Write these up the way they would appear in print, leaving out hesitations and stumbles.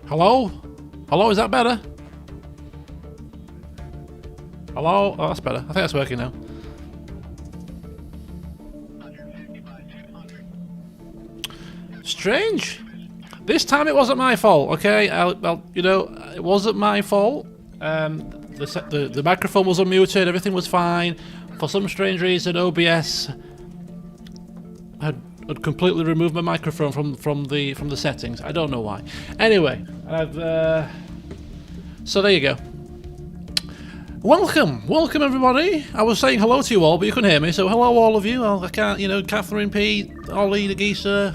Hello? Hello, is that better? Hello? Oh, that's better. I think that's working now. Strange. This time it wasn't my fault, okay? Well, you know, it wasn't my fault. The microphone was unmuted, everything was fine. For some strange reason, OBS had completely removed my microphone from the settings. I don't know why. Anyway, so there you go. Welcome everybody. I was saying hello to you all, but you couldn't hear me. So hello all of you. I can't, you know, Catherine P, Ollie the Geezer,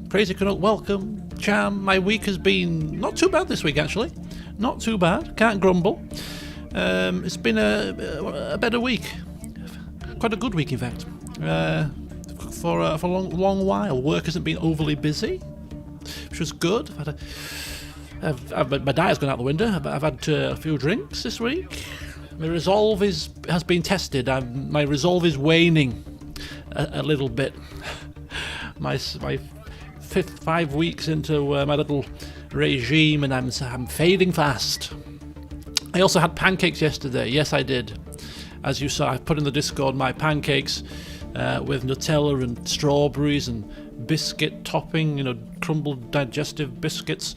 Crazy Canuck, welcome. Cham. My week has been not too bad this week actually. Not too bad. Can't grumble. It's been a better week. Quite a good week in fact. For a long while. Work hasn't been overly busy, which was good. My diet's gone out the window. I've had a few drinks this week. My resolve has been tested. My resolve is waning a little bit. My 5 weeks into my little regime, and I'm fading fast. I also had pancakes yesterday. Yes, I did. As you saw, I put in the Discord my pancakes. With Nutella and strawberries and biscuit topping, you know, crumbled digestive biscuits.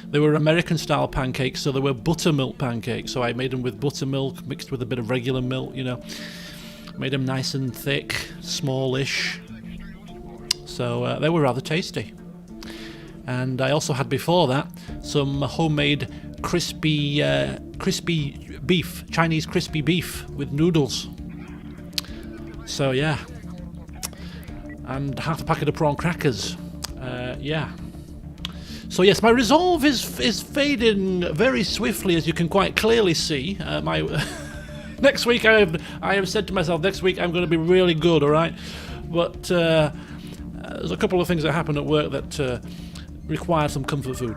They were American-style pancakes, so they were buttermilk pancakes. So I made them with buttermilk mixed with a bit of regular milk, you know. Made them nice and thick, smallish. So they were rather tasty. And I also had before that some homemade crispy beef, Chinese crispy beef with noodles. So yeah, and half a packet of prawn crackers. Yeah. So yes, my resolve is fading very swiftly, as you can quite clearly see. My next week, I have said to myself, next week I'm going to be really good, all right. But there's a couple of things that happened at work that required some comfort food.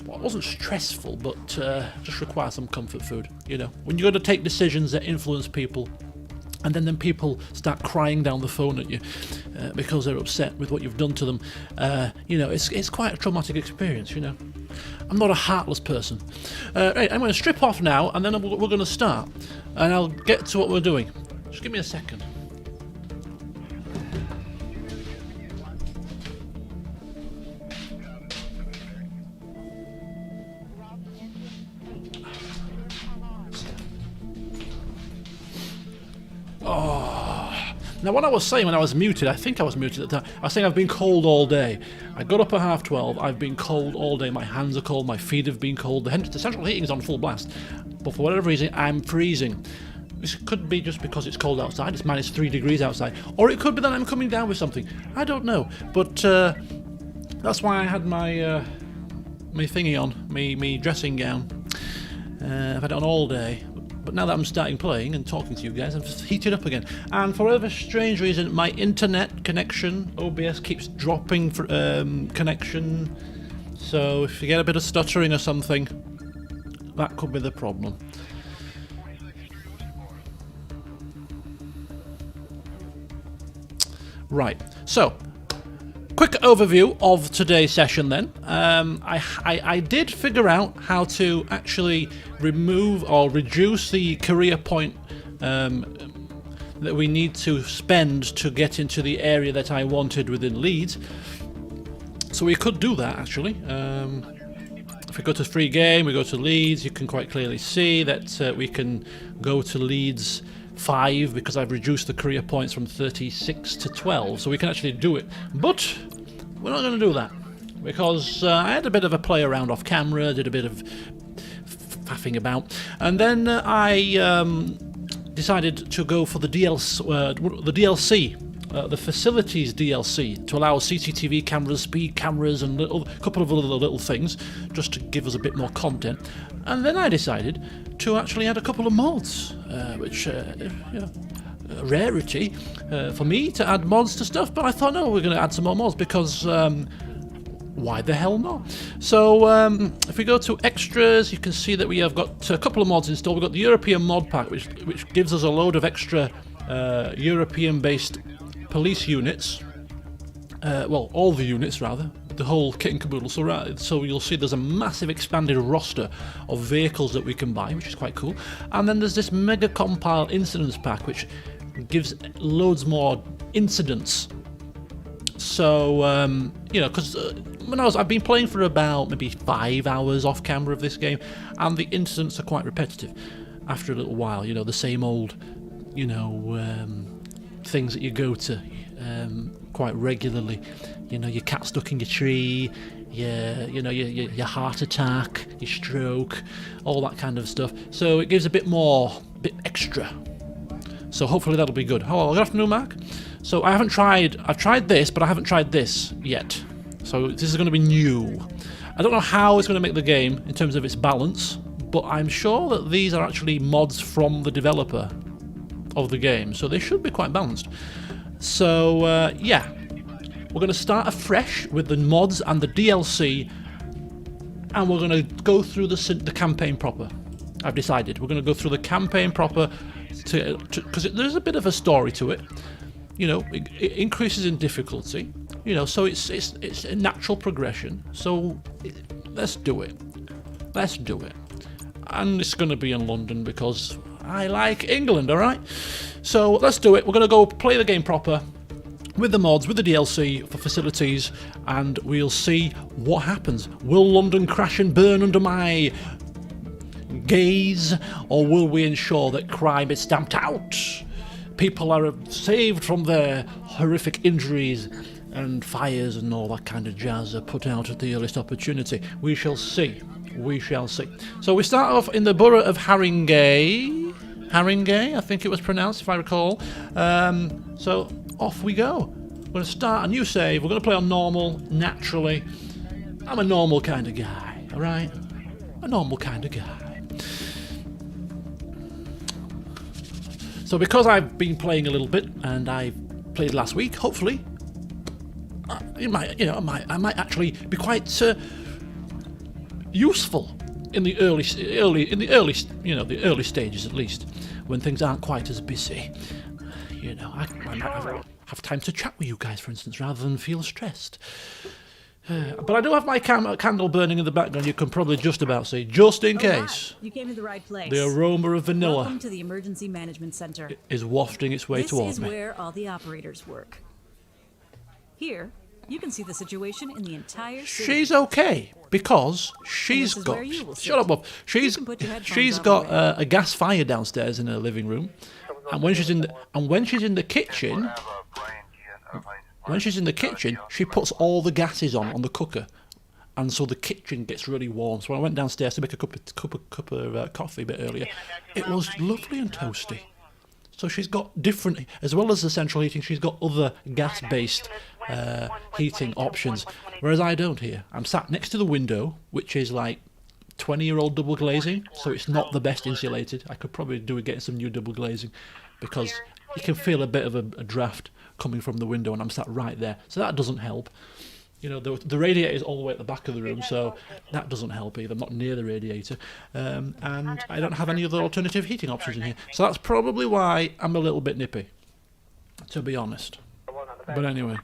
Well, it wasn't stressful, but just required some comfort food. You know, when you're going to take decisions that influence people. And then people start crying down the phone at you because they're upset with what you've done to them. You know, it's quite a traumatic experience, you know. I'm not a heartless person. Right, I'm going to strip off now, and then we're going to start. And I'll get to what we're doing. Just give me a second. Now, what I was saying when I was muted, I think I was muted at the time, I was saying I've been cold all day. I got up at 12:30, I've been cold all day, my hands are cold, my feet have been cold, the central heating is on full blast, but for whatever reason, I'm freezing. This could be just because it's cold outside, it's -3 degrees outside, or it could be that I'm coming down with something. I don't know, but that's why I had my thingy on, me dressing gown. I've had it on all day. But now that I'm starting playing and talking to you guys, I've just heated up again. And for whatever strange reason, my internet connection, OBS, keeps dropping for connection. So if you get a bit of stuttering or something, that could be the problem. Right, so quick overview of today's session then. I did figure out how to actually remove or reduce the career point that we need to spend to get into the area that I wanted within Leeds. So we could do that actually. If we go to free game, we go to Leeds, you can quite clearly see that we can go to Leeds 5 because I've reduced the career points from 36 to 12, so we can actually do it. But we're not going to do that because I had a bit of a play around off camera, did a bit of faffing about, and then I decided to go for the DLC. The facilities DLC to allow CCTV cameras, speed cameras, and a couple of other little things just to give us a bit more content. And then I decided to actually add a couple of mods, which a rarity for me to add mods to stuff. But I thought, no, we're going to add some more mods because why the hell not? So if we go to extras, you can see that we have got a couple of mods installed. We've got the European mod pack, which gives us a load of extra European-based police units, well, all the units rather, the whole kit and caboodle. So you'll see there's a massive expanded roster of vehicles that we can buy, which is quite cool. And then there's this mega compile incidents pack, which gives loads more incidents. So you know, because I've been playing for about maybe 5 hours off camera of this game, and the incidents are quite repetitive. After a little while, you know, the same old, you know, things that you go to quite regularly. You know, your cat stuck in your tree, your heart attack, your stroke, all that kind of stuff. So it gives a bit extra. So hopefully that'll be good. Hello, good afternoon, Mark. So I've tried this, but I haven't tried this yet. So this is going to be new. I don't know how it's going to make the game in terms of its balance, but I'm sure that these are actually mods from the developer of the game, so they should be quite balanced. So yeah, we're going to start afresh with the mods and the DLC, and we're going to go through the campaign proper. I've decided we're going to go through the campaign proper because there's a bit of a story to it. You know, it increases in difficulty. You know, so it's a natural progression. So let's do it. Let's do it. And it's going to be in London because I like England, alright? So let's do it. We're going to go play the game proper with the mods, with the DLC for facilities, and we'll see what happens. Will London crash and burn under my gaze, or will we ensure that crime is stamped out? People are saved from their horrific injuries, and fires and all that kind of jazz are put out at the earliest opportunity. We shall see. We shall see. So we start off in the borough of Haringey, I think it was pronounced, if I recall. So off we go. We're going to start a new save. We're going to play on normal, naturally. I'm a normal kind of guy, alright? A normal kind of guy. So because I've been playing a little bit, and I played last week, hopefully, I might actually be quite useful in the early stages, at least, when things aren't quite as busy. You know, I might have time to chat with you guys, for instance, rather than feel stressed. But I do have my candle burning in the background. You can probably just about see, just in case. You came to the right place. The aroma of vanilla. Welcome to the Emergency Management Center. Is wafting its way towards me. This is where all the operators work. Here, you can see the situation in the entire city. She's okay because she's got. Shut up, Bob. She's got a gas fire downstairs in her living room, and when she's in the kitchen. When she's in the kitchen, she puts all the gases on the cooker, and so the kitchen gets really warm. So when I went downstairs to make a cup of coffee a bit earlier, it was lovely and toasty. So she's got different, as well as the central heating, she's got other gas-based heating options, whereas I don't here. I'm sat next to the window, which is like 20-year-old double glazing, so it's not the best insulated. I could probably do with getting some new double glazing, because you can feel a bit of a draft coming from the window, and I'm sat right there, so that doesn't help. You know, the radiator is all the way at the back of the room, so that doesn't help either. I'm not near the radiator, and I don't have any other alternative heating options in here, so that's probably why I'm a little bit nippy, to be honest. But anyway,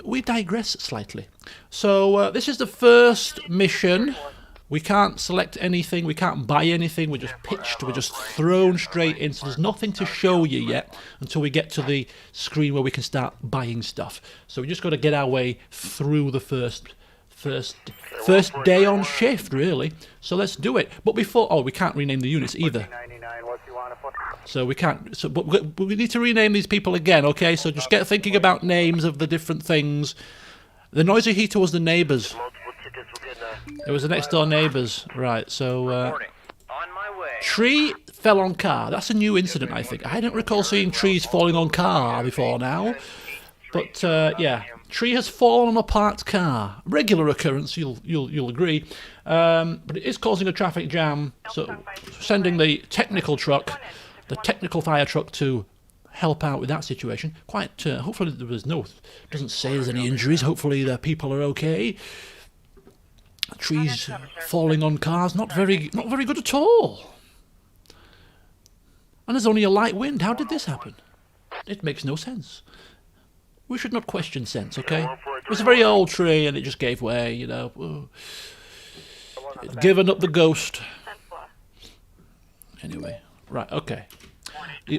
we digress slightly. So this is the first mission. We can't select anything, we can't buy anything, we're just pitched, we're just thrown straight in, so there's nothing to show you yet until we get to the screen where we can start buying stuff. So we just got to get our way through the first day on shift, really. So let's do it. But before, we can't rename the units either. So we can't. So, but we need to rename these people again, okay? So just get thinking about names of the different things. The noisy heater was the neighbours. It was the next door neighbours, right? So tree fell on car. That's a new incident, I think. I don't recall seeing trees falling on car before now, but yeah, tree has fallen on a parked car. Regular occurrence, you'll agree, but it is causing a traffic jam. So sending the technical fire truck to help out with that situation. Quite. Hopefully there was doesn't say there's any injuries. Hopefully the people are okay. Trees falling on cars, not very good at all. And there's only a light wind. How did this happen? It makes no sense. We should not question sense, okay? It was a very old tree and it just gave way, you know. It'd given up the ghost. Anyway, right, okay.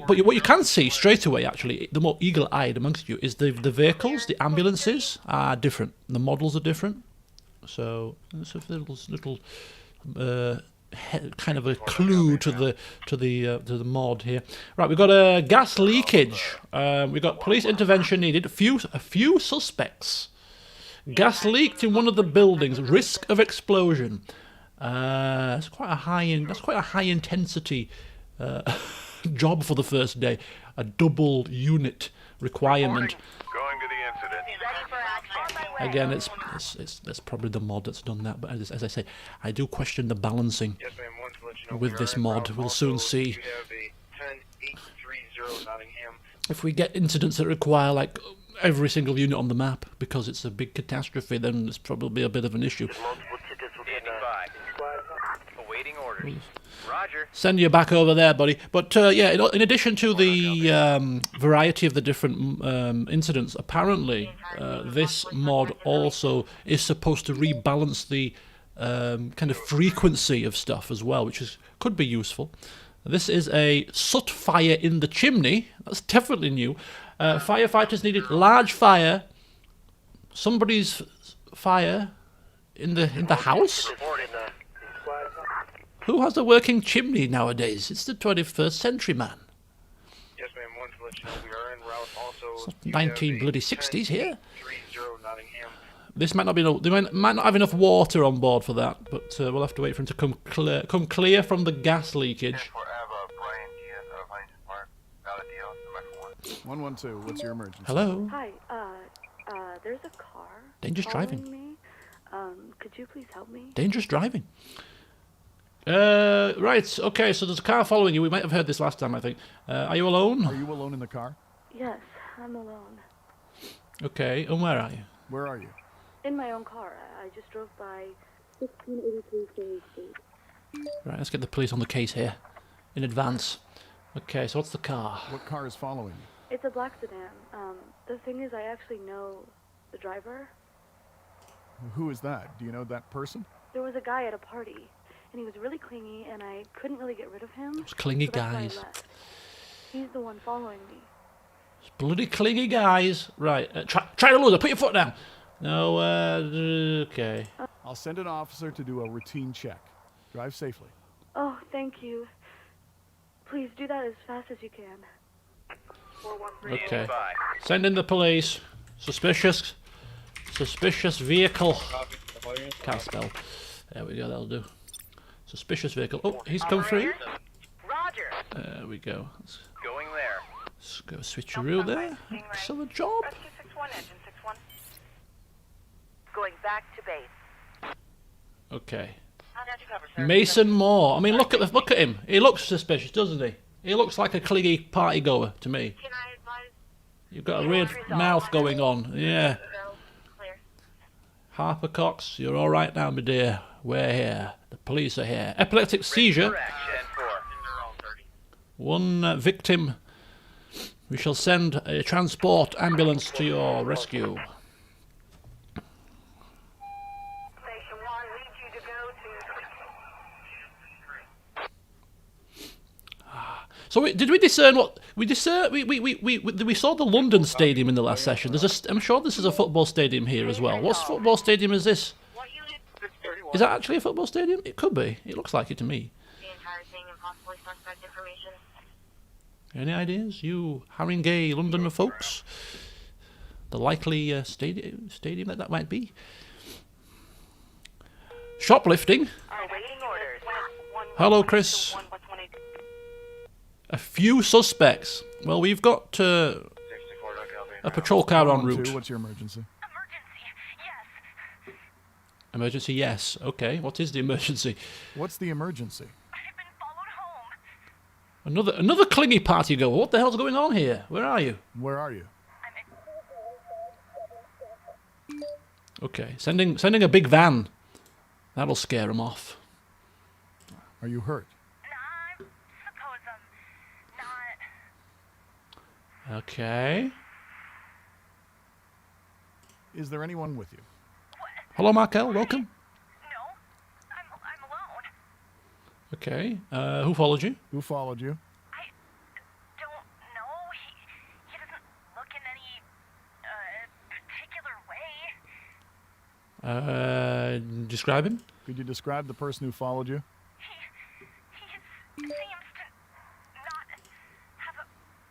But what you can see straight away, actually, the more eagle-eyed amongst you, is the vehicles, the ambulances are different. The models are different. So it's a little kind of a clue to the mod here. Right, we've got a gas leakage. We've got police intervention needed. A few suspects. Gas leaked in one of the buildings. Risk of explosion. That's quite a high intensity job for the first day. A double unit requirement. Going to the incident. Again, it's probably the mod that's done that, but as I say, I do question the balancing with this mod. We'll soon see. If we get incidents that require like every single unit on the map because it's a big catastrophe, then it's probably a bit of an issue. Awaiting orders. Roger. Send you back over there, buddy. But yeah, in addition to the variety of the different incidents, apparently this mod also is supposed to rebalance the kind of frequency of stuff as well, which could be useful. This is a soot fire in the chimney. That's definitely new. Firefighters needed large fire. Somebody's fire in the house. Who has a working chimney nowadays? It's the 21st century, man. Yes, ma'am. Want to let you know we are en route also. It's not 1960s here. This might not be. They might not have enough water on board for that, but we'll have to wait for him to come clear from the gas leakage. 112. What's your emergency? Hello. Hi. There's a car. Dangerous driving. Me. Could you please help me? Dangerous driving. Right, okay, so there's a car following you. We might have heard this last time, I think. Are you alone? Are you alone in the car? Yes, I'm alone. Okay, and where are you? Where are you? In my own car. I just drove by 1683 Ferry Street. Right, let's get the police on the case here. In advance. Okay, so what's the car? What car is following you? It's a black sedan. The thing is, I actually know the driver. Who is that? Do you know that person? There was a guy at a party, and he was really clingy, and I couldn't really get rid of him. Those clingy so that's why I guys. left. He's the one following me. Those bloody clingy guys. Right, try to lose it. Put your foot down. No, okay. I'll send an officer to do a routine check. Drive safely. Oh, thank you. Please do that as fast as you can. Okay. Send in the police. Suspicious vehicle. Can't spell. There we go, that'll do. Suspicious vehicle. Oh, he's come through. Roger. There we go. Going there. Let's go switcheroo there. So the job. Rescue 61, engine 61. Going back to base. Okay. I'll get you covered, sir. Mason Moore. I mean, look at him. He looks suspicious, doesn't he? He looks like a clingy party goer to me. Can I advise? You've got a weird mouth going on. Yeah. Go clear. Harper Cox, you're all right now, my dear. We're here. The police are here. Epileptic seizure. One victim. We shall send a transport ambulance to your rescue. Station 1 leads you to go to... So did we discern what we discern? We saw the London Stadium in the last session. I'm sure this is a football stadium here as well. What football stadium is this? What unit? Is that actually a football stadium? It could be. It looks like it to me. The entire thing and possibly suspect information. Any ideas, you Haringey London folks? The likely stadium that might be. Shoplifting. Awaiting orders. Hello, Chris. A few suspects. Well, we've got 64, don't copy. a patrol car en 112, route. what's your emergency? Emergency. Yes. Emergency, yes. Okay, what is the emergency? What's the emergency? I've been followed home. Another clingy party goer. What the hell's going on here? Where are you? Where are you? Okay, sending a big van. That'll scare him off. Are you hurt? I suppose I'm not. Okay. Is there anyone with you? Hello, Markel. Welcome. No. I'm alone. Okay. Who followed you? Who followed you? I don't know. He doesn't look in any particular way. Describe him. Could you describe the person who followed you? He seems to not have a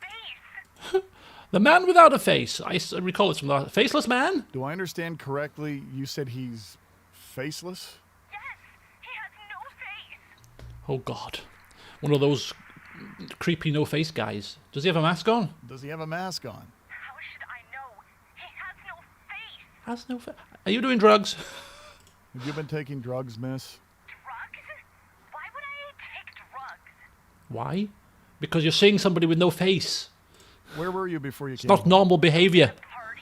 face. The man without a face. I recall it from the faceless man. Do I understand correctly? You said he's faceless? Yes, he has no face. Oh God, one of those creepy no-face guys. Does he have a mask on? Does he have a mask on? How should I know? He has no face. Has no face. Are you doing drugs? Have you been taking drugs, miss? Drugs? Why would I take drugs? Why? Because you're seeing somebody with no face. Where were you before you It's came not home? normal behavior. Party?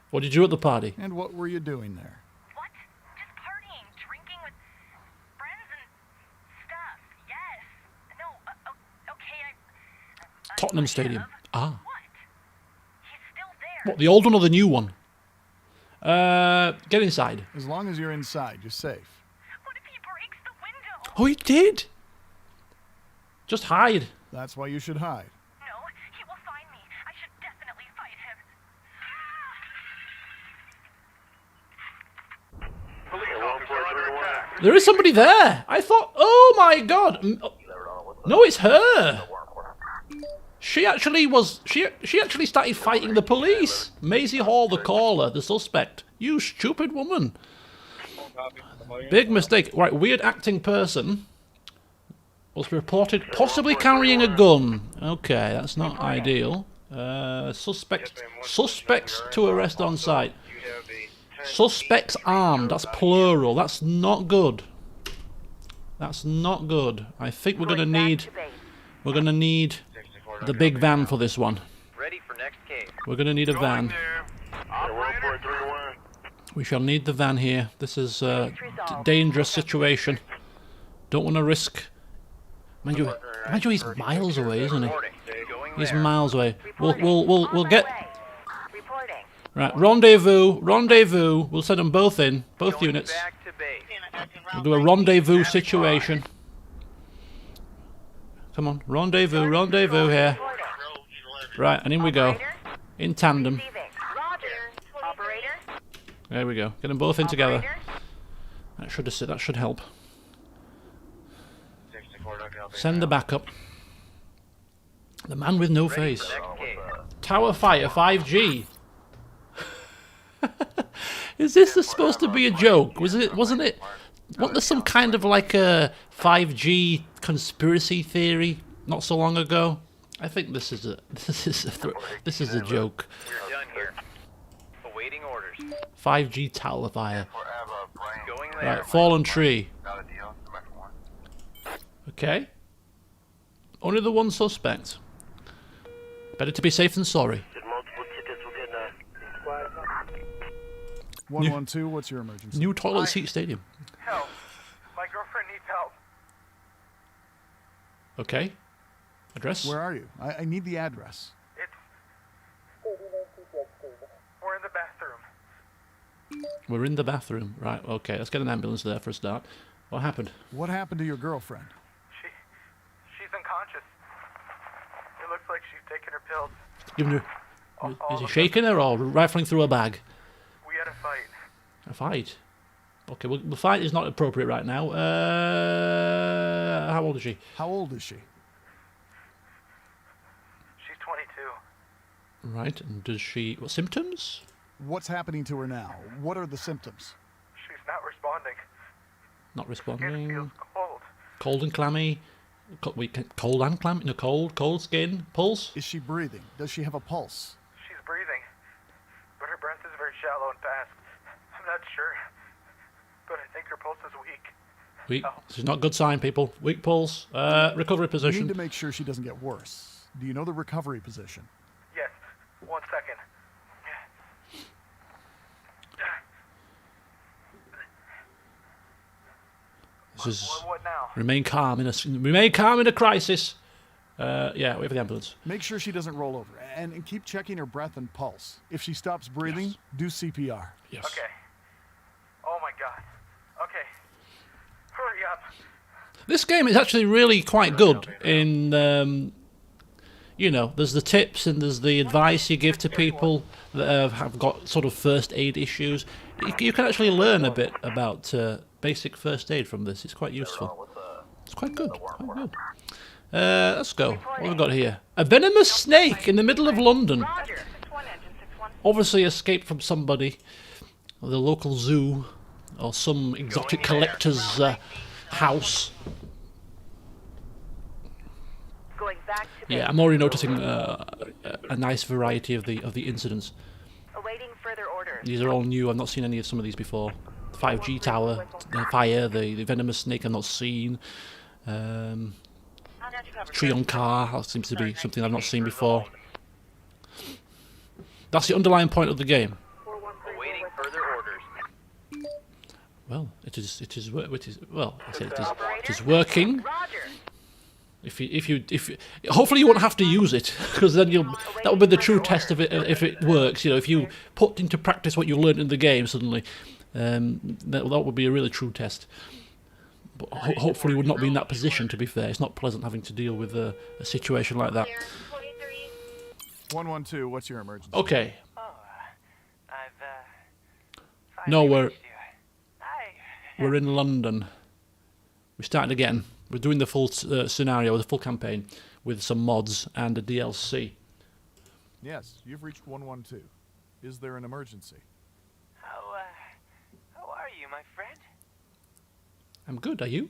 What did you do at the party? And what were you doing there? What? Just partying, drinking with friends and stuff. Yes. No, okay, I Tottenham might Stadium. have. Ah. What? He's still there. What, the old one or the new one? Get inside. As long as you're inside, you're safe. What if he breaks the window? Oh, he did. Just hide. That's why you should hide. No, he will find me. I should definitely fight him. Police officer under attack. There is somebody there. I thought, oh my God. No, it's her. She actually was. She actually started fighting the police. Maisie Hall, the caller, the suspect. You stupid woman. Big mistake. Right, weird acting person was reported possibly carrying a gun. Okay, that's not ideal. Suspects to arrest on site. You have a 10 Suspects armed. That's plural. That's not good. That's not good. I think we're gonna Going back need. to base. We're gonna need 64, the don't big copy. van for this one. Ready for next case. We're gonna need a van. Operator. We shall need the van here. This is a dangerous situation. Don't want to risk. Mind you, he's miles away, isn't he? Reporting. Going He's there. miles away. We'll On my get way. Reporting. right. Rendezvous. We'll send them both in, both Going units. back to base. We'll do a rendezvous situation. Come on, rendezvous here. Reporting. Right, and in we go, Operator, in tandem. receiving. Roger. Operator. There we go. Get them both in together. Operator. That should help. 64, don't copy. Send the backup. The man with no Ready face. for next case. Tower Fire 5G. Is this supposed to be a joke? Wasn't it? Wasn't there some kind of like a 5G conspiracy theory not so long ago? I think this is a joke. We're done here. Awaiting orders. 5G Tower Fire. Going there. Right, fallen tree. Okay. Only the one suspect. Better to be safe than sorry. 112, what's your emergency? New toilet seat stadium. Help. My girlfriend needs help. Okay. Address? Where are you? I need the address. It's... We're in the bathroom. We're in the bathroom. Right, okay. Let's get an ambulance there for a start. What happened? What happened to your girlfriend? She's unconscious. It looks like she's taking her pills. Giving her, is he shaking her or rifling through a bag? We had a fight. A fight? Okay, well, the fight is not appropriate right now. How old is she? How old is she? Right, and does she... What symptoms? What's happening to her now? What are the symptoms? She's not responding. Not It responding. feels cold. Cold and clammy. Cold and clammy? No, cold skin. Pulse? Is she breathing? Does she have a pulse? She's breathing, but her breath is very shallow and fast. I'm not sure, but I think her pulse is weak. Weak. This is not a good sign, people. Weak pulse. Recovery We position. need to make sure she doesn't get worse. Do you know the recovery position? Yes, 1 second. This is... What now? Remain calm in a crisis. Yeah, wait for the ambulance. Make sure she doesn't roll over, and keep checking her breath and pulse. If she stops breathing, do CPR. Yes. Okay. Oh my god. Okay. Hurry up. This game is actually really quite good in, you know, there's the tips and there's the advice you give to people that have got sort of first aid issues. You can actually learn a bit about basic first aid from this. It's quite useful. It's quite good. Quite good. Let's go. What have we got here? A venomous snake in the middle of London. Roger. 6-1, engine 6-1. Obviously escaped from somebody, or the local zoo, or some exotic collector's house. Going back to base. Yeah, I'm already noticing a nice variety of the incidents. Awaiting further orders. These are all new. I've not seen any of some of these before. 5G tower, the fire, the venomous snake I've not seen. Tree on car, that seems to be something I've not seen before. That's the underlying point of the game. Awaiting further orders. Well, it is well, I say it is working. Roger. If you hopefully you won't have to use it, because then that will be the true test of it if it works. You know, if you put into practice what you learned in the game suddenly, that would be a really true test. But hopefully, you would not be in that position. To be fair, it's not pleasant having to deal with a situation like that. 112, what's your emergency? Okay. I've No, we're Hi. in London. We started again. We're doing the full scenario, the full campaign, with some mods and a DLC. Yes, you've reached 112. Is there an emergency? How are you, my friend? I'm good. Are you?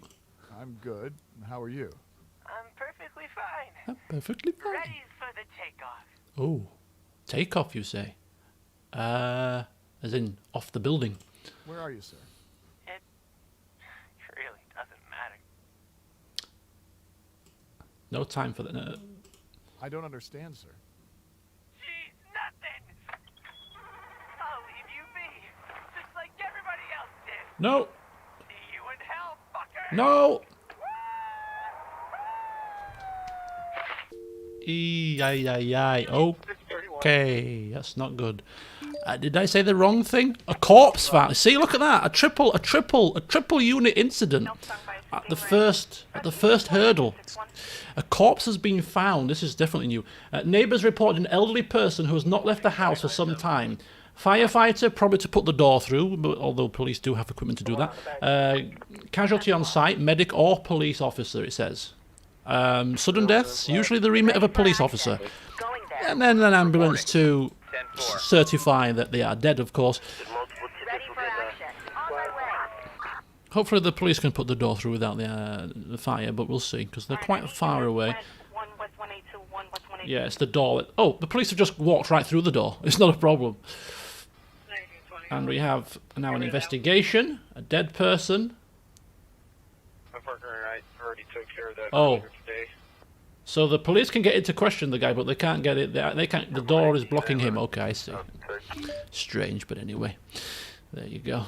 I'm good. How are you? I'm perfectly fine. I'm perfectly fine. Ready for the takeoff. Oh, takeoff, you say? As in off the building. Where are you, sir? It really doesn't matter. No time for that. No. I don't understand, sir. Gee, nothing. I'll leave you be, just like everybody else did. No. See you in hell, fucker. No. Ay. Okay, that's not good. Did I say the wrong thing? A corpse found. See, look at that. A triple unit incident at the first hurdle. A corpse has been found. This is definitely new. Neighbours reported an elderly person who has not left the house for some time. Firefighter, probably to put the door through, but although police do have equipment to do that. Casualty on site, medic or police officer, it says. Sudden deaths, usually the remit of a police officer. Going there. And then an ambulance to 10-4. certify that they are dead, of course. Ready for action. On my way. Hopefully the police can put the door through without the fire, but we'll see, because they're quite far away. Yeah, it's the door. Oh, the police have just walked right through the door. It's not a problem. And we have now an investigation, a dead person. My partner and I already took care of that Oh. earlier today. So the police can get in to question the guy, but they can't get it. They can't. The door is blocking him. Okay, I see. Strange, but anyway, there you go.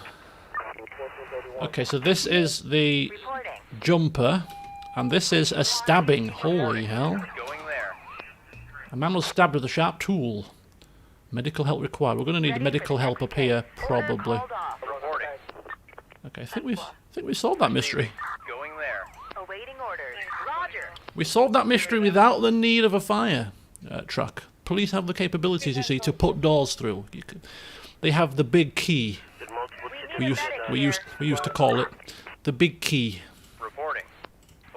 Okay, so this is the Reporting. jumper, and this is a stabbing. Holy hell! Going there. A man was stabbed with a sharp tool. Medical help required. We're going to need medical help up here, probably. Called off. Reporting. Okay, I think we solved that mystery. Going there. Awaiting orders. Roger. We solved that mystery without the need of a fire truck. Police have the capabilities, you see, to put doors through. They have the big key. We used to call it the big key. Reporting.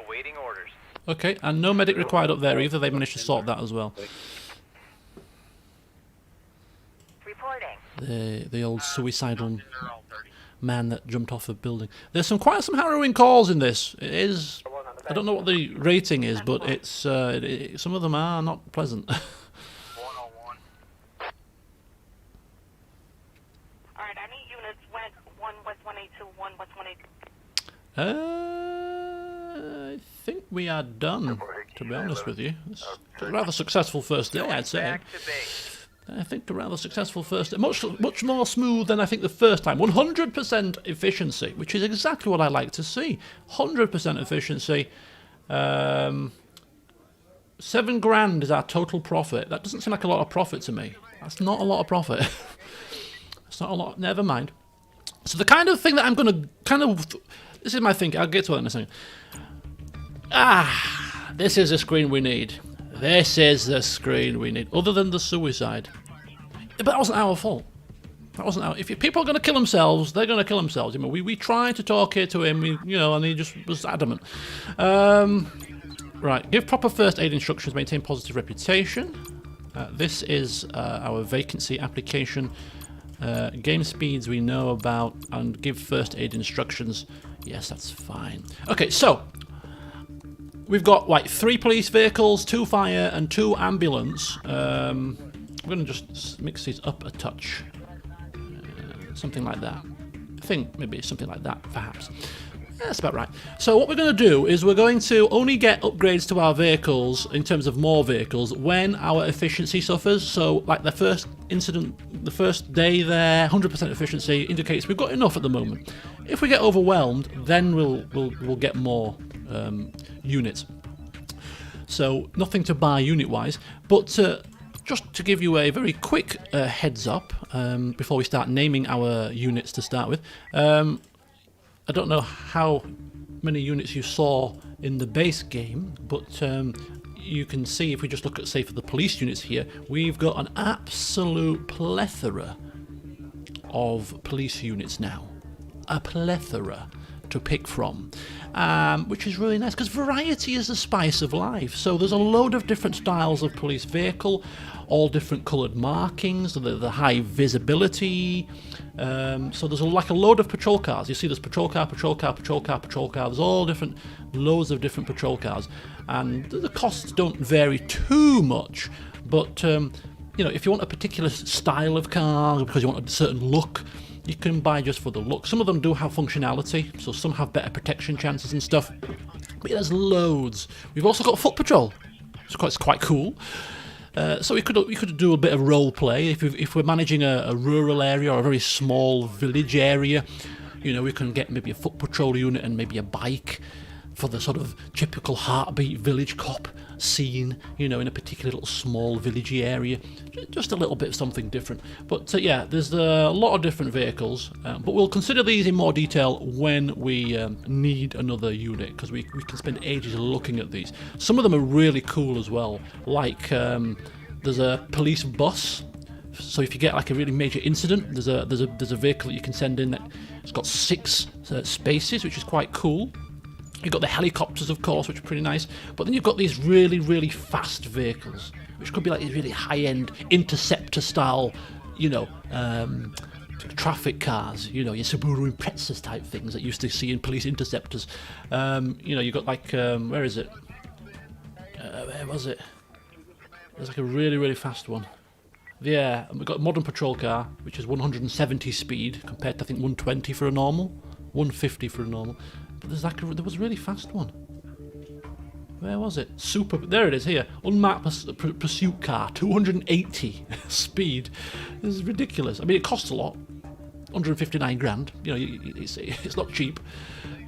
Awaiting orders. Okay, and no medic required up there either. They managed to sort that as well. The old suicidal man that jumped off a building. There's quite some harrowing calls in this. It is. I don't know what the rating is, but it's some of them are not pleasant. 101. Alright, I need units west 1 West 182, 1 West 182. I think we are done, to be honest with you. It's a rather successful first day, I'd say. Back to base. I think a rather successful first day. Much more smooth than I think the first time. 100% efficiency, which is exactly what I like to see. 100% efficiency. 7 grand is our total profit. That doesn't seem like a lot of profit to me. That's not a lot of profit. It's not a lot. Never mind. So the kind of thing that I'm going to this is my thinking. I'll get to it in a second. This is the screen we need. This is the screen we need. Other than the suicide. But that wasn't our fault. That wasn't our. If people are going to kill themselves, they're going to kill themselves. I mean, we tried to talk here to him, and he just was adamant. Right. Give proper first aid instructions. Maintain positive reputation. This is our vacancy application. Game speeds we know about, and give first aid instructions. Yes, that's fine. Okay, so we've got like 3 police vehicles, 2 fire, and 2 ambulance. I'm going to just mix these up a touch. Something like that. I think maybe something like that, perhaps. That's about right. So what we're going to do is we're going to only get upgrades to our vehicles in terms of more vehicles when our efficiency suffers. So like the first incident, the first day there, 100% efficiency indicates we've got enough at the moment. If we get overwhelmed, then we'll get more units. So nothing to buy unit-wise, but just to give you a very quick heads up before we start naming our units to start with. I don't know how many units you saw in the base game, but you can see if we just look at, say, for the police units here, we've got an absolute plethora of police units now. A plethora to pick from, which is really nice because variety is the spice of life. So there's a load of different styles of police vehicle, all different coloured markings, the high visibility. So there's like a load of patrol cars. You see there's patrol car, patrol car, patrol car, patrol car. There's all different, loads of different patrol cars, and the costs don't vary too much. But if you want a particular style of car because you want a certain look, you can buy just for the look. Some of them do have functionality, so some have better protection chances and stuff. But yeah, there's loads. We've also got foot patrol. It's quite cool. So we could do a bit of role play if we're managing a rural area or a very small village area. We can get maybe a foot patrol unit and maybe a bike for the sort of typical heartbeat village cop scene, in a particular little small villagey area. Just a little bit of something different. But yeah, there's a lot of different vehicles, but we'll consider these in more detail when we need another unit, because we can spend ages looking at these. Some of them are really cool as well, like there's a police bus. So if you get like a really major incident, there's a vehicle that you can send in that it's got 6 spaces, which is quite cool. You've got the helicopters, of course, which are pretty nice, but then you've got these really, really fast vehicles, which could be like these really high-end interceptor-style, traffic cars, your Subaru Imprezas type things that you used to see in police interceptors. You've got like, where is it? Where was it? There's like a really, really fast one. Yeah, and we've got a modern patrol car, which is 170 speed, compared to, I think, 120 for a normal, 150 for a normal. But there was a really fast one. Where was it? There it is here. Unmarked pursuit car, 280 speed. This is ridiculous. I mean, it costs a lot. 159 grand. It's not cheap.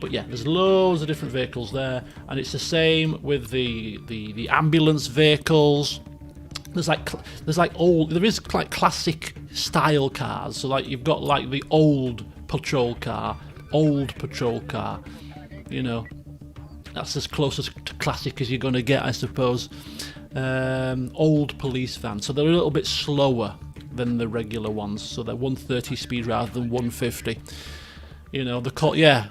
But yeah, there's loads of different vehicles there, and it's the same with the ambulance vehicles. There is classic style cars. So like you've got like the old patrol car. That's as close to classic as you're going to get, I suppose. Old police vans, so they're a little bit slower than the regular ones, so they're 130 speed rather than 150. You know,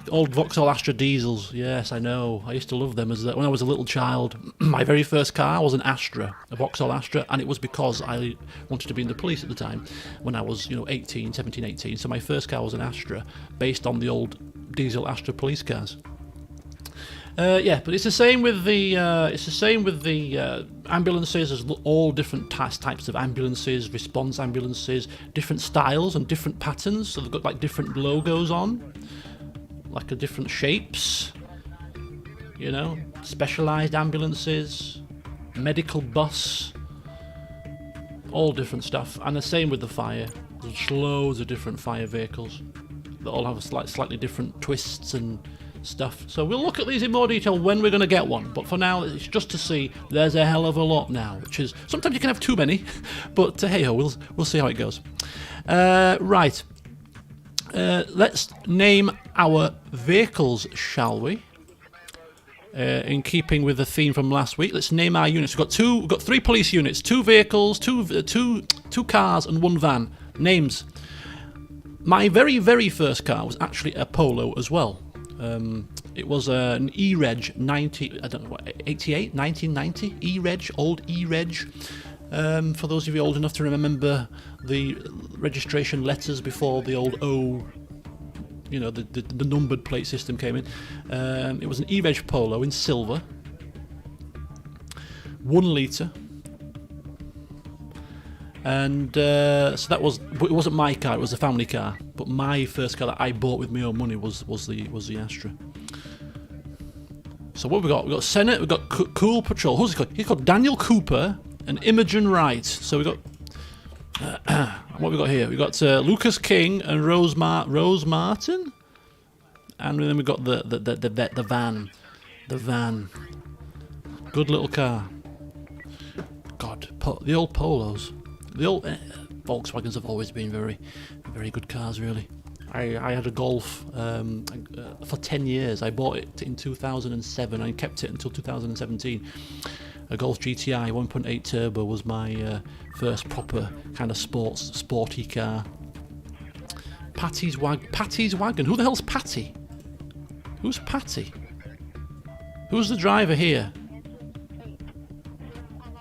old Vauxhall Astra diesels. Yes, I know. I used to love them when I was a little child. My very first car was an Astra, a Vauxhall Astra, and it was because I wanted to be in the police at the time when I was, 17, 18. So my first car was an Astra, based on the old diesel Astra police cars. But it's the same with the ambulances. There's all different types of ambulances, response ambulances, different styles and different patterns. So they've got like different logos on, like a different shapes. Specialised ambulances, medical bus, all different stuff. And the same with the fire. There's loads of different fire vehicles that all have slightly different twists and stuff. So we'll look at these in more detail when we're going to get one, but for now it's just to see there's a hell of a lot now, which is sometimes you can have too many, but hey ho, we'll see how it goes. Right, let's name our vehicles, shall we? In keeping with the theme from last week, let's name our units. We've got 3 police units, 2 vehicles, two cars and 1 van. Names. My very, very first car was actually a Polo as well. It was an E-Reg 1990 E-Reg, old E-Reg. For those of you old enough to remember the registration letters before the old O, the numbered plate system came in. It was an E-Reg Polo in silver, 1 litre. And so that was, but it wasn't my car, it was a family car. But my first car that I bought with my own money was the Astra. So what have we got? We've got Senate, we've got Cool Patrol. Who's he called? He's called Daniel Cooper and Imogen Wright. So we've got, what have we got here? We've got Lucas King and Rose Martin. And then we've got the van. The van. Good little car. God, the old Polos. The old Volkswagens have always been very, very good cars, really. I had a Golf for 10 years. I bought it in 2007 and kept it until 2017. A Golf GTI 1.8 turbo was my first proper kind of sporty car. Patty's Wagon. Who the hell's Patty? Who's Patty? Who's the driver here?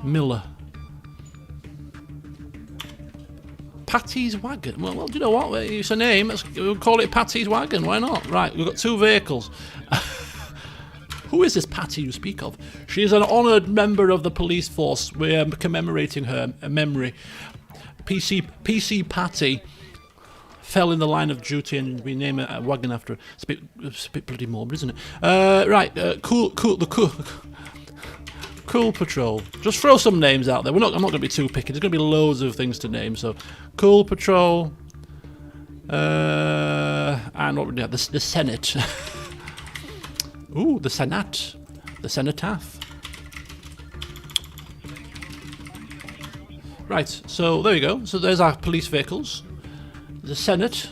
Miller. Patty's Wagon. Well, do you know what? It's a name. We'll call it Patty's Wagon. Why not? Right, we've got 2 vehicles. Who is this Patty you speak of? She is an honoured member of the police force. We're commemorating her memory. PC Patty fell in the line of duty and we name a wagon after her. It's a bit bloody morbid, isn't it? Cool Patrol. Just throw some names out there. I'm not going to be too picky. There's going to be loads of things to name. So, Cool Patrol. And what would we have? The Senate. Ooh, the Senat. The Cenotaph. Right, so there you go. So there's our police vehicles. The Senate,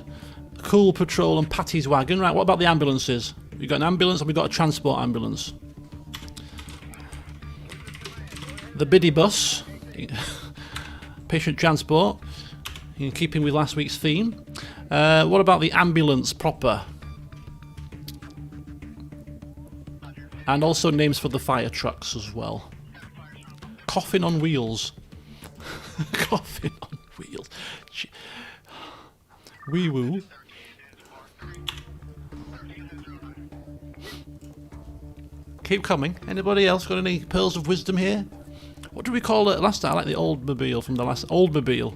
Cool Patrol and Patty's Wagon. Right, what about the ambulances? We've got an ambulance and we've got a transport ambulance. The Biddy Bus, patient transport, in keeping with last week's theme. What about the ambulance proper? And also names for the fire trucks as well. Coffin on wheels. Coffin on wheels. Wee woo. Keep coming. Anybody else got any pearls of wisdom here? What do we call it last time? I like the Oldmobile from the last Oldmobile.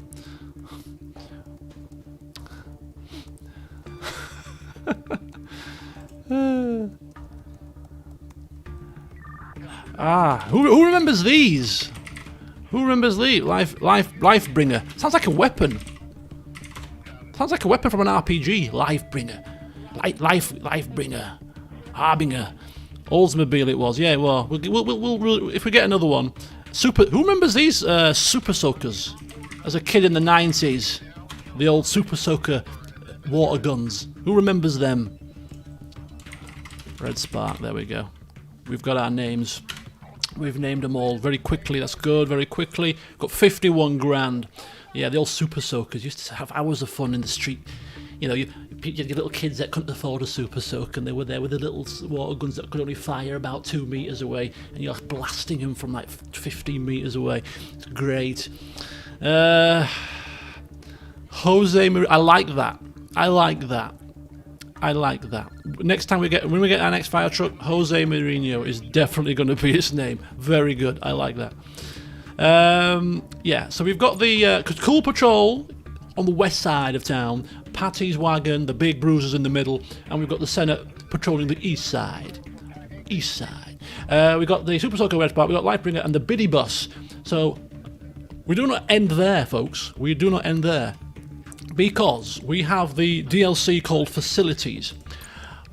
Who remembers these? Who remembers these? Lifebringer. Sounds like a weapon. Sounds like a weapon from an RPG. Lifebringer. Lifebringer. Harbinger. Oldsmobile it was. Yeah, well, we'll if we get another one. Who remembers these Super Soakers? As a kid in the 90s. The old Super Soaker water guns. Who remembers them? Red Spark, there we go. We've got our names. We've named them all very quickly. That's good, very quickly. Got 51 grand. Yeah, the old Super Soakers used to have hours of fun in the street. you know, you your little kids that couldn't afford a super soak, and they were there with the little water guns that could only fire about 2 meters away, and you're blasting them from like 15 meters away. It's great. Jose Maria, I like that. I like that. I like that. Next time when we get our next fire truck, Jose Mourinho is definitely going to be its name. Very good. I like that. Yeah, so we've got the Cool Patrol on the west side of town, Patty's wagon, the big bruisers in the middle, and we've got the Senate patrolling the east side. East side. We've got the Super Soaker Red Spark, we've got Lightbringer and the Biddy Bus. So we do not end there, folks. We do not end there. Because we have the DLC called Facilities.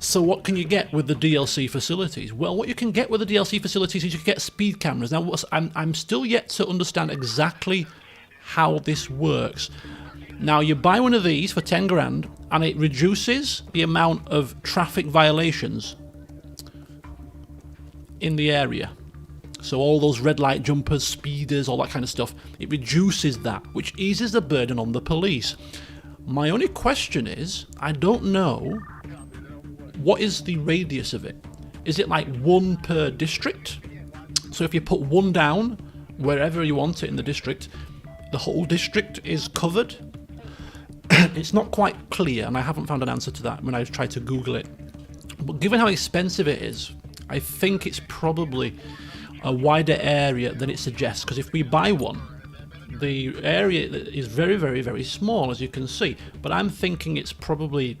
So what can you get with the DLC Facilities? Well, what you can get with the DLC Facilities is you can get speed cameras. Now, I'm still yet to understand exactly how this works. Now, you buy one of these for 10 grand, and it reduces the amount of traffic violations in the area. So all those red light jumpers, speeders, all that kind of stuff, it reduces that, which eases the burden on the police. My only question is, I don't know, what is the radius of it? Is it like 1 per district? So if you put 1 down, wherever you want it in the district, the whole district is covered? It's not quite clear, and I haven't found an answer to that when I've tried to Google it. But given how expensive it is, I think it's probably a wider area than it suggests, because if we buy one, the area is very, very, very small, as you can see, but I'm thinking it's probably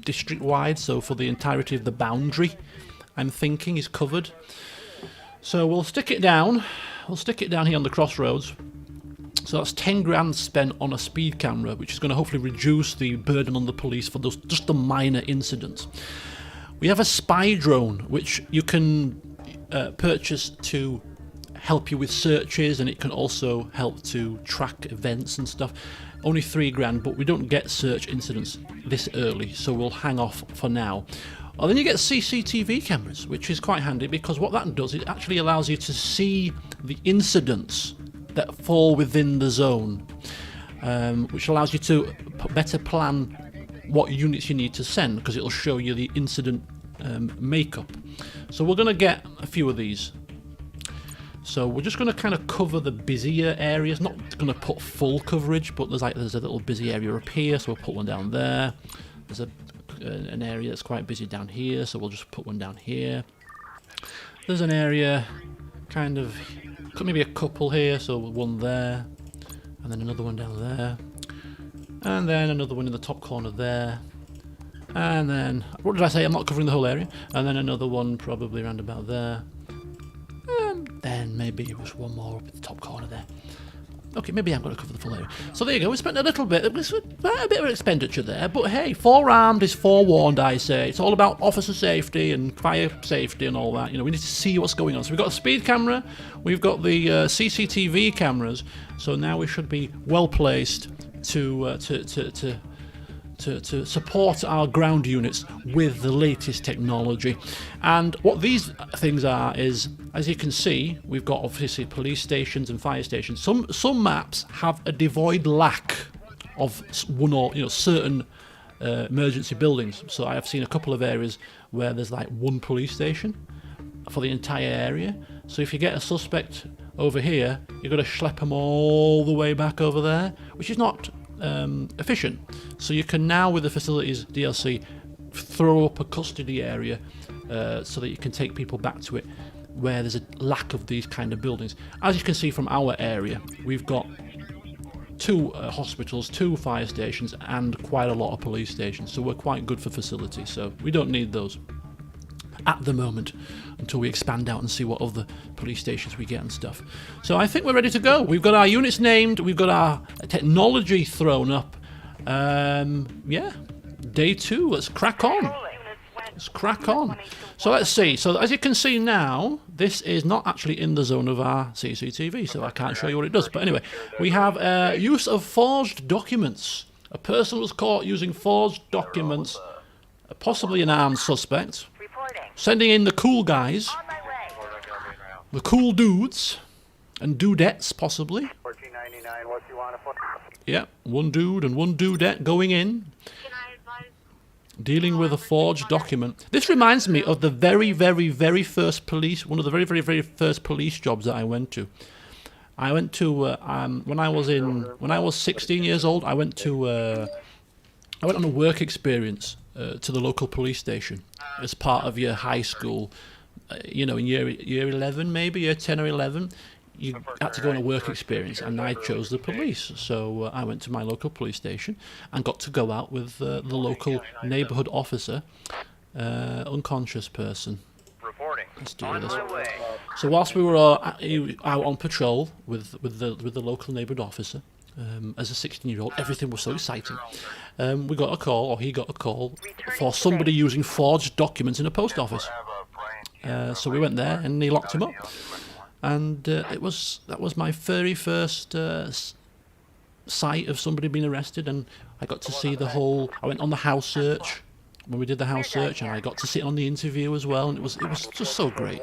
district-wide, so for the entirety of the boundary, I'm thinking is covered. So we'll stick it down. We'll stick it down here on the crossroads. So that's 10 grand spent on a speed camera, which is going to hopefully reduce the burden on the police for those just the minor incidents. We have a spy drone, which you can purchase to help you with searches, and it can also help to track events and stuff. Only 3 grand, but we don't get search incidents this early, so we'll hang off for now. Well, then you get CCTV cameras, which is quite handy, because what that does, it actually allows you to see the incidents that fall within the zone, which allows you to better plan what units you need to send, because it'll show you the incident makeup. So we're going to get a few of these. So we're just going to kind of cover the busier areas, not going to put full coverage, but there's a little busy area up here, so we'll put one down there. There's an area that's quite busy down here, so we'll just put one down here. There's an area kind of, maybe a couple here, so one there, and then another one down there, and then another one in the top corner there, and then, what did I say, I'm not covering the whole area, and then another one probably around about there. Then maybe just one more up at the top corner there. Okay, maybe I'm going to cover the full area. So there you go, we spent a little bit, it was a bit of an expenditure there, but hey, forearmed is forewarned, I say. It's all about officer safety and fire safety and all that. You know, we need to see what's going on. So we've got a speed camera, we've got the CCTV cameras, so now we should be well placed to support our ground units with the latest technology. And what these things are is, as you can see, we've got obviously police stations and fire stations. Some maps have a devoid lack of one or certain emergency buildings. So I have seen a couple of areas where there's like one police station for the entire area. So if you get a suspect over here, you've got to schlep them all the way back over there, which is not efficient. So you can now, with the Facilities DLC, throw up a custody area so that you can take people back to it where there's a lack of these kind of buildings. As you can see from our area, we've got 2 hospitals, 2 fire stations, and quite a lot of police stations, so we're quite good for facilities, so we don't need those at the moment until we expand out and see what other police stations we get and stuff. So I think we're ready to go. We've got our units named, we've got our technology thrown up. Yeah, day 2, let's crack on. Let's crack on. So let's see. So as you can see now, this is not actually in the zone of our CCTV, so I can't show you what it does. But anyway, we have use of forged documents. A person was caught using forged documents, possibly an armed suspect. Sending in the cool guys, the cool dudes, and dudettes possibly. 29, what you want for? Yeah, one dude and one dudette going in, dealing with a forged document. This reminds me of the very, very, very first police, one of the very, very, very first police jobs that I went to. I went to when I was 16 years old. I went on a work experience to the local police station as part of your high school. You know, in year 11, maybe year 10 or 11, you had to go on a work experience, and I chose the police. So I went to my local police station and got to go out with the local neighbourhood officer, unconscious person. Reporting. Let's do On this. my way. So whilst we were out on patrol with the local neighbourhood officer, as a 16-year-old, everything was so exciting. We got a call, or he got a call, for somebody using forged documents in a post office. So we went there, and he locked him up. And that was my very first sight of somebody being arrested, and I got to see the whole. I went on the house search when we did the house search, and I got to sit on the interview as well, and it was just so great.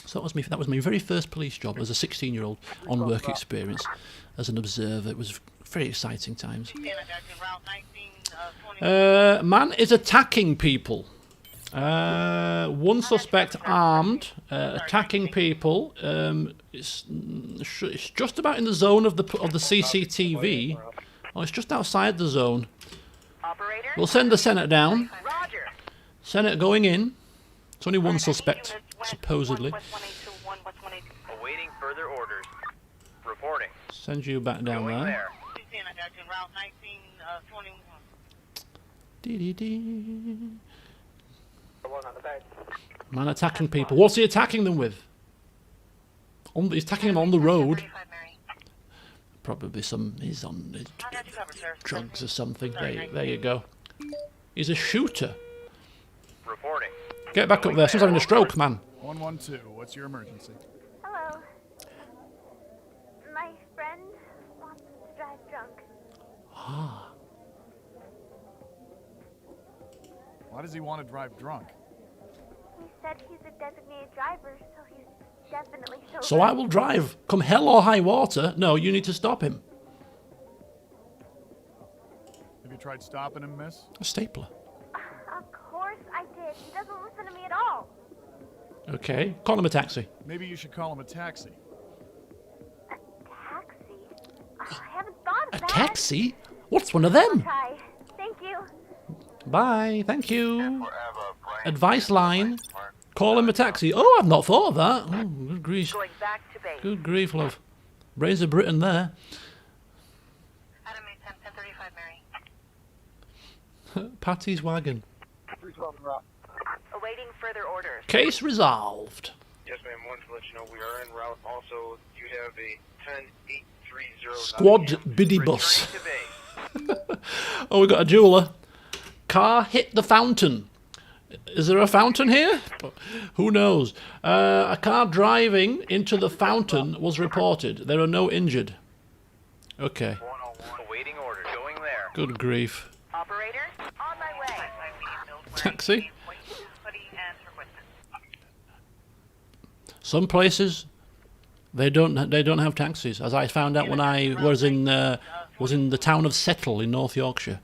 So that was my very first police job as a 16-year-old on work experience as an observer. It was very exciting times. Man is attacking people. One suspect armed, attacking people. It's just about in the zone of the CCTV. Oh, it's just outside the zone. Operator? We'll send the Senate down. Roger. Senate going in. It's only one suspect, supposedly. Awaiting further orders. Reporting. Send you back down Going there. there. Dee-dee-dee. Man attacking people. What's he attacking them with? He's attacking them on the road. Probably he's on drugs or something. There you go. He's a shooter. Reporting. Get back up there. Someone's having a stroke, man. 112, what's your emergency? Hello. My friend wants to drive drunk. Why does he want to drive drunk? He said he's a designated driver, so he's definitely sober. So I will drive. Come hell or high water. No, you need to stop him. Have you tried stopping him, miss? A stapler. Of course I did. He doesn't listen to me at all. Okay. Call him a taxi. Maybe you should call him a taxi. A taxi? I haven't thought of A that. taxi? What's one of them? Try. Thank you. Bye. Thank you. Advice line. Call him a taxi. Oh, I've not thought of that. Oh, good grief. Going back to base. Good grief, love. Brains of Britain there. Adam 1035 Mary. Patty's wagon. Awaiting further orders. Case resolved. Yes, ma'am. Wanted to let you know we are en route. Also, you have a 10830 Squad biddy bus. Returning to base. Oh, we got a jeweler. Car hit the fountain. Is there a fountain here? Who knows? A car driving into the fountain was reported. There are no injured. Okay. Awaiting orders. Going there. Good grief. Operator? On my way. Taxi? Some places they don't have taxis, as I found out when I was in the town of Settle in North Yorkshire.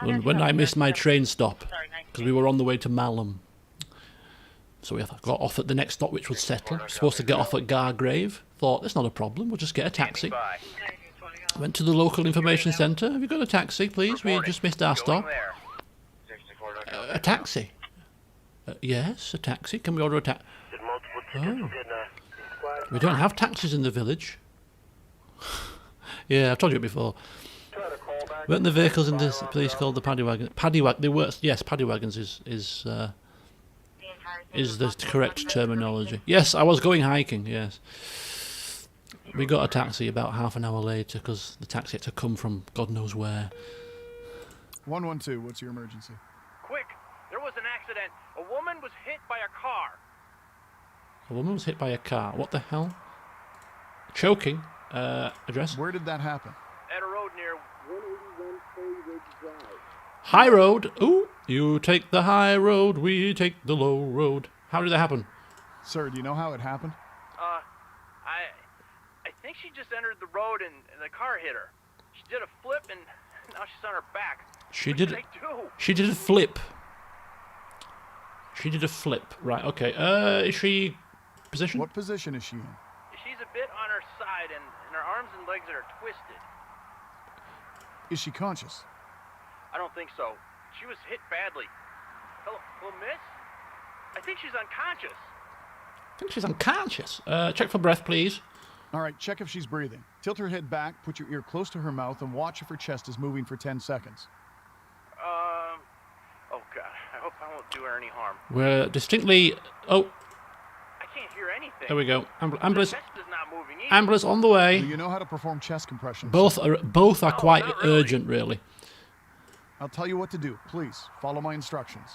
When I missed my train stop because we were on the way to Malham, so we got off at the next stop, which was Settle. Supposed to get off at Gargrave. Thought that's not a problem. We'll just get a taxi. Bye. Went to the local information centre. Have you got a taxi, please? We just missed our Going stop. there. A taxi. Yes, a taxi. Can we order a taxi? Oh. We don't have taxis in the village. Yeah, I've told you it before. Weren't the vehicles in this place called the paddy wagon? Paddy wagon. They were. Yes, paddy wagons is the correct terminology. Yes, I was going hiking. Yes. We got a taxi about half an hour later because the taxi had to come from God knows where. 112, what's your emergency? Quick! There was an accident. A woman was hit by a car. A woman was hit by a car. What the hell? Choking. Address? Where did that happen? At a road near... High road. Ooh, you take the high road, we take the low road. How did that happen? Sir, do you know how it happened? think she just entered the road and the car hit her. She did a flip and now she's on her back. She What did. should I do? She did a flip. She did a flip. Right. Okay. Is she position? What position is she in? She's a bit on her side and her arms and legs are twisted. Is she conscious? I don't think so. She was hit badly. Hello, miss? I think she's unconscious. I think she's unconscious. Check for breath, please. All right, check if she's breathing. Tilt her head back, put your ear close to her mouth, and watch if her chest is moving for 10 seconds. Oh God, I hope I won't do her any harm. We're distinctly. Oh, I can't hear anything. there we go. The Ambulance. chest is not moving either. Ambulance on the way. Do you know how to perform chest compressions? Both are quite not really. urgent, really. I'll tell you what to do. Please, follow my instructions.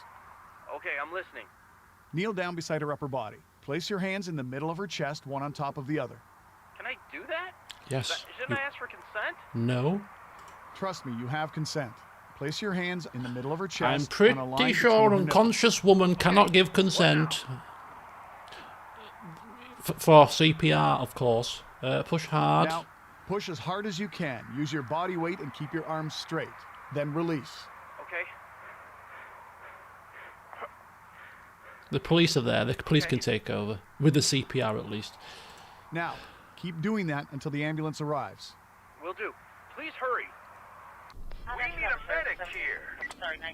Okay, I'm listening. Kneel down beside her upper body. Place your hands in the middle of her chest, one on top of the other. Can I do that? Yes. Shouldn't I ask for consent? No. Trust me, you have consent. Place your hands in the middle of her chest. I'm on a pretty line sure between her unconscious woman cannot give consent. For CPR, of course. Push hard. Now, push as hard as you can. Use your body weight and keep your arms straight. Then release. Okay. The police are there. The police can take over. With the CPR, at least. Now, keep doing that until the ambulance arrives. Will do. Please hurry. We need a medic here.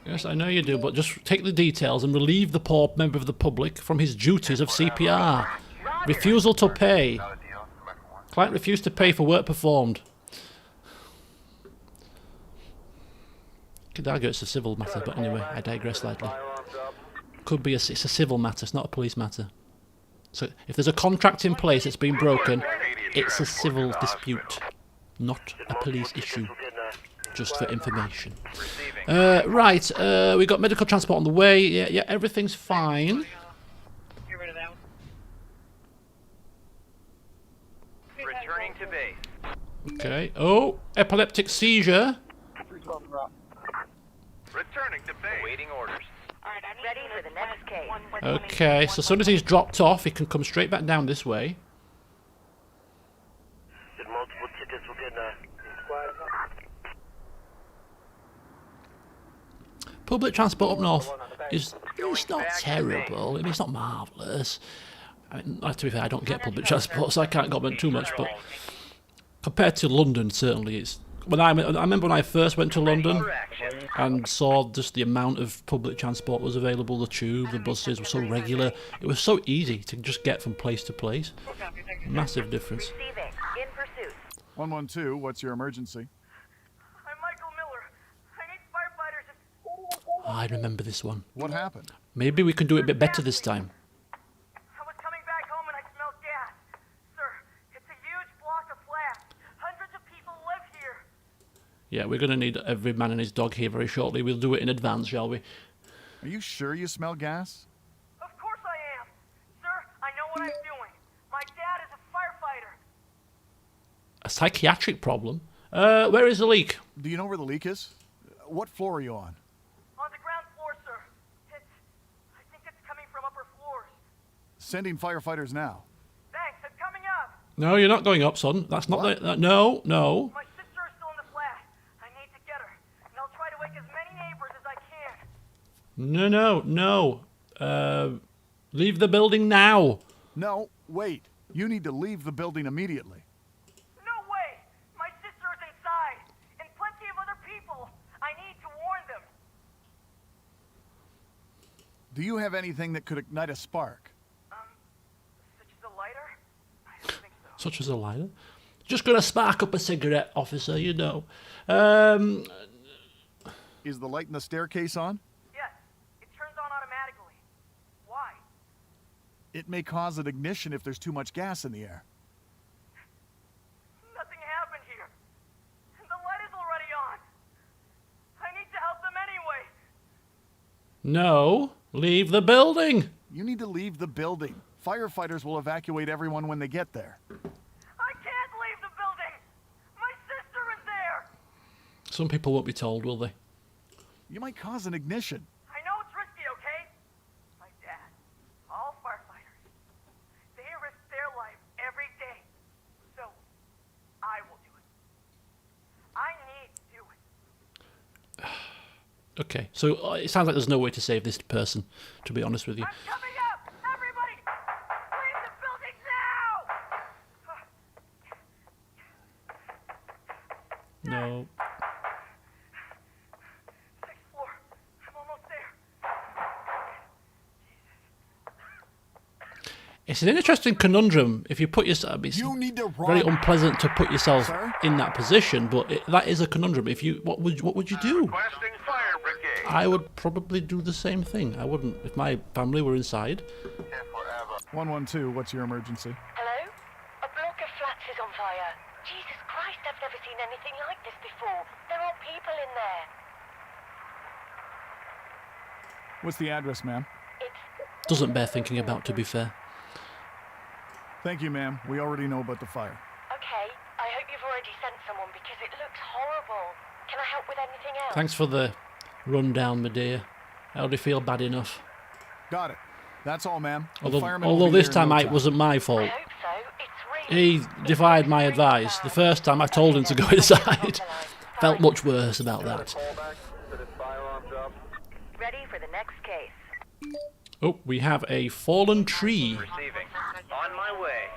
Yes, I know you do, but just take the details and relieve the poor member of the public from his duties of CPR. Refusal to pay. Client refused to pay for work performed. Could argue it's a civil matter, but anyway, I digress slightly. Could be it's a civil matter, it's not a police matter. So if there's a contract in place that's been broken, it's a civil dispute, not a police issue. Just for information. Right, we got medical transport on the way. Yeah, everything's fine. Returning to base. Okay. Oh, epileptic seizure. Returning to base. Awaiting orders. Ready for the next case. Okay, so as soon as he's dropped off, he can come straight back down this way. Did multiple tickets will get Public transport up north is it's not terrible. I mean, it's not marvellous. I mean, to be fair, I don't get public transport, so I can't comment too much. But compared to London, certainly it's. When I remember when I first went to London and saw just the amount of public transport was available, the tube, the buses were so regular. It was so easy to just get from place to place. Massive difference. Receiving. In pursuit. 112, what's your emergency? I'm Michael Miller. I need firefighters. I remember this one. What happened? Maybe we can do it a bit better this time. I was coming back home and I smelled gas. Sir, it's a huge block of flats. Hundreds of people live here. Yeah, we're going to need every man and his dog here very shortly. We'll do it in advance, shall we? Are you sure you smell gas? Of course I am. Sir, I know what I'm doing. My dad is a firefighter. A psychiatric problem? Where is the leak? Do you know where the leak is? What floor are you on? On the ground floor, sir. I think it's coming from upper floors. Sending firefighters now. Thanks, I'm coming up. No, you're not going up, son. That's not What? the... no, no. My sister is still in the flat. I need to get her. And I'll try to wake as many neighbors as I can. No. Leave the building now. No, wait. You need to leave the building immediately. No way! My sister is inside. And plenty of other people. I need to warn them. Do you have anything that could ignite a spark? Such as a lighter? I don't think so. Such as a lighter. Just gonna spark up a cigarette, officer, you know. Is the light in the staircase on? Yes, it turns on automatically. Why? It may cause an ignition if there's too much gas in the air. Nothing happened here. And the light is already on. I need to help them anyway. No. Leave the building. You need to leave the building. Firefighters will evacuate everyone when they get there. I can't leave the building. My sister is there. Some people won't be told, will they? You might cause an ignition. I know it's risky, okay? My dad, all firefighters, they risk their life every day. So, Okay, so it sounds like there's no way to save this person, to be honest with you. I'm coming up! Everybody! Leave the building now! No. 6th floor. I'm almost there. It's an interesting conundrum if you put yourself. It's You need to very run. unpleasant to put yourself Sir? in that position, but that is a conundrum. If you, what would you do? Requesting fire brigade. I would probably do the same thing. I wouldn't if my family were inside. 112, what's your emergency? Hello? A block of flats is on fire. Jesus Christ, I've never seen anything like this before. There are people in there. What's the address, ma'am? It's... Doesn't bear thinking about, to be fair. Thank you, ma'am. We already know about the fire. Okay, I hope you've already sent someone because it looks horrible. Can I help with anything else? Thanks for the rundown, my dear. I already feel bad enough. Got it. That's all, ma'am. The firemen will Although be this here in time no it wasn't my fault. I hope so. It's really... He defied my advice. The first time I told him to go inside. Felt much worse about that. Ready for the next case. Oh, we have a fallen tree. Receiving. On my way.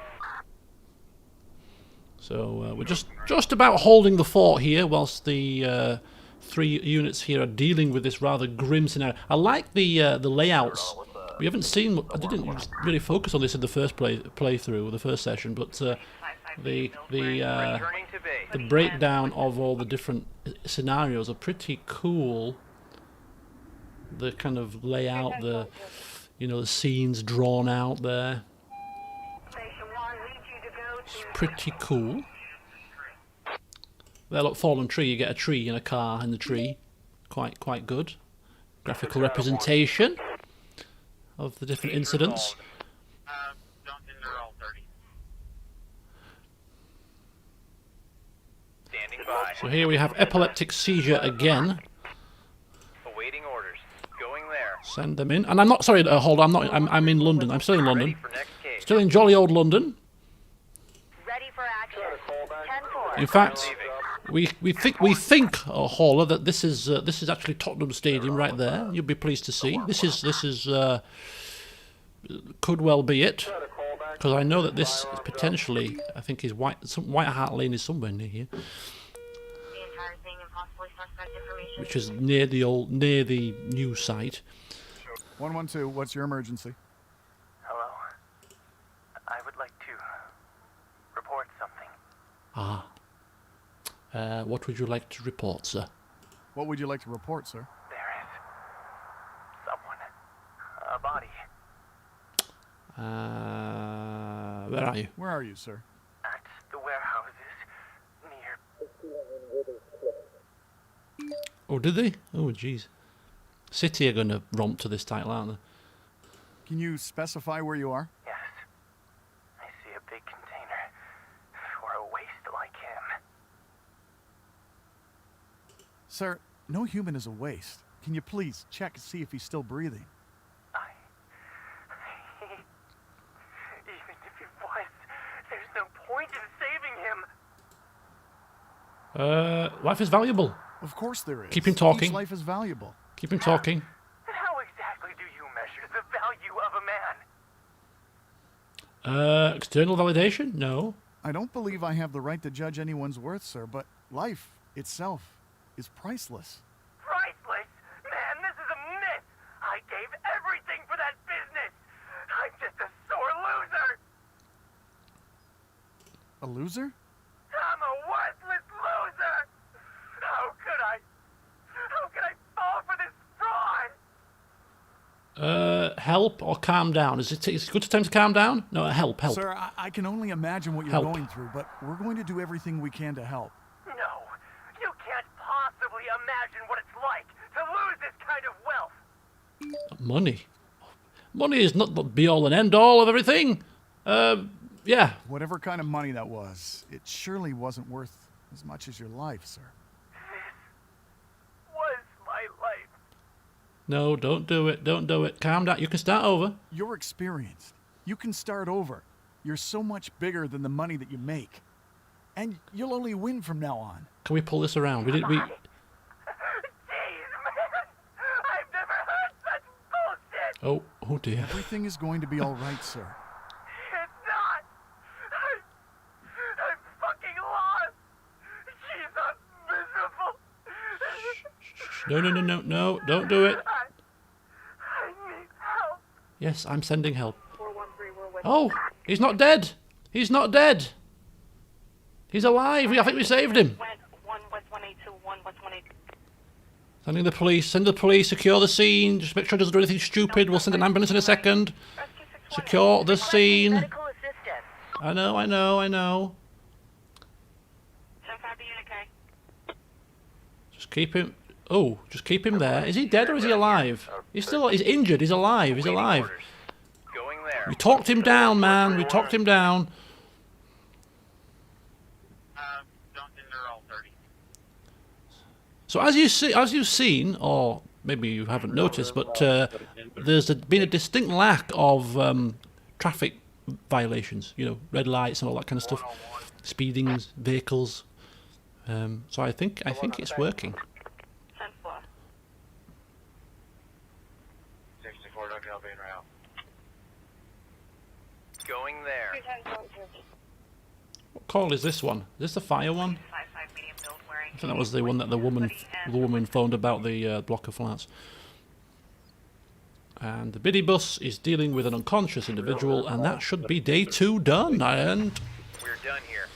So we're just about holding the fort here, whilst the 3 units here are dealing with this rather grim scenario. I like the layouts. We haven't seen. I didn't really focus on this in the first playthrough or the first session, but the Returning to base. breakdown of all the different scenarios are pretty cool. The kind of layout, the scenes drawn out there. It's pretty cool. There, look, fallen tree. You get a tree and a car in the tree. Quite good. Graphical representation of the different incidents. Standing by. So here we have epileptic seizure again. Awaiting orders. Going there. Send them in. And I'm not sorry. Hold on. I'm in London. I'm still in London. Ready for next case. Still in jolly old London. Ready for action. 10-4. In fact, we think, Hauler, that this is actually Tottenham Stadium right there. You'll be pleased to see. This is could well be it, because I know that this potentially, I think, is White Hart Lane is somewhere near here, which is near the new site. 112, what's your emergency? Hello. I would like to report something. What would you like to report, sir? What would you like to report, sir? There is someone. A body. Where are you? Where are you, sir? At the warehouses near. Oh, did they? Oh, jeez. City are going to romp to this title, aren't they? Can you specify where you are? Yes. I see a big container for a waste like him. Sir, no human is a waste. Can you please check and see if he's still breathing? Even if he was, there's no point in saving him. Life is valuable. Of course there is. Keep him talking. Each life is valuable. Keep him talking. How exactly do you measure the value of a man? External validation? No. I don't believe I have the right to judge anyone's worth, sir, but life itself is priceless. Priceless? Man, this is a myth. I gave everything for that business. I'm just a sore loser. A loser? I'm a worthless loser. How could I fall for this fraud? Help or calm down? Is it good time to calm down? No, help. Sir, I can only imagine what you're Help. going through, but we're going to do everything we can to help. No, you can't possibly imagine what it's like to lose this kind of wealth. Money. Money is not the be-all and end-all of everything. Yeah. Whatever kind of money that was, it surely wasn't worth as much as your life, sir. Was my life. No, don't do it. Don't do it. Calm down. You can start over. You're experienced. You can start over. You're so much bigger than the money that you make. And you'll only win from now on. Can we pull this around? We did. We. Jeez, man. Oh dear. Everything is going to be all right, sir. It's not! I'm fucking lost! Jesus, miserable! No, don't do it. I need help! Yes, I'm sending help. 413, we're with Oh, he's not dead. He's not dead. He's alive. I think we saved him. One West 182, 1 West 182. Sending the police. Send the police. Secure the scene. Just make sure it doesn't do anything stupid. We'll send an ambulance in a second. Secure the scene. Medical assistance. I know. 10-5 unit K. Just keep him. Oh, just keep him there. Is he dead or is he alive? He's injured. He's alive. He's alive. Going there. We talked him down, man. We talked him down. Don't think they're all 30. So as you've seen, or maybe you haven't noticed, but there's been a distinct lack of traffic violations. You know, red lights and all that kind of stuff, speeding vehicles. So I think it's working. 10-4. 64, Dr. Albion route. Going there. What call is this one? Is this the fire one? 5 medium build wearing. I think that was the one that the woman phoned about the block of flats. And the biddy bus is dealing with an unconscious individual, and that should be day 2 done, and We're done here.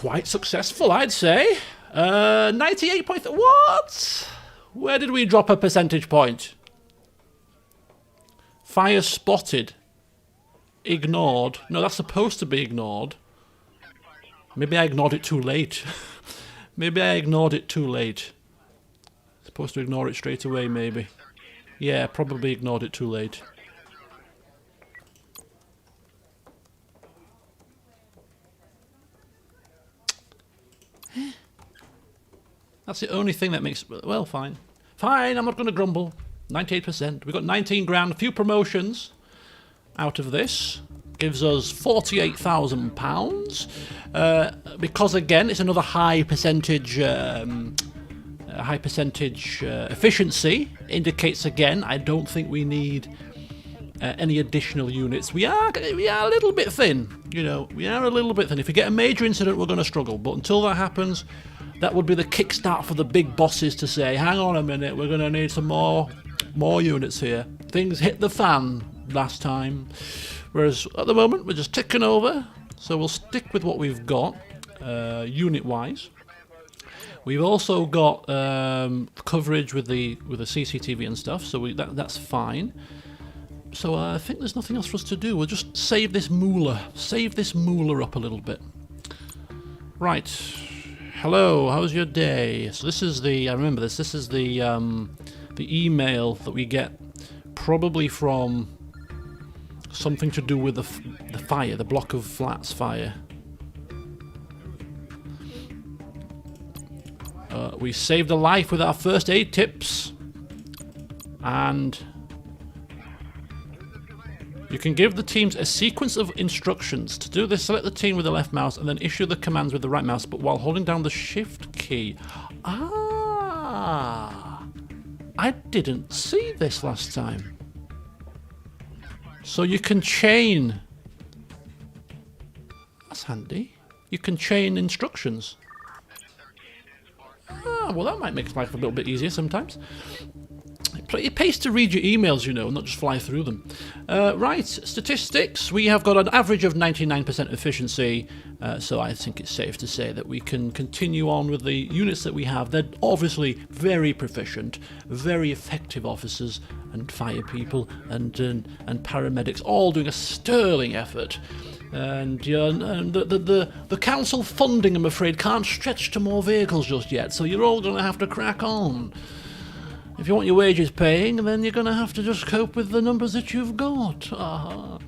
quite successful, I'd say. 98 point. What? Where did we drop a percentage point? Fire spotted. Ignored. No, that's supposed to be ignored. Maybe I ignored it too late. Maybe I ignored it too late. Supposed to ignore it straight away, maybe. Yeah, probably ignored it too late. That's the only thing that makes... Well, fine. Fine, I'm not going to grumble. 98%. We've got 19 grand. A few promotions out of this. Gives us £48,000. Because, again, it's another high percentage... efficiency. Indicates, again, I don't think we need... any additional units. We are a little bit thin, you know. We are a little bit thin. If we get a major incident, we're going to struggle. But until that happens, that would be the kickstart for the big bosses to say, "Hang on a minute, we're going to need some more units here." Things hit the fan last time, whereas at the moment we're just ticking over. So we'll stick with what we've got, unit-wise. We've also got coverage with the CCTV and stuff, so that's fine. So I think there's nothing else for us to do. We'll just save this moolah up a little bit. Right. Hello, how's your day? So this is I remember this. This is the email that we get, probably from something to do with the fire, the block of flats fire. We saved a life with our first aid tips, and you can give the teams a sequence of instructions. To do this, select the team with the left mouse and then issue the commands with the right mouse, but while holding down the shift key. Ah, I didn't see this last time. So you can chain. That's handy. You can chain instructions. Ah, well, that might make life a little bit easier sometimes. It pays to read your emails, you know, not just fly through them. Right, statistics. We have got an average of 99% efficiency, so I think it's safe to say that we can continue on with the units that we have. They're obviously very proficient, very effective officers and fire people and paramedics, all doing a sterling effort. And the council funding, I'm afraid, can't stretch to more vehicles just yet, so you're all going to have to crack on. If you want your wages paying, then you're going to have to just cope with the numbers that you've got. So,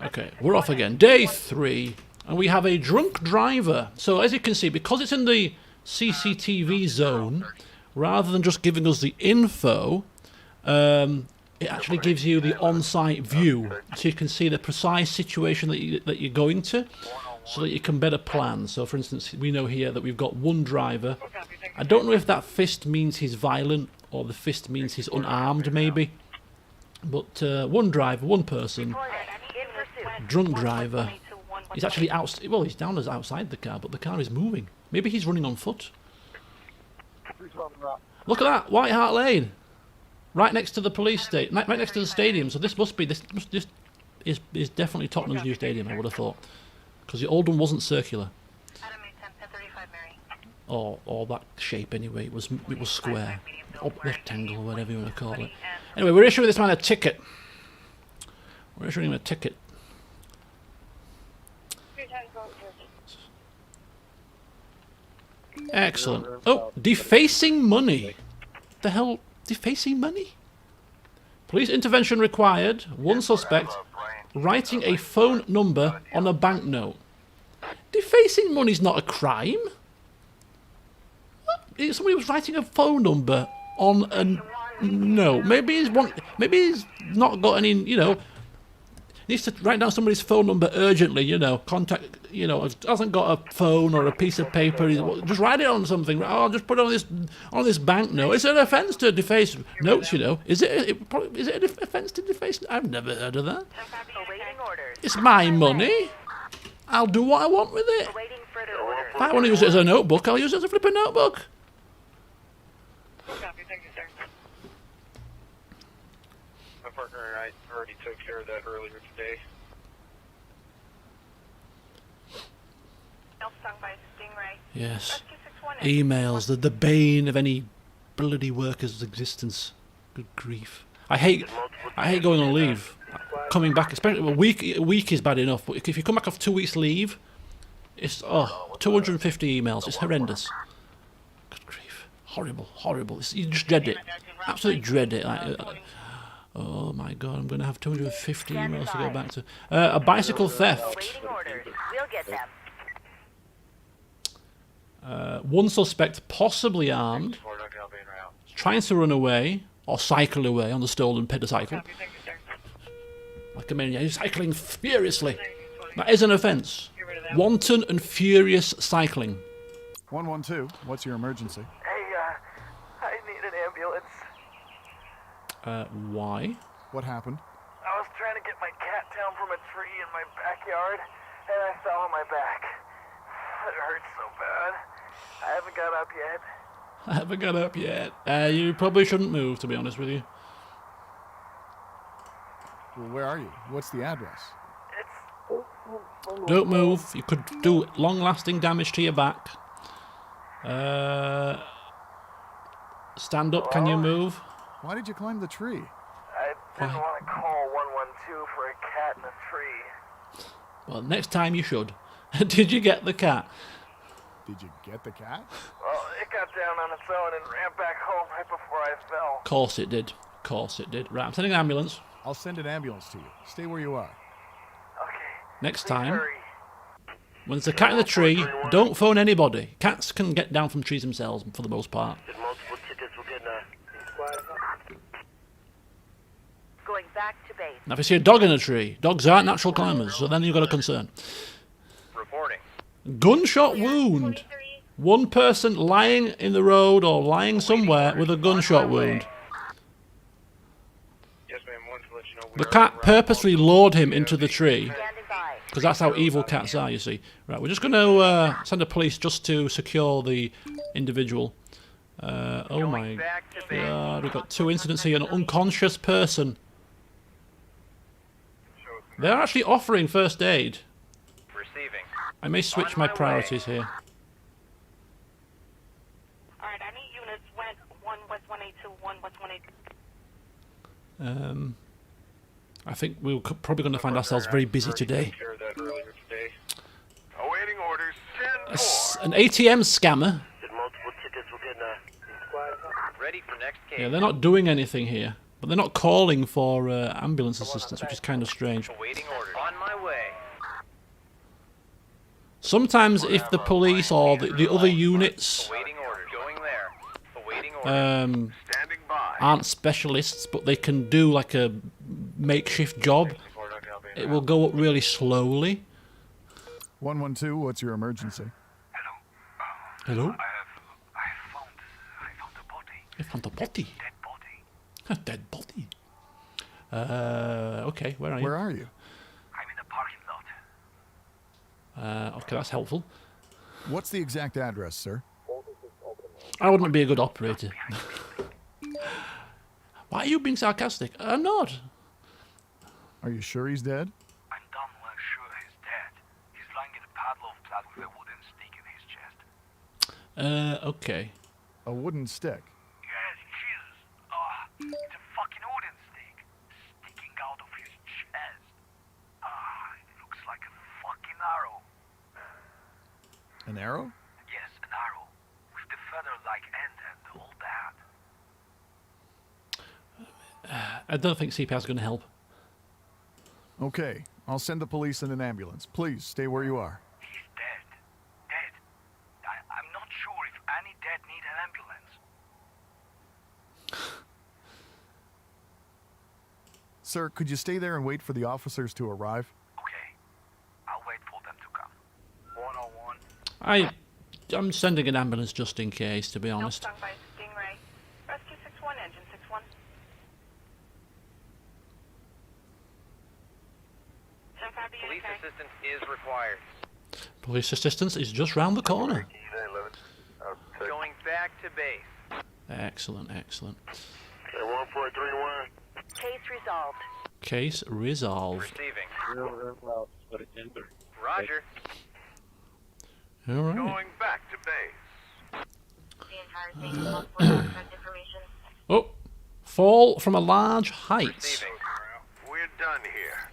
okay, we're off again. Day 3, and we have a drunk driver. So as you can see, because it's in the CCTV zone, rather than just giving us the info, it actually gives you the on-site view, so you can see the precise situation that you're going to, so that you can better plan. So, for instance, we know here that we've got one driver. I don't know if that fist means he's violent or the fist means he's unarmed, maybe. But one driver, one person, drunk driver. He's actually out. Well, he's down as outside the car, but the car is moving. Maybe he's running on foot. Look at that, White Hart Lane, right next to the police station, right next to the stadium. So this is definitely Tottenham's new stadium. I would have thought, because the old one wasn't circular. Or that shape anyway. It was square, or rectangle, whatever you want to call it. Anyway, we're issuing this man a ticket. We're issuing him a ticket. Excellent. Oh, defacing money. The hell, defacing money? Police intervention required. One suspect writing a phone number on a banknote. Defacing money's not a crime. What? Somebody was writing a phone number on a note. Maybe he's not got any. You know, needs to write down somebody's phone number urgently. You know, contact. You know, hasn't got a phone or a piece of paper. Just write it on something. Oh, I'll just put it on this banknote. It's an offence to deface notes. You know, is it an offence to deface? I've never heard of that. It's my money. I'll do what I want with it. If I want to use it as a notebook, I'll use it as a flipping notebook. My partner and I already took care of that earlier today. Yes. Emails, the bane of any bloody worker's existence. Good grief. I hate going on leave. Coming back, especially a week is bad enough, but if you come back off 2 weeks leave, it's 250 emails. It's horrendous. Good grief. Horrible. You just dread it. Absolutely dread it. Oh my god, I'm going to have 250 emails to go back to. A bicycle theft. One suspect, possibly armed, trying to run away or cycle away on the stolen pedocycle. Like a maniac, he's cycling furiously. That is an offence. Wanton and furious cycling. 112, what's your emergency? Hey, I need an ambulance. Why? What happened? I was trying to get my cat down from a tree in my backyard, and I fell on my back. It hurts so bad. I haven't got up yet. You probably shouldn't move, to be honest with you. Well, where are you? What's the address? Don't move. You could do long-lasting damage to your back. Stand up. Can you move? Why did you climb the tree? I didn't want to call 112 for a cat in a tree. Well, next time you should. Did you get the cat? Did you get the cat? Well, it got down on its own and ran back home right before I fell. Course it did. Right, I'm sending an ambulance. I'll send an ambulance to you. Stay where you are. Okay. Next Please time, hurry. when there's a cat in the tree, don't phone anybody. Cats can get down from trees themselves, for the most part. Going back to base. Now, if you see a dog in a tree, dogs aren't natural climbers, so then you've got a concern. Reporting. Gunshot wound. One person lying in the road or lying somewhere with a gunshot wound. Yes, ma'am. Wanted to let you know we The are cat in purposely lured him into the tree, Standing by. because that's how evil cats are, you see. Right, we're just going to send the police just to secure the individual. Oh my god, we've got 2 incidents here. An unconscious person. They're actually offering first aid. Receiving. I may switch my priorities here. Alright, I need units went 1 West 182, 1 West 182. I think we're probably going to find ourselves very busy today. Took care of that earlier today. Awaiting orders. 10-4. An ATM scammer. Ready for next case. Yeah, they're not doing anything here. But they're not calling for ambulance assistance, which is kind of strange. Awaiting orders. On my way. Sometimes if the police or the other units Awaiting orders. Going there. Awaiting orders. Standing by. aren't specialists, but they can do like a makeshift job, it will go up really slowly. 112, what's your emergency? Hello? I found a body. You found a body. Dead body. A dead body. Okay, where are you? Where are you? I'm in the parking lot. Okay, that's helpful. What's the exact address, sir? I wouldn't be a good operator. Why are you being sarcastic? I'm not. Are you sure he's dead? I'm damn well sure he's dead. He's lying in a padlock flat with a wooden stick in his chest. Okay. A wooden stick. Yes, Jesus. It's a fucking wooden stick. Sticking out of his chest. It looks like a fucking arrow. An arrow? Yes, an arrow. With the feather-like end and all that. I don't think CPR's going to help. Okay, I'll send the police and an ambulance. Please stay where you are. He's dead. Dead. I'm not sure if any dead need an ambulance. Sir, could you stay there and wait for the officers to arrive? Okay. I'll wait for them to come. 101. I'm sending an ambulance just in case, to be honest. Stung by Stingray. Rescue 61, engine 61. Police assistance is required. Police assistance is just round the corner. Going back to base. Excellent, excellent. Okay, 1431. Case resolved. Case resolved. Receiving. Roger. All right. Going back to base. The entire thing is for contact information. Oh, fall from a large height. Receiving. We're done here.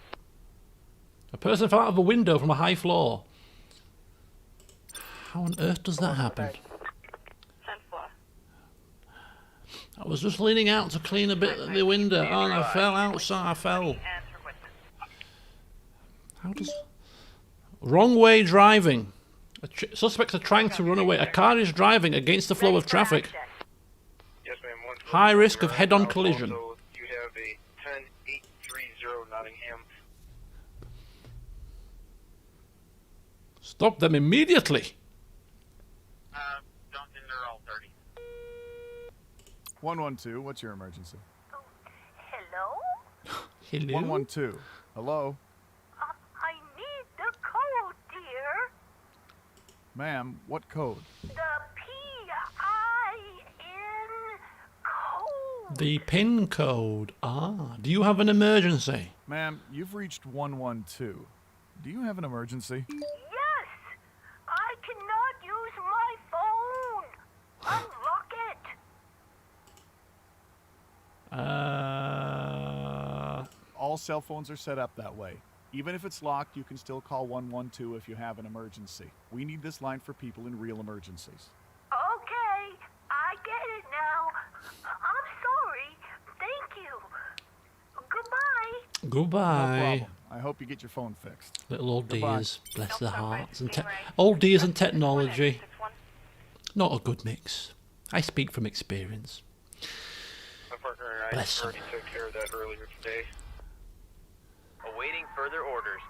A person fell out of a window from a high floor. How on earth does that happen? 10th floor. I was just leaning out to clean a bit of the window and I fell outside. I fell. And for witness. How does... Wrong way driving. Suspects are trying to run away. A car is driving against the flow of traffic. Yes, ma'am. High risk of head-on collision. Also, you have a 10830 Nottingham. Stop them immediately. Don't think they're all 30. 112, what's your emergency? Hello? Hello? 112, hello? I need the code, dear. Ma'am, what code? The PIN code. The PIN code. Do you have an emergency? Ma'am, you've reached 112. Do you have an emergency? Yes. I cannot use my phone. Unlock it. All cell phones are set up that way. Even if it's locked, you can still call 112 if you have an emergency. We need this line for people in real emergencies. Okay, I get it now. I'm sorry. Thank you. Goodbye. No Goodbye. problem. I hope you get your phone fixed. Little old Goodbye. dears. Bless their hearts. And old dears and technology. Not a good mix. I speak from experience. My partner and I Bless already took care of that earlier today. Awaiting further orders.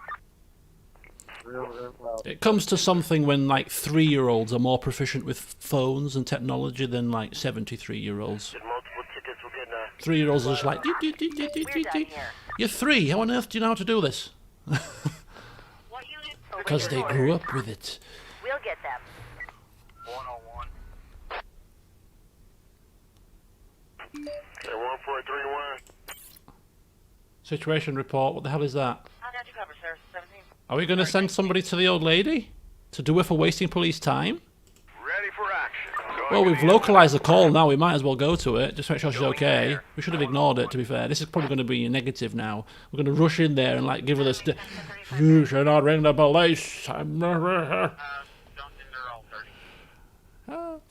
It comes to something when like 3-year-olds are more proficient with phones and technology than like 73-year-olds. Did multiple tickets. We're getting a 3-year-olds are just like, "Dee, dee, dee, dee, dee, dee, dee." You're 3. How on earth do you know how to do this? What unit? Because they grew up with it. We'll get them. 101. Okay, 1431. Situation report. What the hell is that? I got you covered, sir. 17. Are we going to send somebody to the old lady? To do it for wasting police time? Ready for action. Going Well, to we've the localised the call now. We might as well go to it. Just make sure she's okay. We should have ignored it, to be fair. This is probably going to be negative now. We're going to rush in there and like give her this... You should not ring the police. Don't think they're all 30.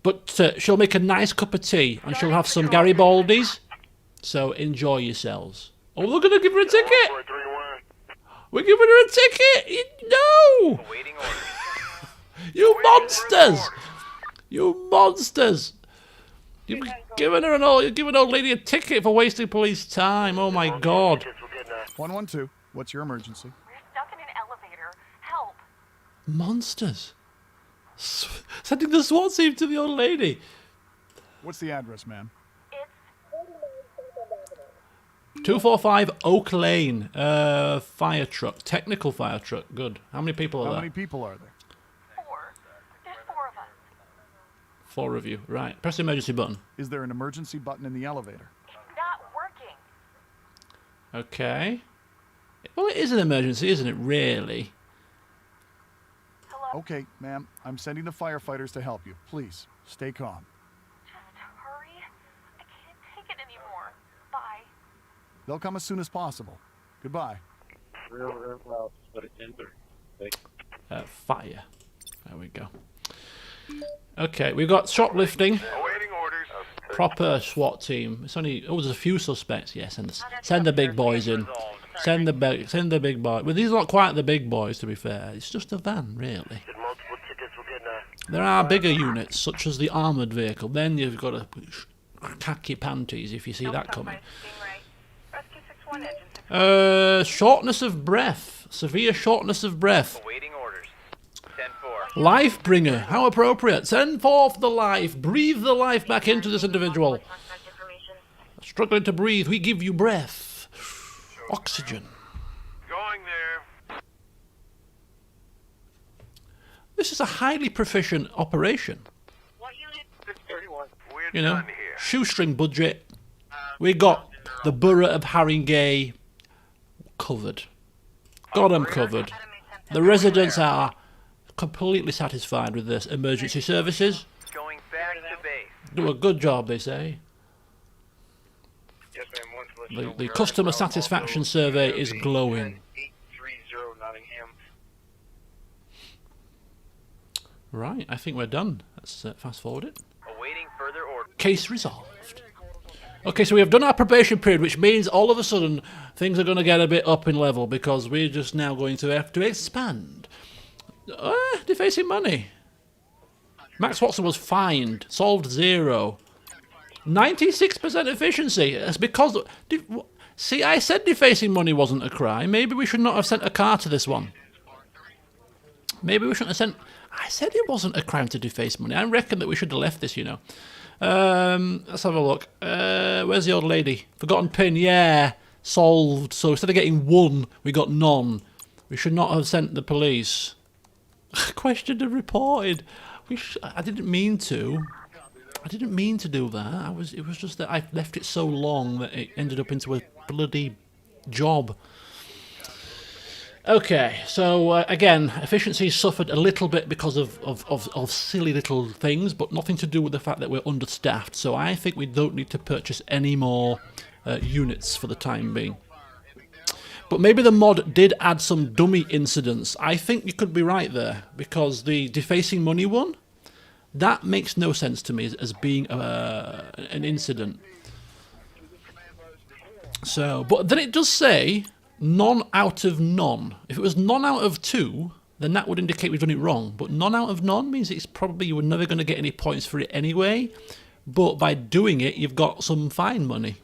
But she'll make a nice cup of tea and she'll have some Garibaldi's. So enjoy yourselves. Oh, we're going to give her a ticket. 1431. We're giving her a ticket. No. Awaiting orders. You monsters. You monsters. You've given her you're giving an old lady a ticket for wasting police time. Oh my God. Tickets. We're getting a 112, what's your emergency? We're stuck in an elevator. Help. Monsters. Sending the SWAT team to the old lady. What's the address, ma'am? It's 245 Oak Lane. Fire truck. Technical fire truck. Good. How many people are How there? many people are there? 4. There's 4 of us. 4 of you. Right. Press the emergency button. Is there an emergency button in the elevator? It's not working. Okay. Well, it is an emergency, isn't it? Really? Hello? Okay, ma'am. I'm sending the firefighters to help you. Please, stay calm. Just hurry. I can't take it anymore. Bye. They'll come as soon as possible. Goodbye. Real loud, but it's enter. Fire. There we go. Okay, we've got shoplifting. Awaiting orders. Proper SWAT team. It's only there's a few suspects. Yeah, send the big boys in. Send the big boy. Well, these are not quite the big boys, to be fair. It's just a van, really. Multiple tickets will get There are bigger units, such as the armoured vehicle. Then you've got to tack your panties if you see that coming. Rescue 6-1 engine 6. Shortness of breath. Severe shortness of breath. Awaiting orders. 10-4. Life bringer. How appropriate. Send forth the life. Breathe the life back into this individual. Struggling to breathe. We give you breath. Oxygen. Going there. This is a highly proficient operation. What unit? 631. We're You know, done here. shoestring budget. We got the borough of Haringey covered. Got them covered. The residents are completely satisfied with this emergency services. Going back to base. Do a good job, they say. Yes, ma'am. One to let you know The we are customer in satisfaction also survey have is a glowing. 10830 Nottingham. Right, I think we're done. Let's fast forward it. Awaiting further orders. Case resolved. Okay, so we have done our probation period, which means all of a sudden things are going to get a bit up in level because we're just now going to have to expand. Defacing money. Max Watson was fined, solved 0. 96% efficiency. It's because... See, I said defacing money wasn't a crime. Maybe we should not have sent a car to this one. Maybe we shouldn't have sent... I said it wasn't a crime to deface money. I reckon that we should have left this, you know. Let's have a look. Where's the old lady? Forgotten pin, yeah. Solved. So instead of getting 1, we got none. We should not have sent the police. Questioned and reported. I didn't mean to. I didn't mean to do that. It was just that I left it so long that it ended up into a bloody job. Okay, so again, efficiency suffered a little bit because of silly little things, but nothing to do with the fact that we're understaffed. So I think we don't need to purchase any more units for the time being. But maybe the mod did add some dummy incidents. I think you could be right there, because the defacing money one, that makes no sense to me as being an incident. So, but then it does say none out of none. If it was none out of 2, then that would indicate we've done it wrong. But none out of none means it's probably you were never going to get any points for it anyway. But by doing it, you've got some fine money.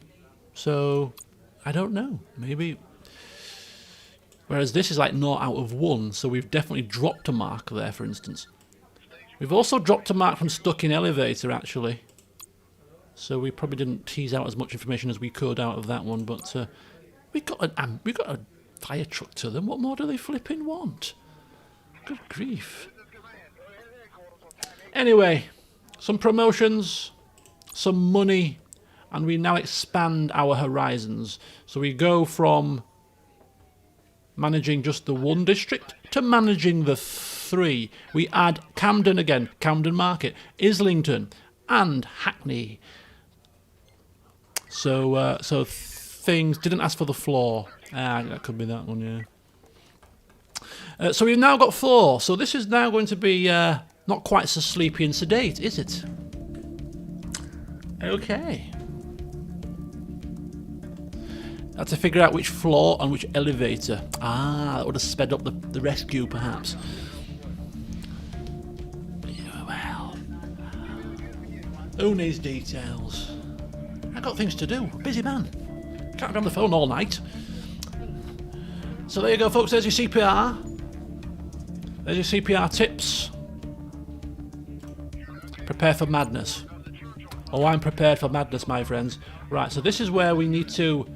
So, I don't know. Maybe... Whereas this is like 0 out of 1, so we've definitely dropped a mark there, for instance. We've also dropped a mark from stuck in elevator, actually. So we probably didn't tease out as much information as we could out of that one, but we got a fire truck to them. What more do they flipping want? Good grief. Anyway, some promotions, some money, and we now expand our horizons. So we go from managing just the 1 district to managing the 3. We add Camden again, Camden Market, Islington, and Hackney. So things didn't ask for the floor. That could be that one, yeah. So we've now got 4. So this is now going to be not quite so sleepy and sedate, is it? Okay. I had to figure out which floor and which elevator. That would have sped up the rescue, perhaps. Yeah, well. Who needs details? I got things to do. Busy man. Can't be on the phone all night. So there you go, folks. There's your CPR. There's your CPR tips. Prepare for madness. Oh, I'm prepared for madness, my friends. Right, so this is where we need to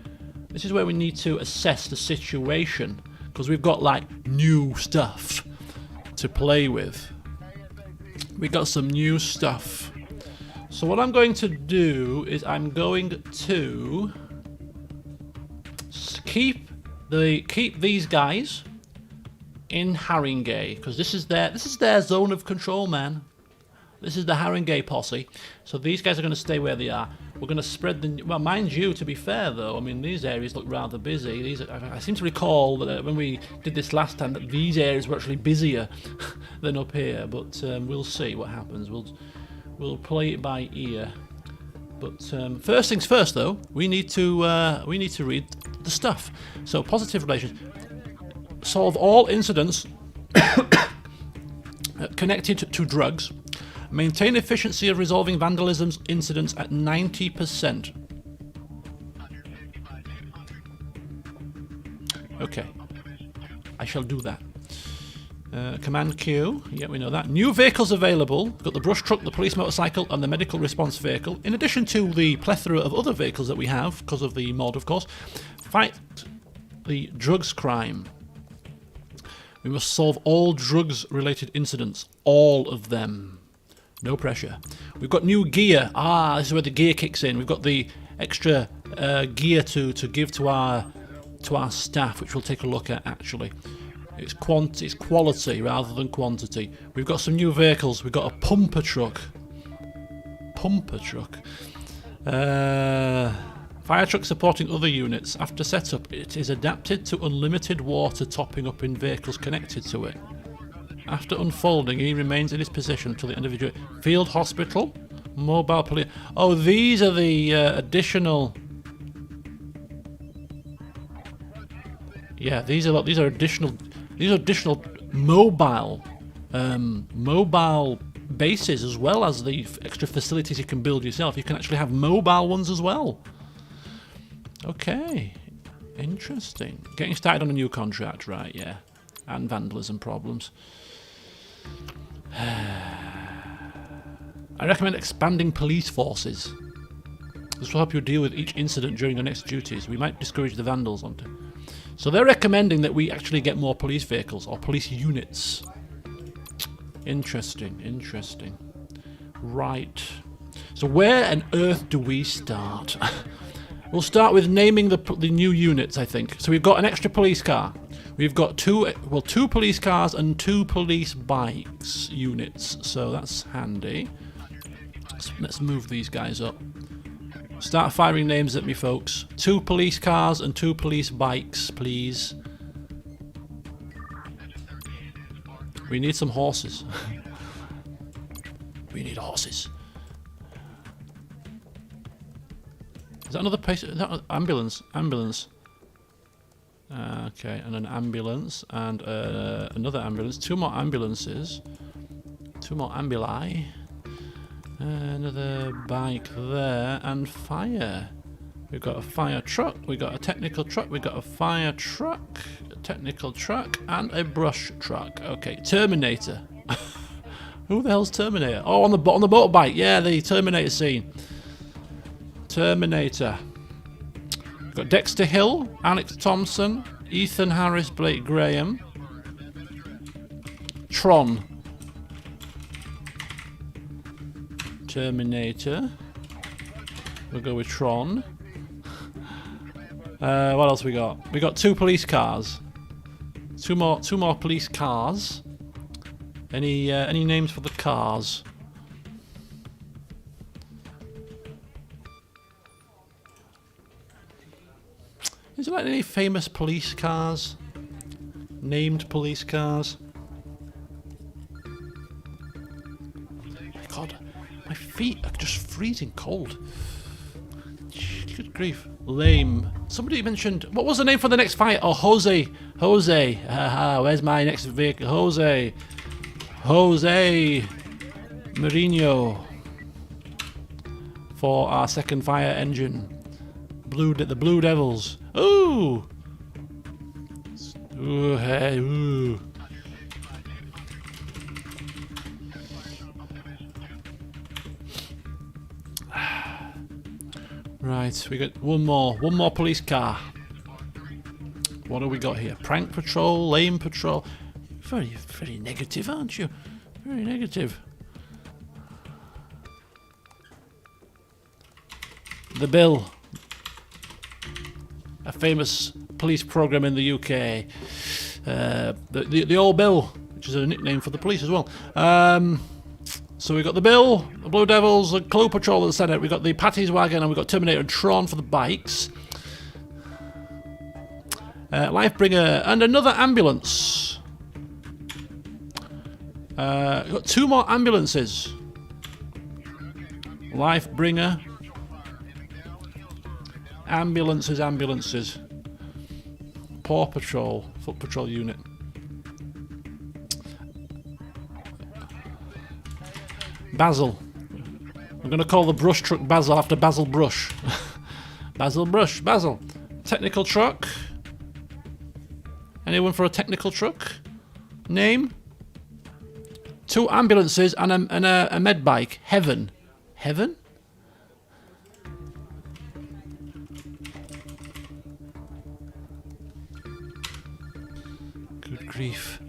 assess the situation, because we've got like new stuff to play with. We got some new stuff. So what I'm going to do is I'm going to keep these guys in Haringey, because this is their zone of control, man. This is the Haringey posse. So these guys are going to stay where they are. We're going to spread the... Well, mind you, to be fair, though, I mean, these areas look rather busy. I seem to recall that when we did this last time that these areas were actually busier than up here. But we'll see what happens. We'll play it by ear. But first things first, though, we need to read the stuff. So positive relations. Solve all incidents connected to drugs. Maintain efficiency of resolving vandalism incidents at 90%. Okay. I shall do that. Command Q. Yeah, we know that. New vehicles available. Got the brush truck, the police motorcycle, and the medical response vehicle. In addition to the plethora of other vehicles that we have, because of the mod, of course. Fight the drugs crime. We must solve all drugs-related incidents. All of them. No pressure. We've got new gear. This is where the gear kicks in. We've got the extra gear to give to our staff, which we'll take a look at actually. It's quality rather than quantity. We've got some new vehicles. We've got a pumper truck. Fire truck supporting other units. After setup, it is adapted to unlimited water topping up in vehicles connected to it. After unfolding, he remains in his position until the end of the journey. Field hospital, mobile police. Oh, these are the additional. Yeah, these are additional. These are additional mobile bases, as well as the extra facilities you can build yourself. You can actually have mobile ones as well. Okay, interesting. Getting started on a new contract, right? Yeah, and vandalism problems. I recommend expanding police forces. This will help you deal with each incident during your next duties. We might discourage the vandals onto. So they're recommending that we actually get more police vehicles or police units. Interesting. Right. So where on earth do we start? We'll start with naming the new units, I think. So we've got an extra police car. We've got two police cars and 2 police bikes units. So that's handy. Let's move these guys up. Start firing names at me, folks. 2 police cars and 2 police bikes, please. We need some horses. We need horses. Is that another patient? Is that ambulance? Ambulance. Okay, and an ambulance, and another ambulance. 2 more ambulances. 2 more ambuli. Another bike there, and fire. We've got a fire truck, we've got a technical truck, we've got a fire truck, a technical truck, and a brush truck. Okay, Terminator. Who the hell's Terminator? Oh, on the motorbike. Yeah, the Terminator scene. Terminator. We've got Dexter Hill, Alex Thompson, Ethan Harris, Blake Graham. Tron. Terminator. We'll go with Tron. What else we got? We got 2 police cars. Two more police cars. Any names for the cars? Is there like any famous police cars? Named police cars? My God, my feet are just freezing cold. Good grief. Lame. Somebody mentioned... What was the name for the next fight? Oh, Jose. Jose. Where's my next vehicle? Jose. Jose Mourinho. For our second fire engine. The Blue Devils. Ooh! Ooh, hey, ooh. Right, we got one more police car. What have we got here? Prank patrol, lane patrol. Very, very negative, aren't you? Very negative. The Bill. A famous police program in the UK. The Old Bill, which is a nickname for the police as well. So we've got the Bill, the Blue Devils, the Clue Patrol at the Senate. We've got the Patty's Wagon, and we've got Terminator and Tron for the bikes. Lifebringer and another ambulance. We've got 2 more ambulances. Lifebringer. Ambulances. Paw Patrol, Foot Patrol unit. Basil. I'm going to call the brush truck Basil after Basil Brush. Basil. Technical truck. Anyone for a technical truck? Name? 2 ambulances and a med bike. Heaven. Good grief.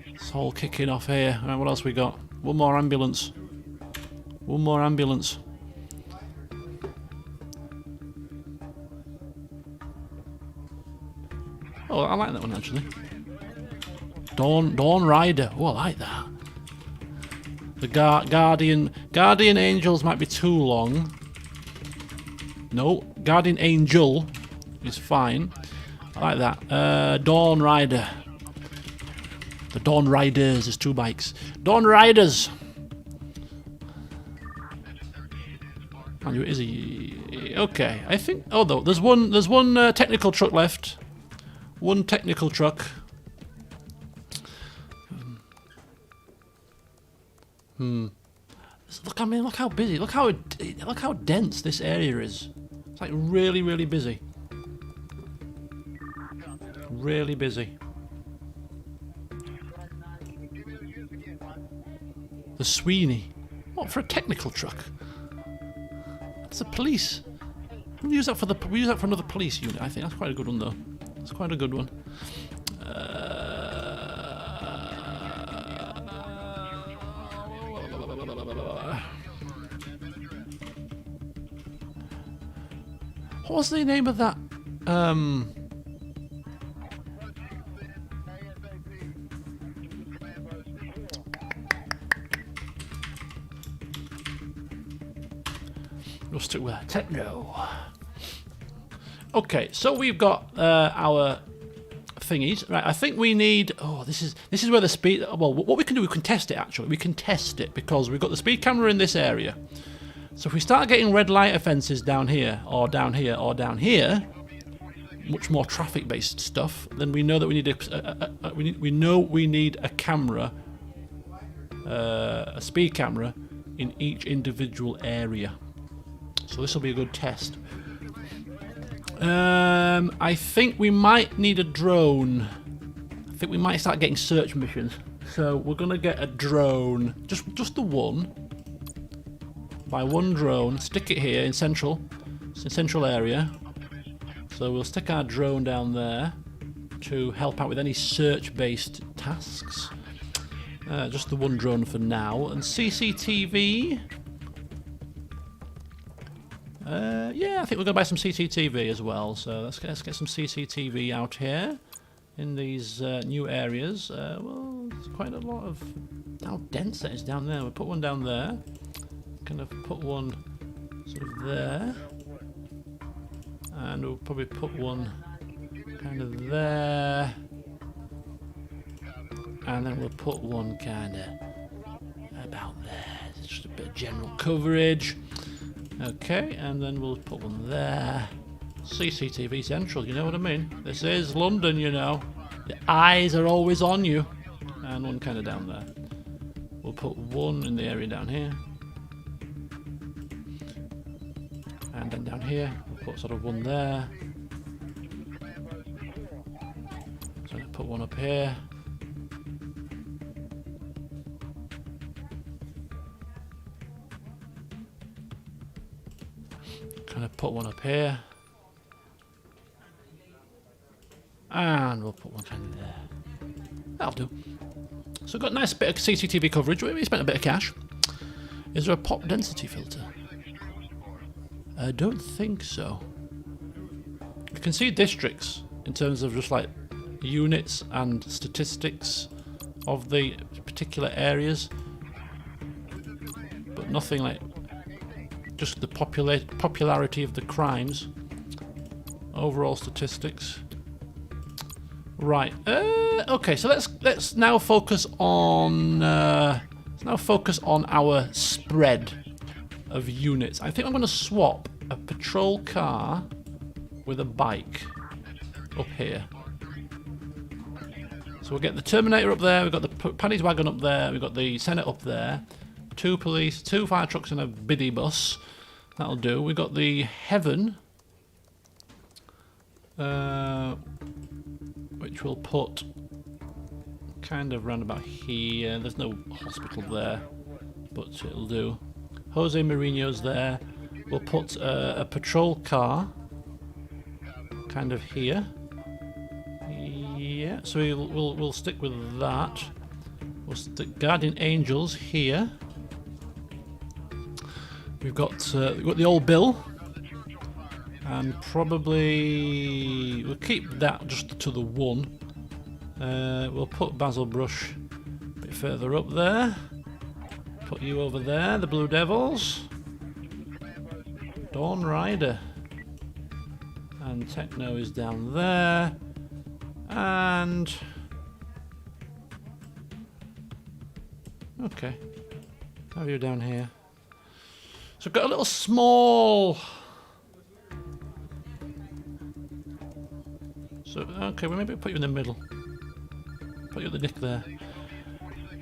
It's all kicking off here. Right, what else we got? One more ambulance. Oh, I like that one actually. Dawn Rider. Oh, I like that. The Guardian Angels might be too long. No, Guardian Angel is fine. I like that. Dawn Rider. The Dawn Riders. There's 2 bikes. Dawn Riders. And is he? Okay, I think. Oh, though there's one technical truck left. One technical truck. Look, I mean, look how busy. Look how dense this area is. It's like really, really busy. Really busy. The Sweeney. What, for a technical truck? It's the police. We use that for another police unit. I think that's quite a good one, though. It's quite a good one. What was the name of that? We'll stick with that. Techno. Okay, so we've got our thingies. Right, I think we need... Oh, this is where the speed... Well, what we can do, we can test it, actually. We can test it, because we've got the speed camera in this area. So if we start getting red light offences down here, or down here, or down here, much more traffic-based stuff, then we know that we need we need a camera, a speed camera, in each individual area. So this will be a good test. I think we might need a drone. I think we might start getting search missions. So we're gonna get a drone, just the one. Buy one drone, stick it here in central area. So we'll stick our drone down there to help out with any search-based tasks. Just the one drone for now. And CCTV. Yeah, I think we're going to buy some CCTV as well. So let's get some CCTV out here in these new areas. Well, there's quite a lot of... How dense that is down there. We'll put one down there. Kind of put one sort of there. And we'll probably put one kind of there. And then we'll put one kind of about there. It's just a bit of general coverage. Okay, and then we'll put one there. CCTV Central, you know what I mean? This is London, you know. The eyes are always on you. And one kind of down there. We'll put one in the area down here. And then down here, we'll put sort of one there. So I'll put one up here. Kind of put one up here. And we'll put one kind of there. That'll do. So we've got a nice bit of CCTV coverage. We spent a bit of cash. Is there a pop density filter? I don't think so. You can see districts in terms of just like units and statistics of the particular areas, but nothing like just the popularity of the crimes. Overall statistics. Right. Okay. So let's now focus on our spread of units. I think I'm going to swap a patrol car with a bike up here. So we'll get the Terminator up there. We've got the Paddy's wagon up there. We've got the Senate up there. 2 police, 2 fire trucks, and a biddy bus. That'll do. We've got the Heaven. Which we'll put kind of round about here. There's no hospital there, but it'll do. Jose Mourinho's there. We'll put a patrol car kind of here. Yeah, so we'll stick with that. We'll stick Guardian Angels here. We've got the old Bill. And probably we'll keep that just to the 1. We'll put Basil Brush a bit further up there. Put you over there, the Blue Devils. Dawn Rider. And Techno is down there. And okay, have you down here. So I've got a little small. So, okay, well maybe put you in the middle. Put you at the nick there.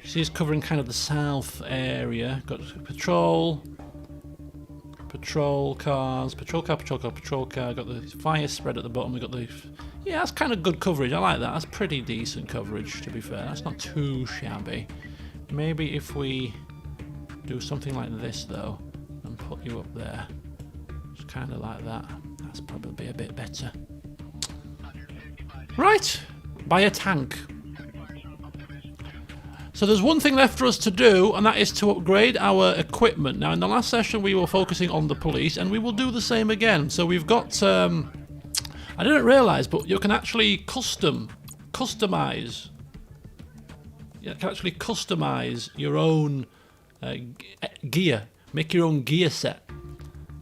She's covering kind of the south area. Got patrol cars, patrol car. Got the fire spread at the bottom. We got the... Yeah, that's kind of good coverage. I like that. That's pretty decent coverage, to be fair. That's not too shabby. Maybe if we do something like this, though, and put you up there. Just kind of like that. That's probably a bit better. Right, buy a tank. So there's one thing left for us to do, and that is to upgrade our equipment. Now, in the last session, we were focusing on the police, and we will do the same again. So we've got, I didn't realise, but you can actually customize. You can actually customize your own gear. Make your own gear set,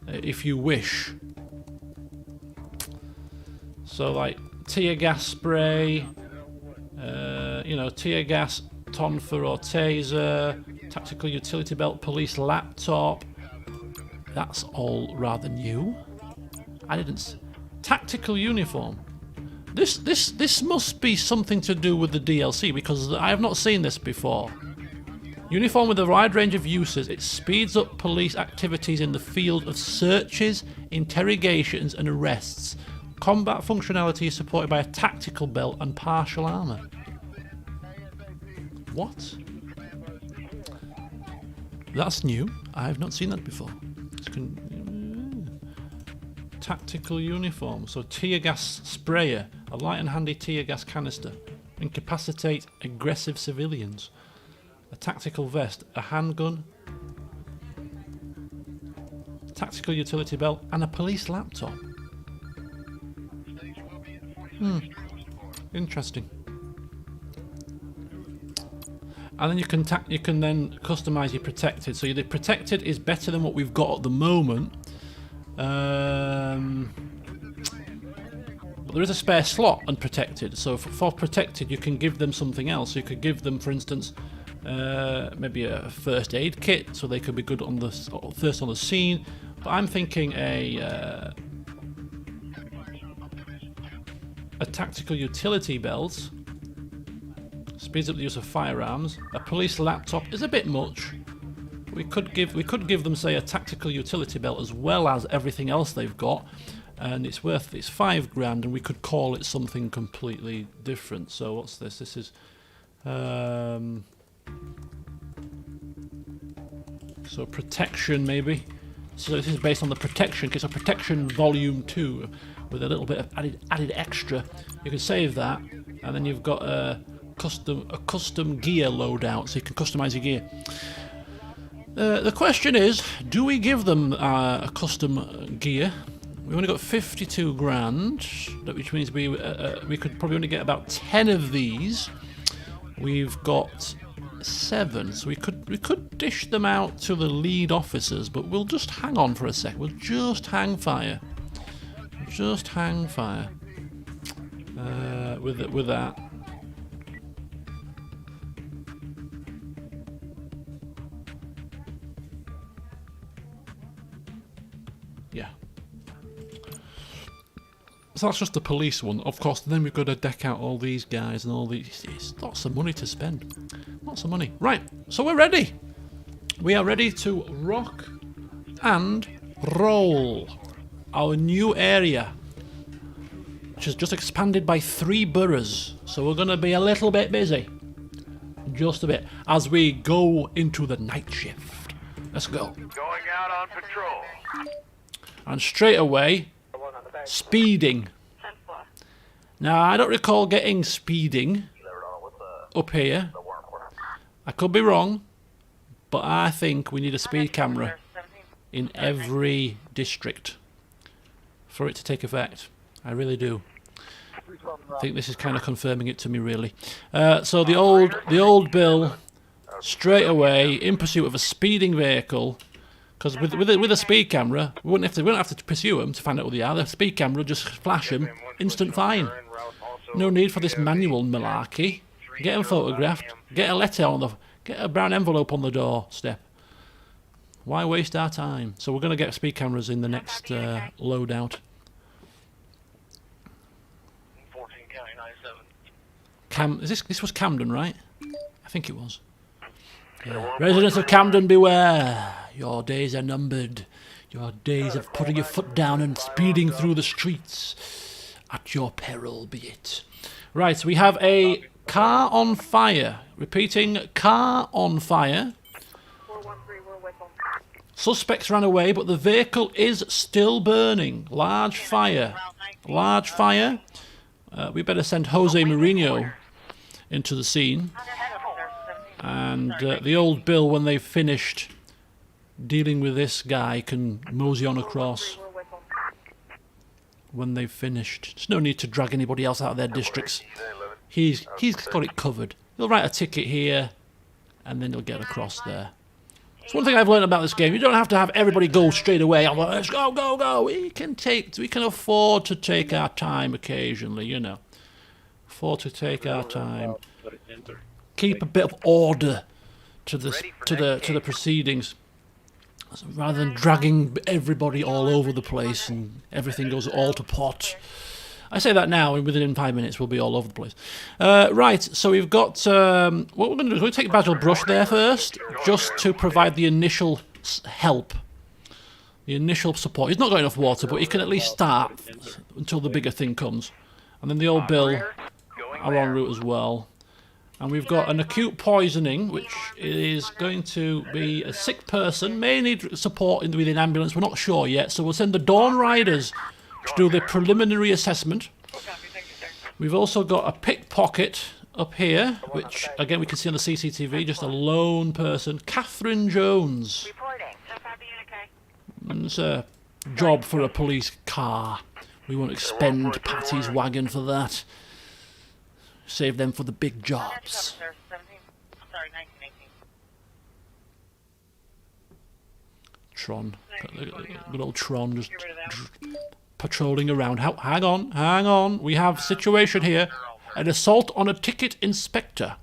if you wish. So, like, tear gas spray, tear gas, tonfa or taser, tactical utility belt, police laptop. That's all rather new. Tactical uniform. This must be something to do with the DLC, because I have not seen this before. Uniform with a wide range of uses. It speeds up police activities in the field of searches, interrogations and arrests. Combat functionality is supported by a tactical belt and partial armour. What? That's new. I have not seen that before. Tactical uniform. So tear gas sprayer. A light and handy tear gas canister. Incapacitate aggressive civilians. A tactical vest. A handgun. Tactical utility belt. And a police laptop. Interesting. And then you can then customize your protected. So the protected is better than what we've got at the moment. But there is a spare slot unprotected. So for protected, you can give them something else. So you could give them, for instance, maybe a first aid kit, so they could be good on the first on the scene. But I'm thinking a tactical utility belt. Speeds up the use of firearms. A police laptop is a bit much. We could give them, say, a tactical utility belt as well as everything else they've got, and it's $5,000, and we could call it something completely different. So what's this? This is so protection maybe. So this is based on the protection. It's a protection volume 2 with a little bit of added extra. You can save that, and then you've got a custom gear loadout, so you can customize your gear. The question is, do we give them a custom gear? We've only got 52 grand, which means we could probably only get about 10 of these. We've got 7, so we could dish them out to the lead officers, but we'll just hang on for a sec. We'll just hang fire. Just hang fire with that. Yeah. So that's just the police one. Of course, then we've got to deck out all these guys and all these. It's lots of money to spend. Lots of money. Right, so we're ready. We are ready to rock and roll. Our new area, which has just expanded by 3 boroughs. So we're going to be a little bit busy. Just a bit. As we go into the night shift. Let's go. Going out on patrol. And straight away, speeding. Now, I don't recall getting speeding up here. I could be wrong, but I think we need a speed camera in every district for it to take effect. I really do. I think this is kind of confirming it to me, really. So the old Bill, straight away in pursuit of a speeding vehicle. Because with a speed camera, we wouldn't have to pursue them to find out who they are. The speed camera will just flash them, instant fine. No need for this manual malarkey. Get them photographed. Get a letter on the, get a brown envelope on the doorstep. Why waste our time? So we're going to get speed cameras in the next loadout. 14 County 97. This was Camden, right? I think it was. Yeah. Residents of Camden, beware. Your days are numbered. Your days of putting your foot down and speeding through the streets. At your peril be it. Right, so we have a car on fire. Repeating, car on fire. 413, we're with them. Suspects ran away, but the vehicle is still burning. Large fire. Large fire. We better send Jose Mourinho into the scene. And the old Bill, when they've finished dealing with this guy, can mosey on across. When they've finished. There's no need to drag anybody else out of their districts. He's got it covered. He'll write a ticket here, and then he'll get across there. It's one thing I've learned about this game. You don't have to have everybody go straight away. I'm like, let's go, go, go. We can afford to take our time occasionally, you know. Afford to take our time. Keep a bit of order to the proceedings, rather than dragging everybody all over the place and everything goes all to pot. I say that now, and within 5 minutes we'll be all over the place. Right, so we've got what we're going to do is we'll take Basil Brush there first, just to provide the initial help, the initial support. He's not got enough water, but he can at least start until the bigger thing comes. And then the old Bill are en route as well. And we've got an acute poisoning, which is going to be a sick person, may need support with an ambulance, we're not sure yet, so we'll send the Dawn Riders to do the preliminary assessment. We've also got a pickpocket up here, which, again, we can see on the CCTV, just a lone person, Catherine Jones. It's a job for a police car. We won't expend Patty's wagon for that. Save them for the big jobs. Tron. Good old Tron just patrolling around. Hang on. We have situation here. An assault on a ticket inspector.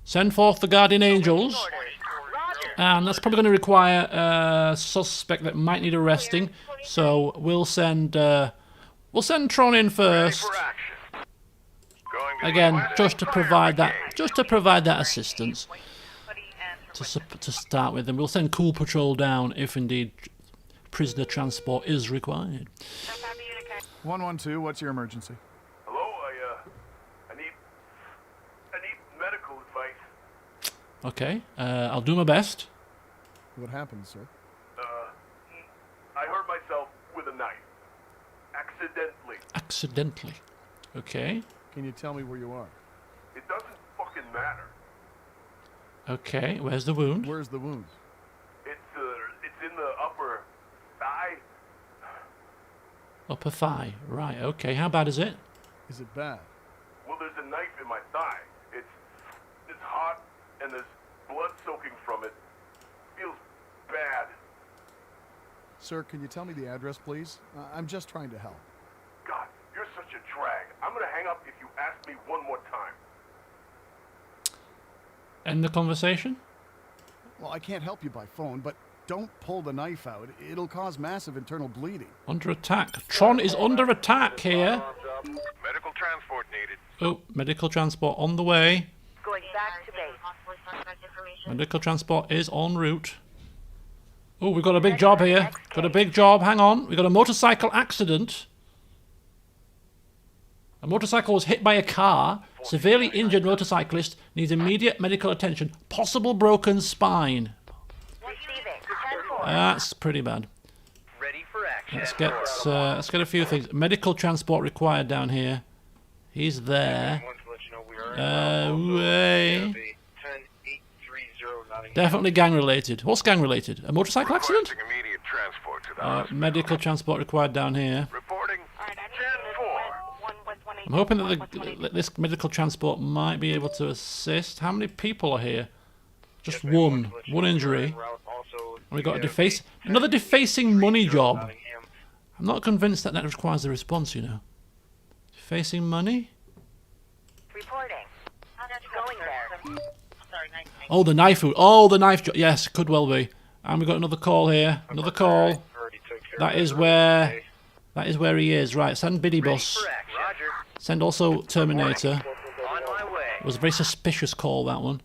Send forth the guardian angels. And that's probably going to require a suspect that might need arresting. So we'll send Tron in first. Again, just to provide that assistance to start with, and we'll send Cool Patrol down if indeed prisoner transport is required. 112, what's your emergency? Hello, I need medical advice. Okay, I'll do my best. What happened, sir? accidentally. Okay. Can you tell me where you are? It doesn't fucking matter. Okay, where's the wound? Where's the wound? It's in the upper thigh. Upper thigh. Right, okay. How bad is it? Is it bad? Well, there's a knife in my thigh. It's hot, and there's blood soaking from it. Feels bad. Sir, can you tell me the address, please? I'm just trying to help. God, you're such a drag. I'm gonna hang up if you ask me one more time. End the conversation? Well, I can't help you by phone, but don't pull the knife out. It'll cause massive internal bleeding. Under attack. Tron is under attack here. Medical transport needed. Oh, medical transport on the way. Going back to base. Medical transport is en route. Oh, we've got a big job here. Got a big job. Hang on. We've got a motorcycle accident. A motorcycle was hit by a car. Severely injured motorcyclist needs immediate medical attention. Possible broken spine. Receiving. 10-4. That's pretty bad. Ready for action. Let's get a few things. Medical transport required down here. He's there. Want to let you know we are in Way. 10830 Nottingham. Definitely gang related. What's gang related? A motorcycle accident? Requesting immediate transport to the hospital. Medical transport required down here. Reporting 10-4. I'm hoping that this medical transport might be able to assist. How many people are here? Just one. One injury. And we got another defacing money job. I'm not convinced that requires a response, you know. Defacing money? Reporting. Going there. Oh, the knife food. Oh, the knife job. Yes, could well be. And we got another call here. Another call. That is where he is. Right, send Biddy Bus. Roger. Send also Terminator. On my way. It was a very suspicious call, that one.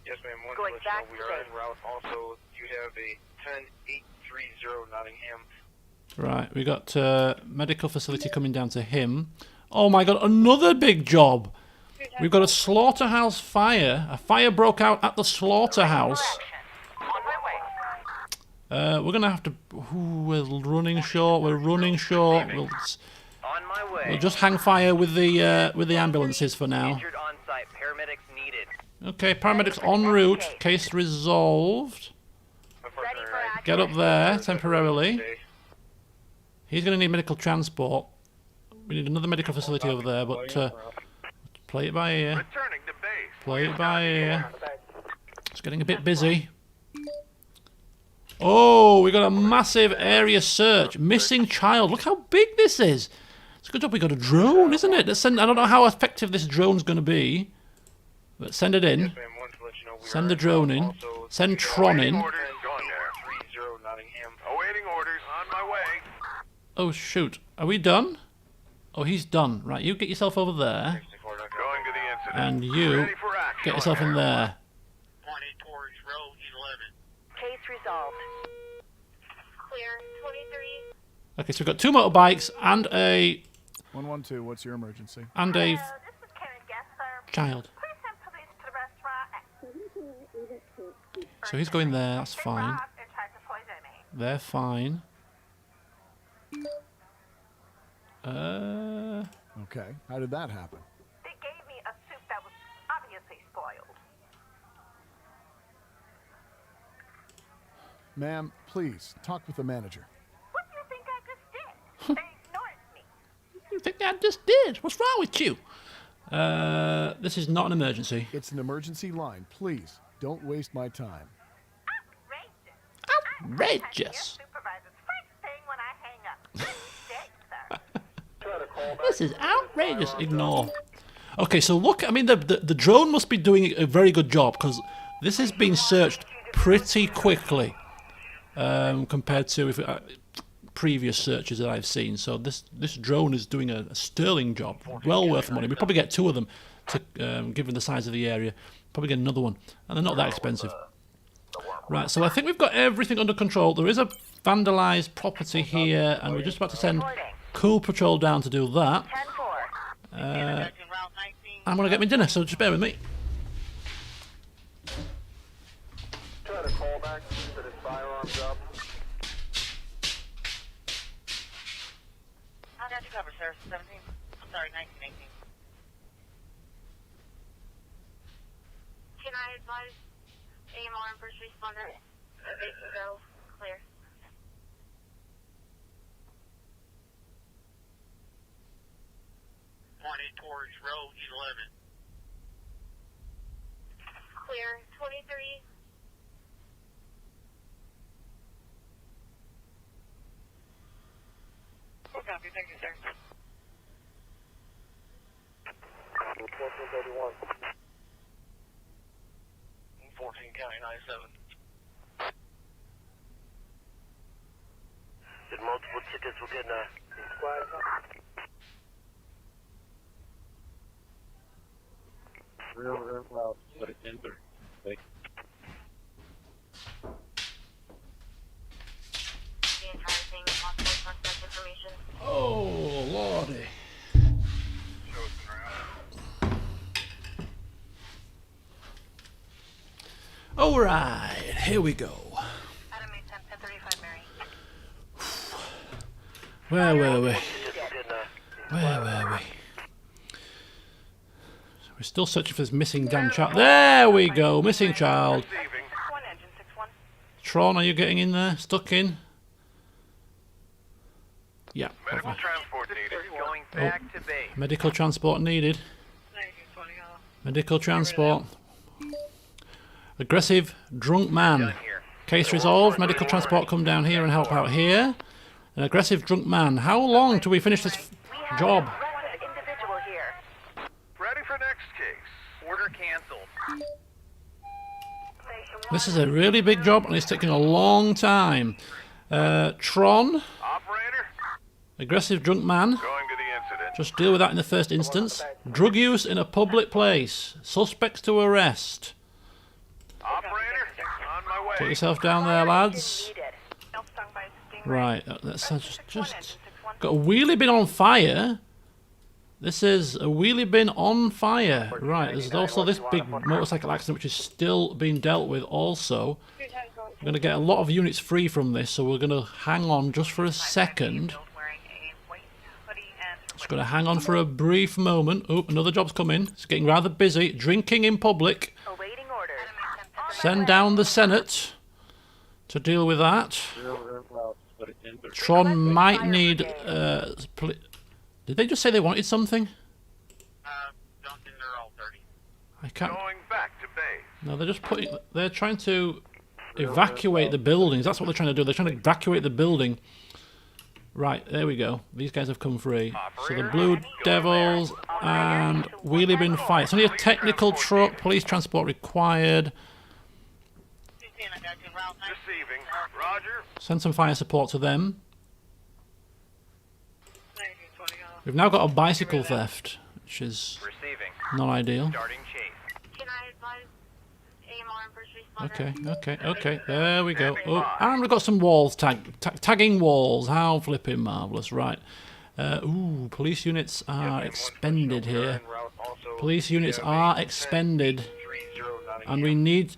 Yes, ma'am. Want to Going let you know back we to are base. en route. Also, you have a 10830 Nottingham. Right, we got medical facility coming down to him. Oh my god, another big job! We've got a slaughterhouse fire. A fire broke out at the slaughterhouse. On my way. We're gonna have to. Ooh, we're running short. We're running short. On my way. We'll just hang fire with the ambulances for now. Injured on site. Paramedics needed. Okay, paramedics en route. Case resolved. Ready for action. Get up there temporarily. He's gonna need medical transport. We need another medical facility over there, but play it by ear. Returning to base. Play it by ear. It's getting a bit busy. Oh, we got a massive area search. Missing child. Look how big this is. It's a good job we got a drone, isn't it? Let's send. I don't know how effective this drone's going to be, but send it in. Yes, ma'am. Want to let you know we Send are the en drone route. in. Also, Send you Tron have in. Orders going there. 10830 Nottingham. Awaiting orders. On my way. Oh shoot, are we done? Oh, he's done. Right, you get yourself over there, Going to the incident. and you Ready for action. get yourself in there. Pointing towards road 11. Case resolved. Clear. 23. Okay, so we've got two motorbikes and a 112, what's your emergency? This is Karen Guest, sir. child. Please send police to the restaurant. So he's going there. That's They fine. robbed and tried to poison me. They're fine. Okay, how did that happen? They gave me a soup that was obviously spoiled. Ma'am, please, talk with the manager. What do you think I just did? They ignored me. You think I just did? What's wrong with you? This is not an emergency. It's an emergency line. Please, don't waste my time. Outrageous. Supervisor's first thing when I hang up. Mistake, sir. This is outrageous. Ignore. Okay, so look. I mean, the drone must be doing a very good job because this has been searched pretty quickly compared to previous searches that I've seen. So this drone is doing a sterling job. Well worth the money. We probably get two of them to given the size of the area. Probably get another one, and they're not that expensive. Right, so I think we've got everything under control. There is a vandalised property here, and we're just about to send Cool Patrol down to do that. 10-4. I'm going to get me dinner, so just bear with me. Try to call back that his firearms up. I'll have to cover, sir. 17. I'm sorry, 1918. Can I advise AMR and first responder? They can go. Clear. Pointing towards row 11. Clear. 23. Full copy. Thank you, sir. 1431. 14 County 97. Did multiple tickets we're getting real loud, but it's enter. Thank you. The entire thing is possible suspect information. Oh, lordy. All right, here we go. Adam 1035 Mary. Where were we? Where were we? So we're still searching for this missing damn child. There we go, missing child. Tron, are you getting in there? Stuck in? Yeah. Medical transport needed. Going back to base. Medical transport needed. Medical transport. Aggressive drunk man. Case resolved. Medical transport come down here and help out here. An aggressive drunk man. How long till we finish this job? Individual here. Ready for next case. Order canceled. This is a really big job and it's taking a long time. Tron. Operator, Aggressive drunk man. going to the incident. Just deal with that in the first instance. Drug use in a public place. Suspects to arrest. Operator, on my way. Put yourself down there, lads. Right, let's just got a wheelie bin on fire. This is a wheelie bin on fire. Right, there's also this big motorcycle accident which is still being dealt with also. We're going to get a lot of units free from this, so we're going to hang on just for a second. Just going to hang on for a brief moment. Oh, another job's coming. It's getting rather busy. Drinking in public. Awaiting orders. Send down the Senate to deal with that. Tron might need... Did they just say they wanted something? Don't think they're all 30. I can't... Going back to base. No, they're just putting... They're trying to evacuate the buildings. That's what they're trying to do. They're trying to evacuate the building. Right, there we go. These guys have come free. So the Blue Devils and Wheelie Bin Fight. It's only a technical truck. Police transport required. Receiving. Roger. Send some fire support to them. We've now got a bicycle theft, which is Receiving. not ideal. Starting chase. Can I advise AMR and first responder? Okay. There we go. Oh, and we've got some walls tagging walls. How flipping marvellous. Right. Police units are expended here. Police units are expended. And we need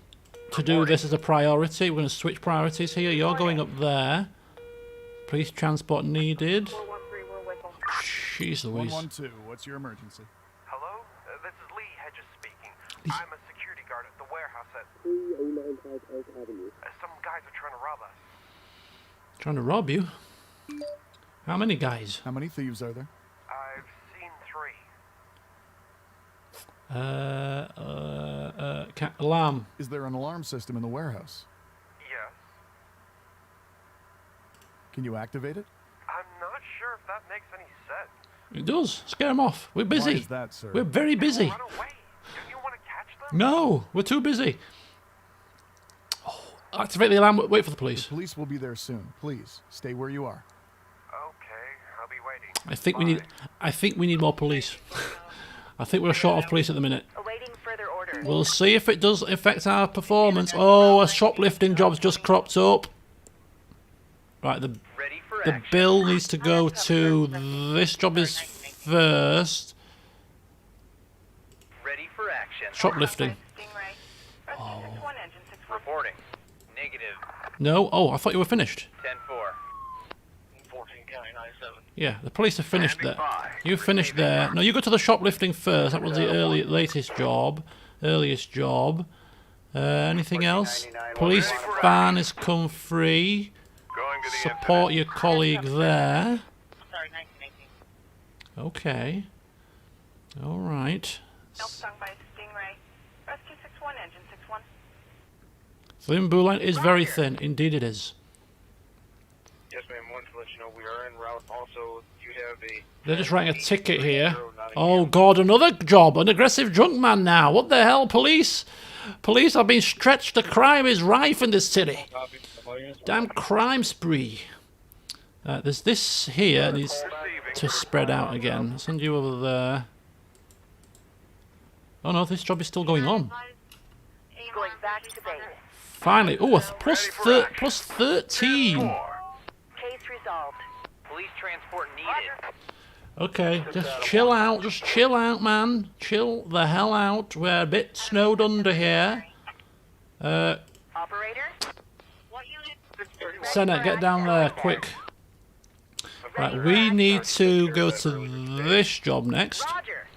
to do this as a priority. We're going to switch priorities here. You're going up there. Police transport needed. Jeez Louise. 112, what's your emergency? Hello? This is Lee Hedges speaking. I'm a security guard at the warehouse at 3095 Oak Avenue. some guys are trying to rob us. Trying to rob you? How many guys? How many thieves are there? I've seen 3. Alarm. Is there an alarm system in the warehouse? Yes. Can you activate it? I'm not sure if that makes any sense. It does. Scare them off. We're busy. Why is that, sir? We're very busy. Run away. Don't you want to catch them? No, we're too busy. Oh, activate the alarm. Wait for the police. The police will be there soon. Please, stay where you are. Okay, I'll be waiting. I think we need more police. I think we're short of police at the minute. Awaiting further orders. We'll see if it does affect our performance. Oh, a shoplifting job's just cropped up. Right, the bill needs to go to this job is first. Ready for action. Shoplifting. Oh. Reporting. Negative. No? Oh, I thought you were finished. 10-4. 14 Yeah, the police have finished there. You finished there. No, you go to the shoplifting first. That was the latest job. Earliest job. Anything else? Police van has come free. Support your colleague there. Okay. Alright. Thin blue line is very thin. Indeed it is. Yes, ma'am. Wanted to let you know we are en route. Also, you have a... They're just writing a ticket here. Oh God, another job. An aggressive drunk man now. What the hell, police? Police are being stretched. The crime is rife in this city. Damn crime spree. There's this here. Needs to spread out again. I'll send you over there. Oh no, this job is still going on. Going back to base. Finally. Oh, plus 13. Case resolved. Police transport needed. Okay, just chill out. Just chill out, man. Chill the hell out. We're a bit snowed under here. Operator? Senna, get down there, quick. Right, we need to go to this job next. Roger.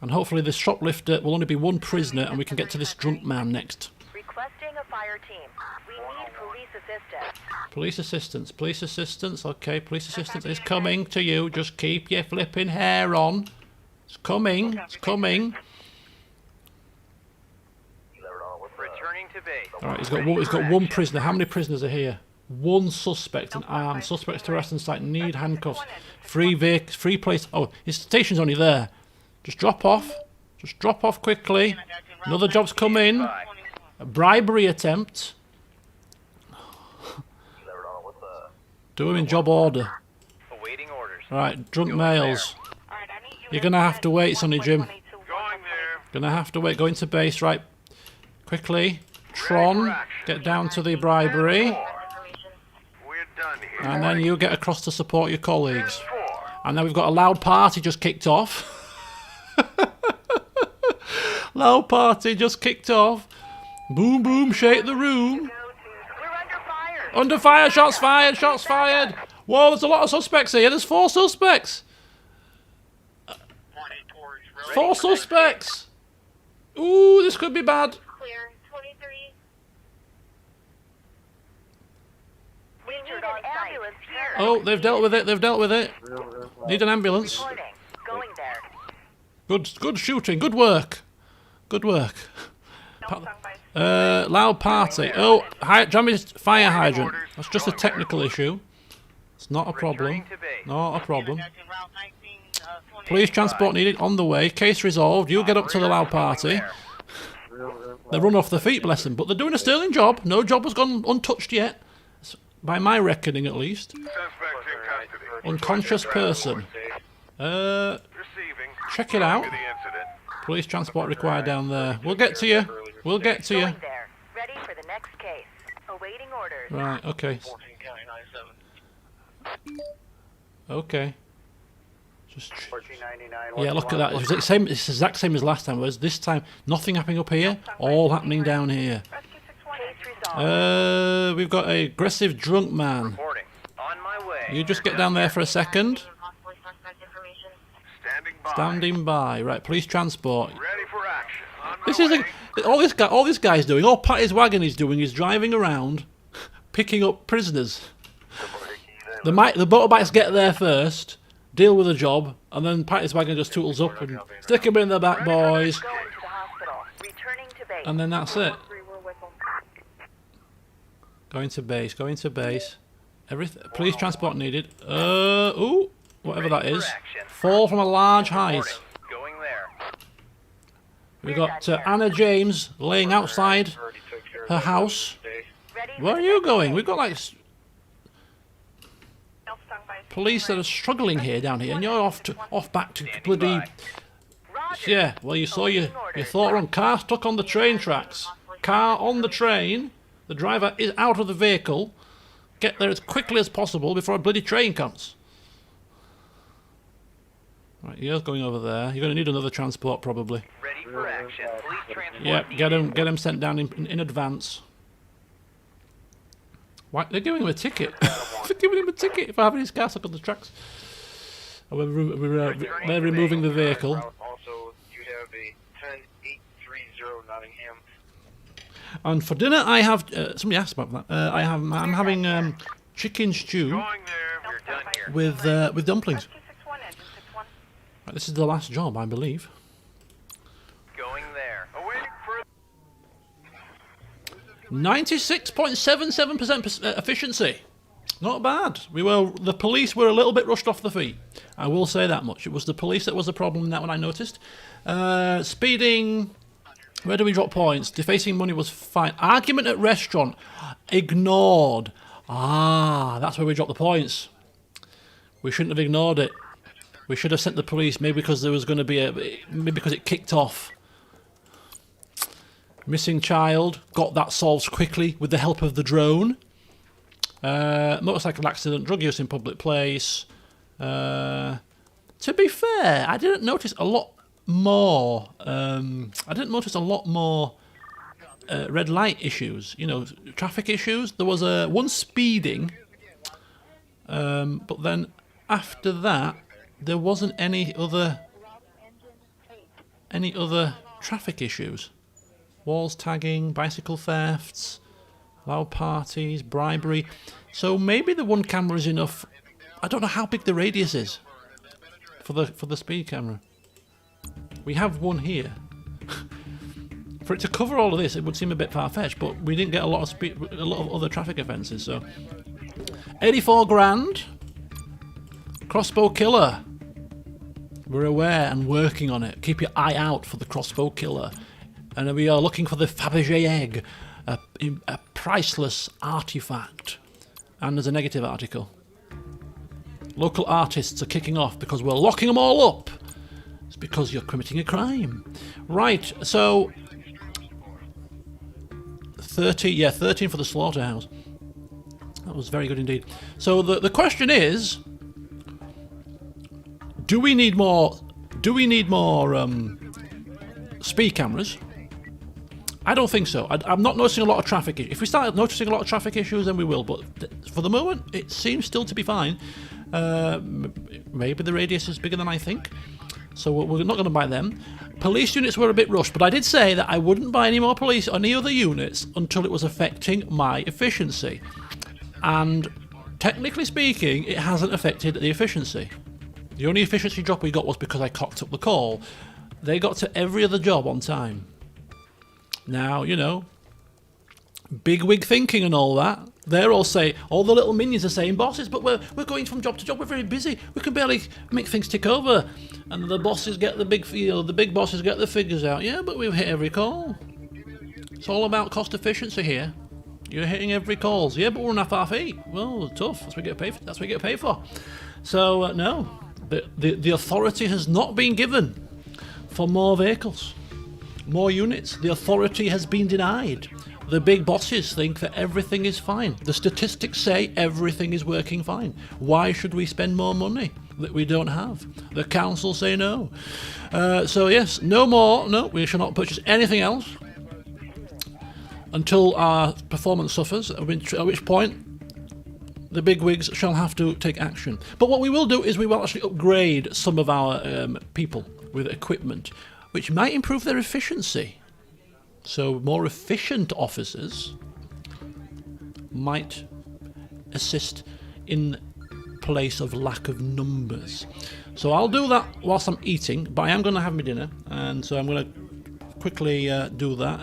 And hopefully this shoplifter will only be one prisoner and we can get to this drunk man next. Requesting a fire team. We need police assistance. Police assistance, police assistance. Okay, police assistance is coming to you. Just keep your flipping hair on. It's coming, it's coming. Returning to base. Alright, he's got one prisoner. How many prisoners are here? One suspect, an armed. Suspects to arrest on site. Need handcuffs. Free place. Oh, his station's only there. Just drop off. Just drop off quickly. Another job's come in. A bribery attempt. Do him in job order. Awaiting orders. Right, drunk males. You're gonna have to wait, Sonny Jim. Going there. Gonna have to wait. Go into base, right? Quickly. Tron, get down to the bribery. We're done here. And then you get across to support your colleagues. And then we've got a loud party just kicked off. Loud party just kicked off. Boom, boom, shake the room. We're under fire. Under fire, shots fired, shots fired. Whoa, there's a lot of suspects here. There's 4 suspects. 4 suspects. Ooh, this could be bad. Clear. 23. We need an ambulance here. Oh, they've dealt with it. They've dealt with it. Need an ambulance. Reporting. Going there. Good shooting. Good work. Good work. Loud party. Oh, jamming fire hydrant. That's just a technical issue. It's not a problem. Not a problem. Police transport needed on the way. Case resolved. You get up to the loud party. They run off their feet, bless them. But they're doing a sterling job. No job has gone untouched yet. By my reckoning, at least. Suspects in custody. Unconscious person. Receiving. Check it out. The incident. Police transport required down there. We'll get to you. We'll get to you. Going there. Ready for the next case. Awaiting orders. Right, okay. Okay. Just yeah, look at that. It's the same. It's the exact same as last time. Whereas this time, nothing happening up here, all happening down here. Case resolved. We've got a aggressive drunk man. Reporting. On my way. You just get down there for a second. Standing by. Standing by. Right, police transport. Ready for action. On This my is way. all this guy's doing. All Patty's wagon is doing is driving around, picking up prisoners. The motorbikes get there first, deal with the job, and then Patty's wagon just tootles up and stick them in the back, boys, Going to the hospital. Returning to base. and then that's it. Going to base. Going to base. Police transport needed. Ooh, whatever that is. Fall from a large height. Going there. We got Anna James laying outside her house. Where are you going? We've got like police that are struggling here down here, and you're off back to bloody. Yeah, well, you saw you thought wrong. Car stuck on the train tracks. Car on the train. The driver is out of the vehicle. Get there as quickly as possible before a bloody train comes. Right, you're going over there. You're going to need another transport probably. Ready for action. Police transport Yeah, get him sent down in advance. Why? They're giving him a ticket. They're giving him a ticket for having his car stuck on the tracks. They're removing the vehicle. Also, you have a 10830 Nottingham. And for dinner, I have. Somebody asked about that. I'm having chicken stew Going there. We're done here. with dumplings. Right, this is the last job, I believe. Going there. Awaiting for 96.77% efficiency. Not bad. The police were a little bit rushed off the feet. I will say that much. It was the police that was the problem in that one, I noticed. Speeding. Where do we drop points? Defacing money was fine. Argument at restaurant. Ignored. Ah, that's where we drop the points. We shouldn't have ignored it. We should have sent the police, maybe because there was going to be maybe because it kicked off. Missing child, got that solved quickly with the help of the drone. Motorcycle accident, drug use in public place. To be fair, I didn't notice a lot more. Red light issues. You know, traffic issues. There was one speeding, but then after that, there wasn't any other traffic issues. Walls tagging, bicycle thefts, loud parties, bribery. So maybe the one camera is enough. I don't know how big the radius is for the speed camera. We have one here. For it to cover all of this, it would seem a bit far-fetched, but we didn't get a lot of other traffic offences. So, 84 grand. Crossbow killer. We're aware and working on it. Keep your eye out for the crossbow killer. And we are looking for the Fabergé egg, a priceless artifact. And there's a negative article. Local artists are kicking off because we're locking them all up. It's because you're committing a crime. Right, so 13 for the slaughterhouse. That was very good indeed. So the question is, do we need more speed cameras? I don't think so. I'm not noticing a lot of traffic. If we start noticing a lot of traffic issues, then we will. But for the moment, it seems still to be fine. Maybe the radius is bigger than I think. So we're not going to buy them. Police units were a bit rushed, but I did say that I wouldn't buy any more police or any other units until it was affecting my efficiency. And technically speaking, it hasn't affected the efficiency. The only efficiency drop we got was because I cocked up the call. They got to every other job on time. Now, you know, big wig thinking and all that. They're all the little minions are saying, bosses, but we're going from job to job. We're very busy. We can barely make things tick over. And the bosses get the big bosses get the figures out. Yeah, but we've hit every call. It's all about cost efficiency here. You're hitting every calls. Yeah, but we're on half feet. Well, tough. That's what we get paid for. That's what we get paid for. So no, the authority has not been given for more vehicles. More units. The authority has been denied. The big bosses think that everything is fine. The statistics say everything is working fine. Why should we spend more money that we don't have? The council say no. So yes, no more. No, we shall not purchase anything else until our performance suffers, at which point the big wigs shall have to take action. But what we will do is we will actually upgrade some of our people with equipment, which might improve their efficiency. So more efficient officers might assist in place of lack of numbers. So I'll do that whilst I'm eating, but I am going to have my dinner, and so I'm going to quickly do that.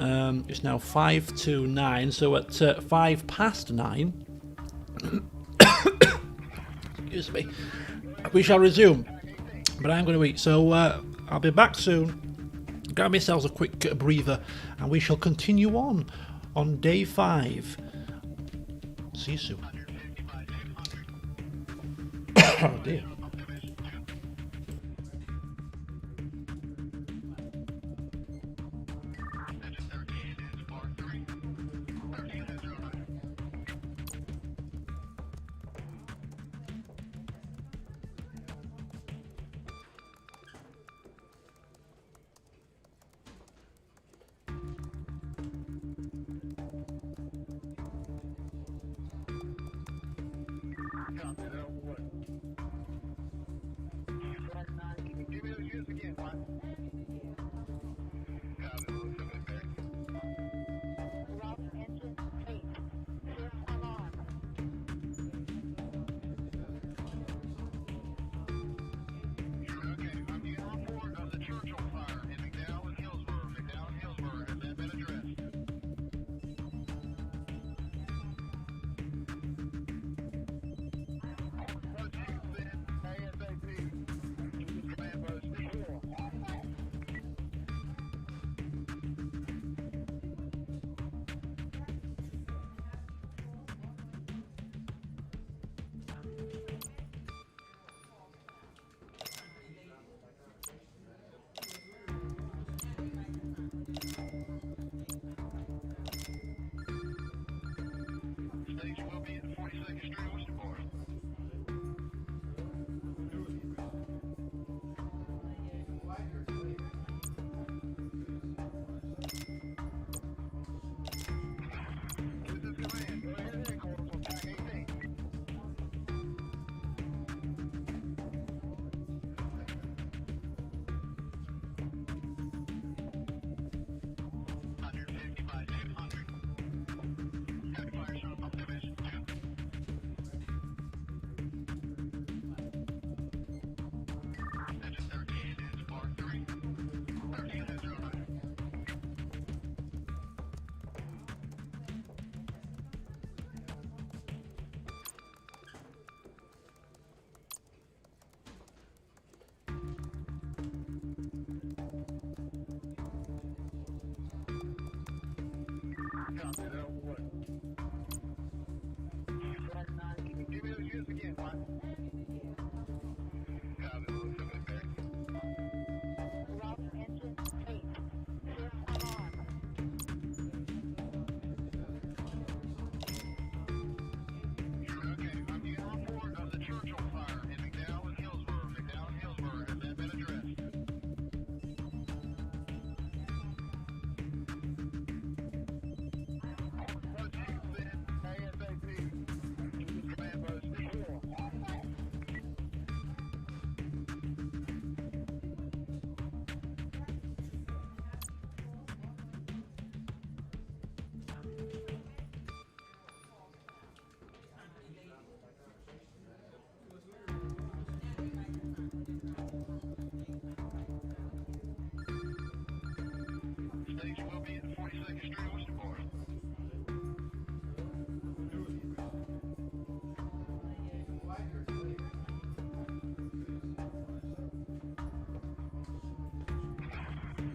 It's now 5 to 9, so at 5 past 9, excuse me, we shall resume. But I am going to eat, so I'll be back soon. Grab yourselves a quick breather, and we shall continue on day 5. See you soon. Oh dear. Copy that. What? Give me those units again, what? Copy, looks okay. Route engine 8. Fifth alarm. Okay, I'm getting a report of the Churchill fire in McDowell and Hillsborough. McDowell and Hillsborough, has that been addressed? Station will be at 42nd Street, Worcester. This is command. Go ahead and headquarters on track 18. Give me those units again, what? Copy, looks okay. Route engine 8. Fifth alarm. Okay, I'm getting a report of the Churchill fire in McDowell and Hillsborough. McDowell and Hillsborough, has that been addressed? Station will be at 42nd Street, Worcester.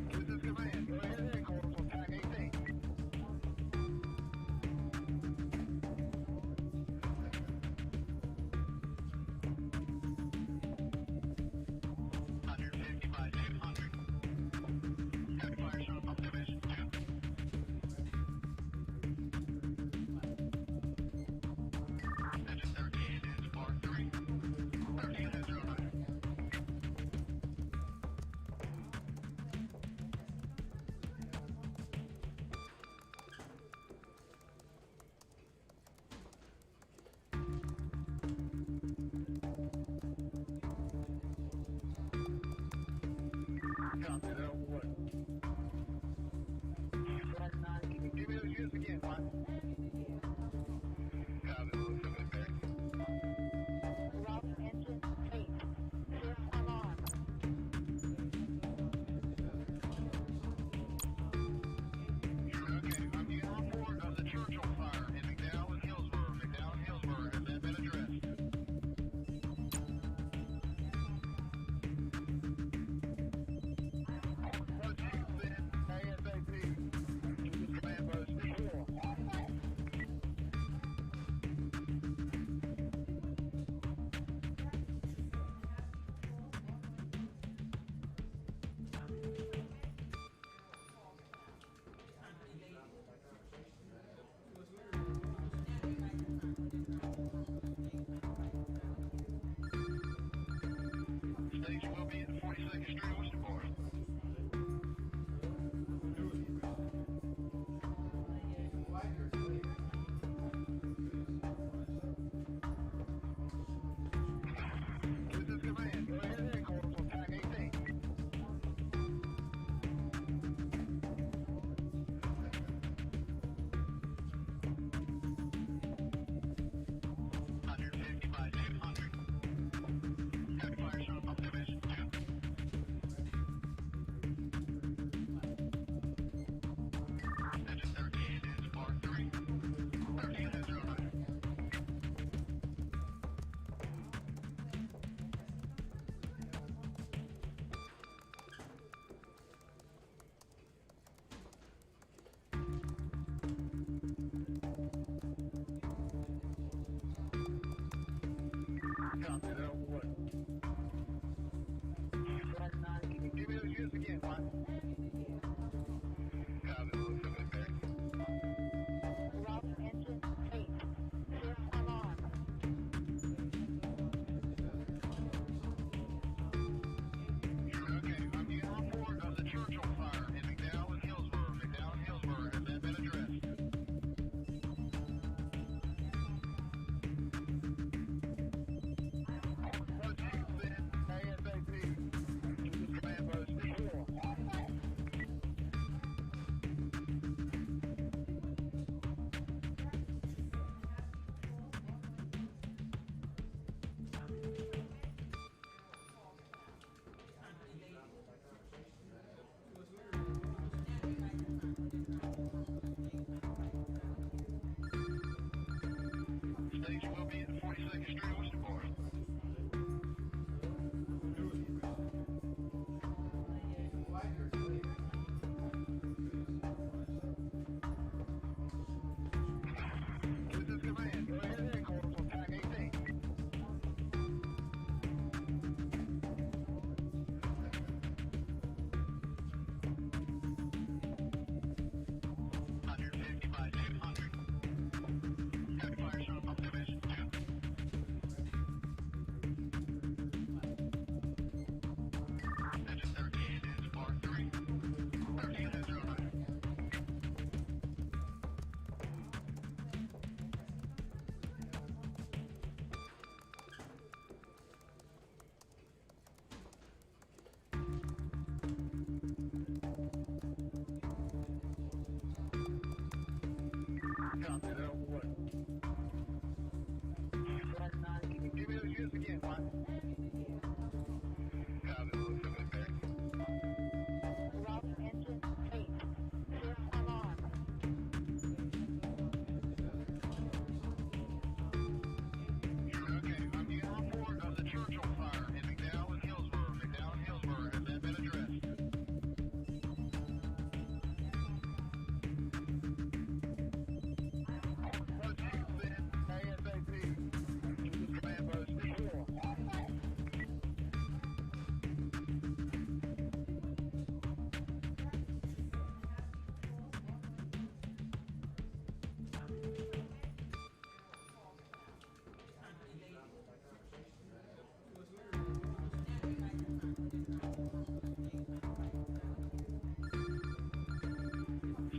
This is command. Go ahead and headquarters on track 18. Copy that. What? Give me those units again, what? Copy, looks okay. Route engine 8. Fifth alarm. Okay, I'm getting a report of the Churchill fire in McDowell and Hillsborough. McDowell and Hillsborough, has that been addressed? Copy that. What? Give me those units again, what? Copy, looks okay. Engine 8. Fifth alarm. Okay, I'm getting a report of the church on fire in McDowell and Hillsborough. McDowell and Hillsborough, has that been addressed? What you said, ASAP. Command post 4. Station will be at 42nd Street, Oysterboro. This is command. Go ahead and headquarters on tag 18. Copy that. What? Give me those units again, what? Copy, looks okay. Engine 8. Fifth alarm. Okay, I'm getting a report of the church on fire in McDowell and Hillsborough. McDowell and Hillsborough, has that been addressed? What you said, ASAP. Command post 4.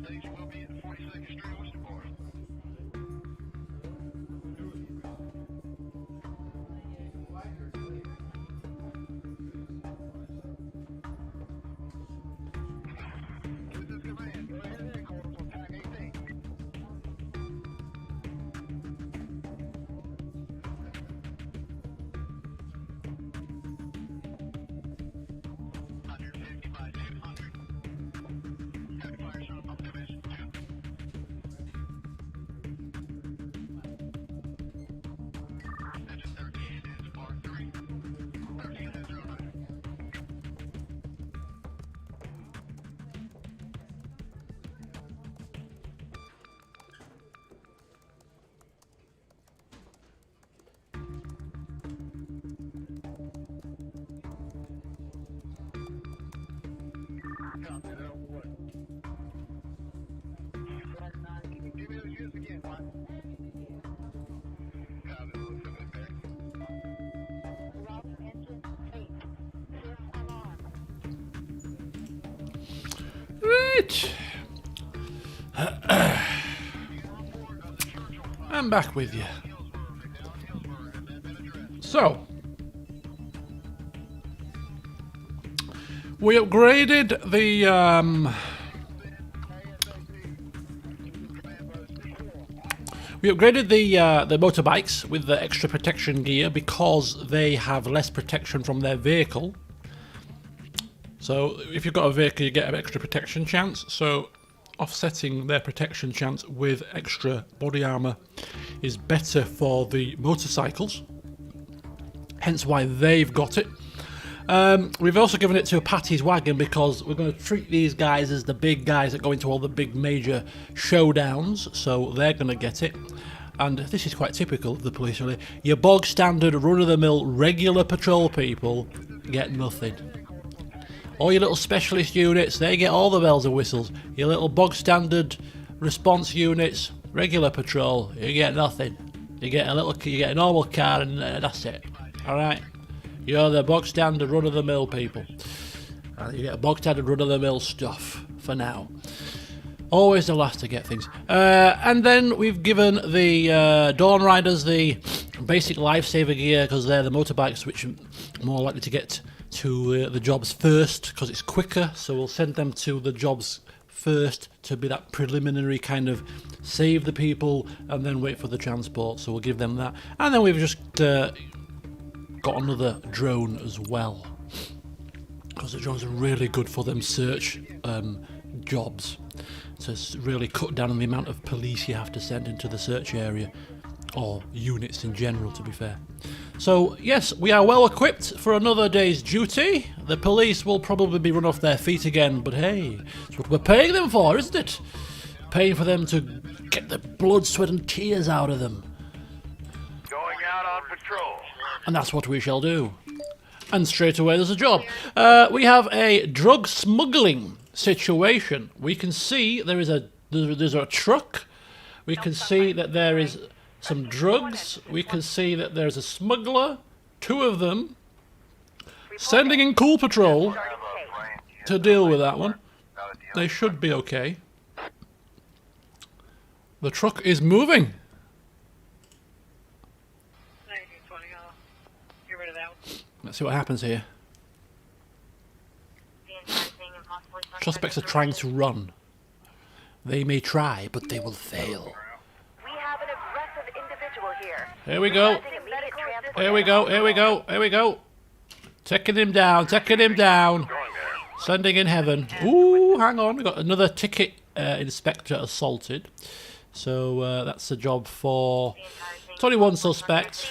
Station will be at 42nd Street, Oysterboro. This is command. Go ahead and headquarters on tag 18. Copy that. What? Give me those units again, what? Copy, looks okay. Engine 8. Fifth alarm. Right. I'm back with you. So, we upgraded the motorbikes with the extra protection gear because they have less protection from their vehicle. So if you've got a vehicle, you get an extra protection chance. So offsetting their protection chance with extra body armor is better for the motorcycles. Hence why they've got it. We've also given it to Patty's wagon because we're going to treat these guys as the big guys that go into all the big major showdowns, so they're going to get it. and this is quite typical of the police really, your bog standard, run-of-the-mill, regular patrol people get nothing. All your little specialist units, they get all the bells and whistles. Your little bog standard response units, regular patrol, you get nothing. You get a normal car and that's it. Alright? You're the bog standard run-of-the-mill people. You get a bog standard run-of-the-mill stuff for now. Always the last to get things. And then we've given the Dawn Riders the basic lifesaver gear because they're the motorbikes which are more likely to get to the jobs first because it's quicker. So we'll send them to the jobs first to be that preliminary kind of save the people and then wait for the transport. So we'll give them that. And then we've just got another drone as well because the drones are really good for them search jobs. So it's really cut down on the amount of police you have to send into the search area, or units in general, to be fair. So yes, we are well equipped for another day's duty. The police will probably be run off their feet again, but hey, it's what we're paying them for, isn't it? Paying for them to get the blood, sweat and tears out of them. Going out on patrol. And that's what we shall do. And straight away there's a job. We have a drug smuggling situation. We can see there's a truck. We can see that there is some drugs. We can see that there's a smuggler, 2 of them, sending in Cool Patrol to deal with that one. They should be okay. The truck is moving. Let's see what happens here. Suspects are trying to run. They may try, but they will fail. We have an aggressive individual here. Here we go. Here we go. Here we go. Here we go. Taking him down. Taking him down. Sending in heaven. Ooh, hang on. We got another ticket inspector assaulted. So that's a job for 21 suspects.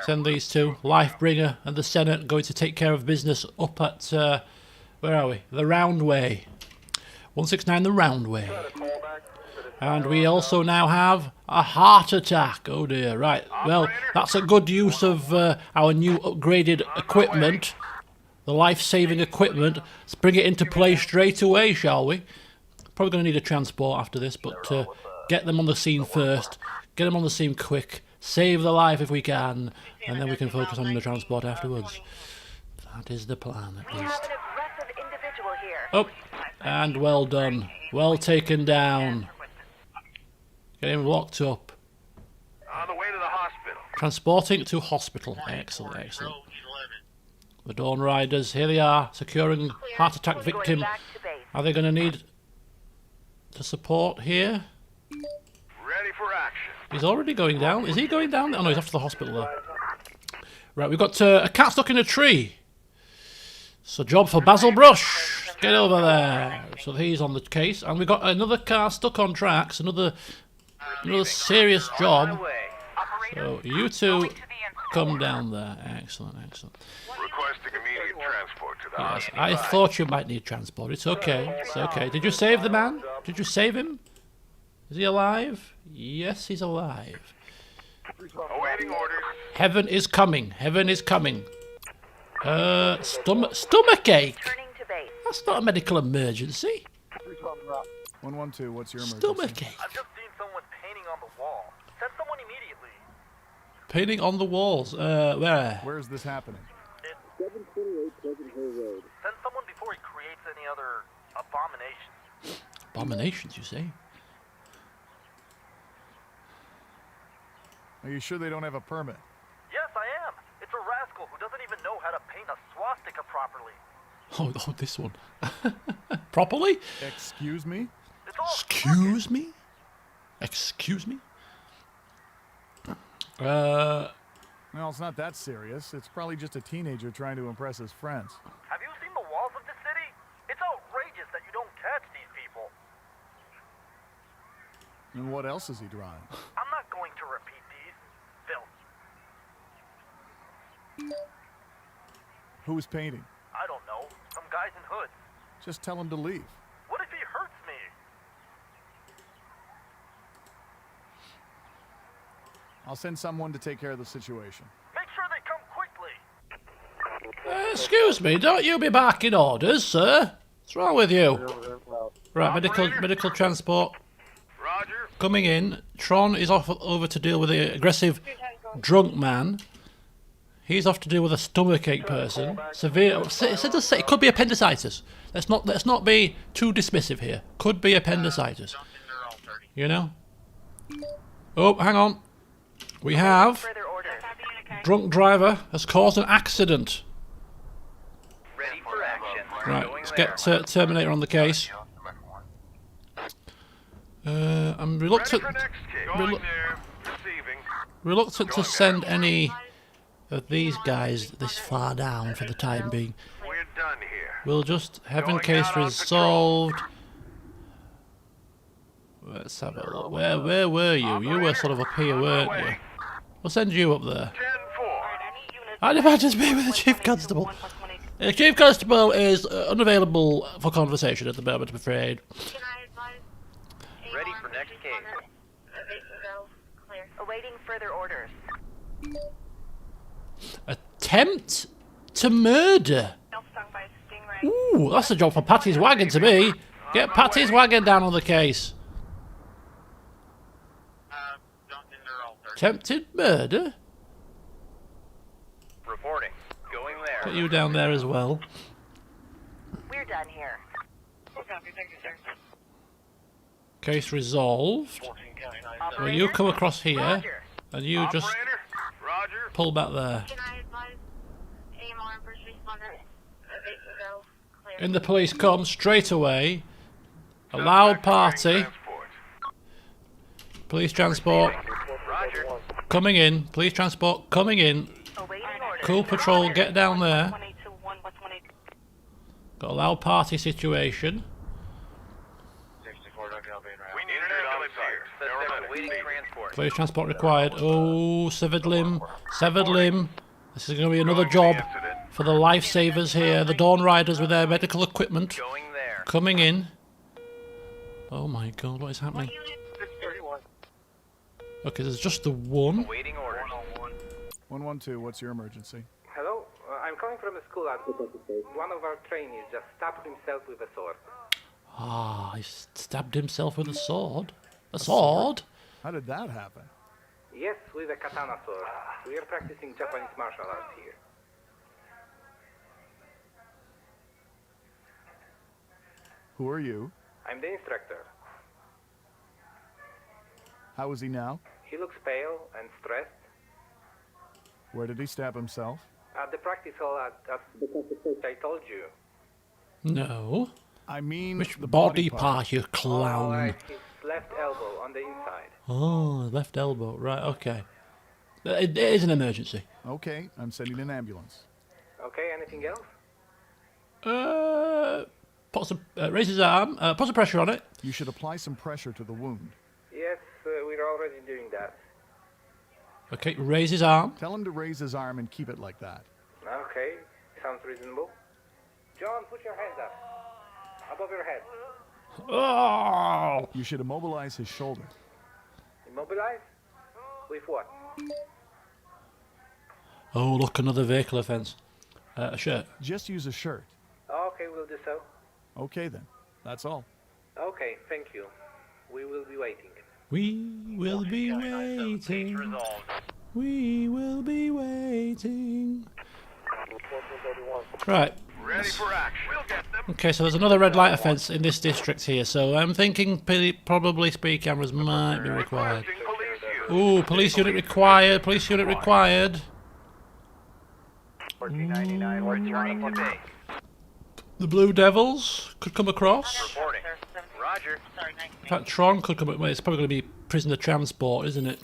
Send these 2, Lifebringer and the Senate, going to take care of business up at, where are we? The Roundway. 169 the Roundway. And we also now have a heart attack. Oh dear, right. Well, that's a good use of our new upgraded equipment. The life-saving equipment. Let's bring it into play straight away, shall we? Probably going to need a transport after this, but get them on the scene first. Get them on the scene quick. Save the life if we can, and then we can focus on the transport afterwards. That is the plan, at least. Oh, and well done. Well taken down. Get him locked up. On the way to the hospital. Transporting to hospital. Excellent, excellent. The Dawn Riders, here they are, securing heart attack victim. Are they going to need the support here? Ready for action. He's already going down. Is he going down? Oh no, he's off to the hospital though. Right, we've got a cat stuck in a tree. So job for Basil Brush. Get over there. So he's on the case. And we've got another car stuck on tracks. Another serious job. So you 2 come down there. Excellent, excellent. Requesting immediate transport to the Yes, hospital. I thought you might need transport. It's okay. It's okay. Did you save the man? Did you save him? Is he alive? Yes, he's alive. Awaiting orders. Heaven is coming. Heaven is coming. Stomach ache. That's not a medical emergency. 112, what's your emergency? Stomach ache. I've just seen someone painting on the wall. Send someone immediately. Painting on the walls. Where? Where is this happening? 728 Pleasant Hill Road. Send someone before he creates any other abominations. Abominations, you say? Are you sure they don't have a permit? Yes, I am. It's a rascal who doesn't even know how to paint a swastika properly. Oh, this one. Properly? Excuse me? Excuse me? Excuse me? Well, it's not that serious. It's probably just a teenager trying to impress his friends. Have you seen the walls of the city? It's outrageous that you don't catch these people. And what else is he drawing? I'm not going to repeat these. Filth. Who is painting? I don't know. Some guys in hoods. Just tell him to leave. What if he hurts me? I'll send someone to take care of the situation. Make sure they come quickly. Excuse me, don't you be barking orders, sir? What's wrong with you? Right, medical transport. Roger. Coming in. Tron is off over to deal with the aggressive drunk man. He's off to deal with a stomachache person. Severe. It could be appendicitis. Let's not be too dismissive here. Could be appendicitis. You know. Oh, hang on. We have drunk driver has caused an accident. Ready for action. Right, let's get Terminator on the case. I'm reluctant. Reluctant to send any of these guys this far down for the time being. We're done here. We'll just have in case resolved. Let's have a look. Where were you? You were sort of up here, weren't you? We'll send you up there. 10-4. I'd imagine me with the Chief Constable. The Chief Constable is unavailable for conversation at the moment, I'm afraid. Ready for next case. Awaiting further orders. Attempt to murder. Ooh, that's a job for Patty's wagon to me. Get Patty's wagon down on the case. Attempted murder? Reporting. Going there. Get you down there as well. We're done here. Case resolved. Well, you come across here, and you just pull back there. In the police come straight away. A loud party. Police transport coming in. Police transport coming in. Cool patrol, get down there. Got a loud party situation. Police transport required. Oh, severed limb. Severed limb. This is going to be another job for the lifesavers here. The Dawn Riders with their medical equipment. Coming in. Oh my god, what is happening? Okay, there's just the one. 112, what's your emergency? Hello, I'm calling from a school. One of our trainees just stabbed himself with a sword. Ah, he stabbed himself with a sword. A sword? How did that happen? Yes, with a katana sword. We are practicing Japanese martial arts here. Who are you? I'm the instructor. How is he now? He looks pale and stressed. Where did he stab himself? At the practice hall at I told you. No. I mean, which the body part, you clown? Oh, right. His left elbow on the inside. Oh, left elbow. Right, okay. It is an emergency. Okay, I'm sending an ambulance. Okay, anything else? Raise his arm, put some pressure on it. You should apply some pressure to the wound. Yes, we're already doing that. Okay, raise his arm. Tell him to raise his arm and keep it like that. Okay, sounds reasonable. John, put your hands up. Above your head. Oh! You should immobilize his shoulder. Immobilize? With what? Oh, look, another vehicle offence. A shirt. Just use a shirt. Okay, we'll do so. Okay then, that's all. Okay, thank you. We will be waiting. We will be waiting. We will be waiting. Right. Ready for action. We'll get them. Okay, so there's another red light offence in this district here, so I'm thinking probably speed cameras might be required. Ooh, police unit required, police unit required. 1499, returning to base. The Blue Devils could come across. Reporting. Roger. In fact, Tron could come up. Well, it's probably going to be prisoner transport, isn't it?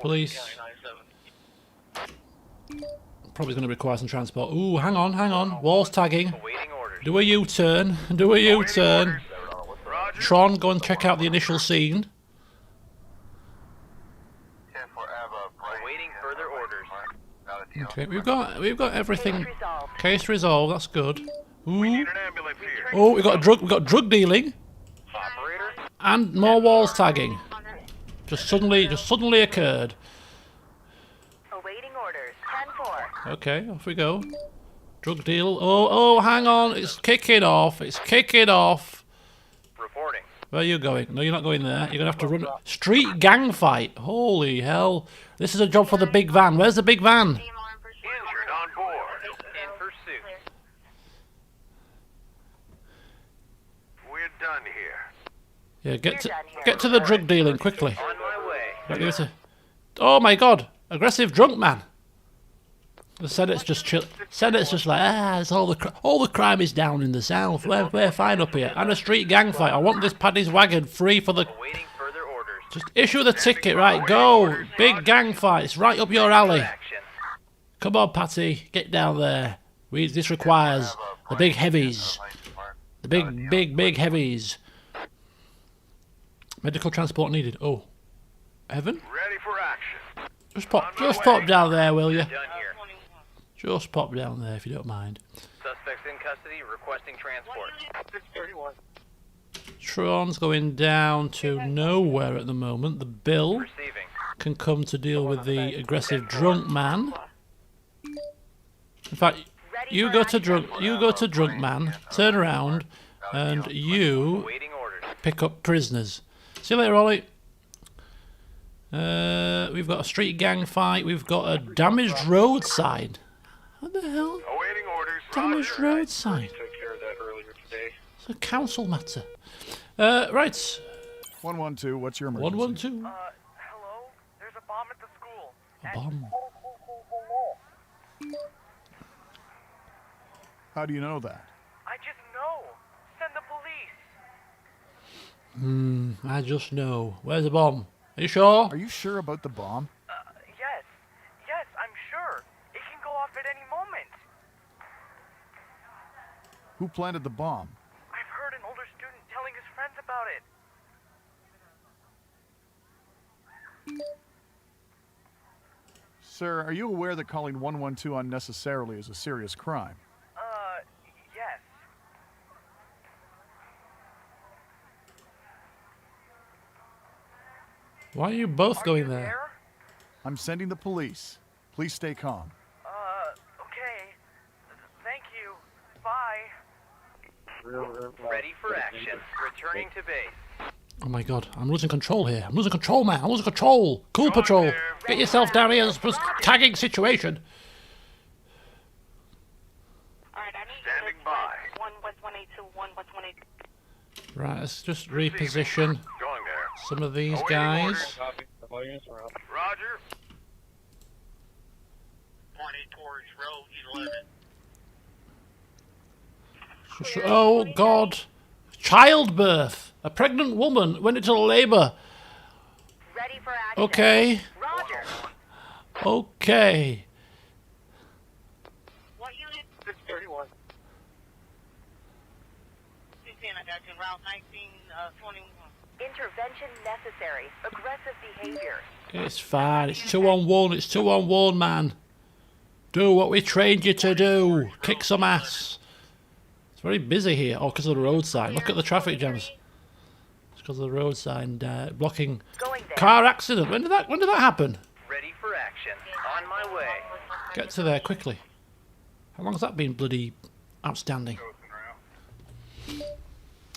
Police. Probably going to require some transport. Ooh, hang on, hang on. Walls tagging. Do a U-turn. Do a U-turn. Tron, go and check out the initial scene. Awaiting further orders. Okay, we've got everything. Case resolved. That's good. Ooh. Oh, we got drug dealing. And more walls tagging. Just suddenly occurred. Okay, off we go. Drug deal. Oh, hang on. It's kicking off. It's kicking off. Reporting. Where are you going? No, you're not going there. You're going to have to run. Street gang fight. Holy hell. This is a job for the big van. Where's the big van? Injured on board. In pursuit. We're done here. Yeah, get to the drug dealing quickly. On my way. Right, give it a- Oh my god. Aggressive drunk man. The Senate's just chill. Senate's just like, it's all the crime is down in the south. We're fine up here. And a street gang fight. I want this Paddy's wagon free for the. Awaiting further orders. Just issue the ticket, right? Go. Big gang fight. It's right up your alley. Come on, Patty. Get down there. This requires the big heavies. The big heavies. Medical transport needed. Oh, Evan. Ready for action. Just pop down there, will you? Done here. Just pop down there if you don't mind. Suspects in custody requesting transport. 631. Tron's going down to nowhere at the moment. The bill Receiving. can come to deal with the aggressive drunk man. In fact, you go to drunk man, turn around, and you Awaiting orders. pick up prisoners. See you later, Ollie. We've got a street gang fight. We've got a damaged road sign. What the hell? Awaiting orders. Damaged road sign. Took care of that earlier today. It's a council matter. Right. 112, what's your emergency? 112. Hello? There's a bomb at the school. A bomb. How do you know that? I just know. Send the police. I just know. Where's the bomb? Are you sure? Are you sure about the bomb? Yes. Yes, I'm sure. It can go off at any moment. Who planted the bomb? I've heard an older student telling his friends about it. Sir, are you aware that calling 112 unnecessarily is a serious crime? Yes. Why are you both going there? I'm sending the police. Please stay calm. Okay. Thank you. Bye. Ready for action. Returning to base. Oh my god, I'm losing control here. I'm losing control, man. I'm losing control. Cool patrol. Get yourself down here. It's a tagging situation. Standing by. 1 West 182, 1 West 182. Right, let's just reposition Going there. some of these guys. Roger. Pointed towards Road 11. Oh god. Childbirth. A pregnant woman went into labour. Ready for action. Okay. Roger. Okay. What unit? 631. 210, I got you. Route 1921. Intervention necessary. Aggressive behavior. It's fine. It's 2-on-1. It's 2-on-1, man. Do what we trained you to do. Kick some ass. It's very busy here. Oh, because of the road sign. Look at the traffic jams. It's because of the road sign blocking car accident. When did that happen? Ready for action. On my way. Get to there quickly. How long has that been bloody outstanding?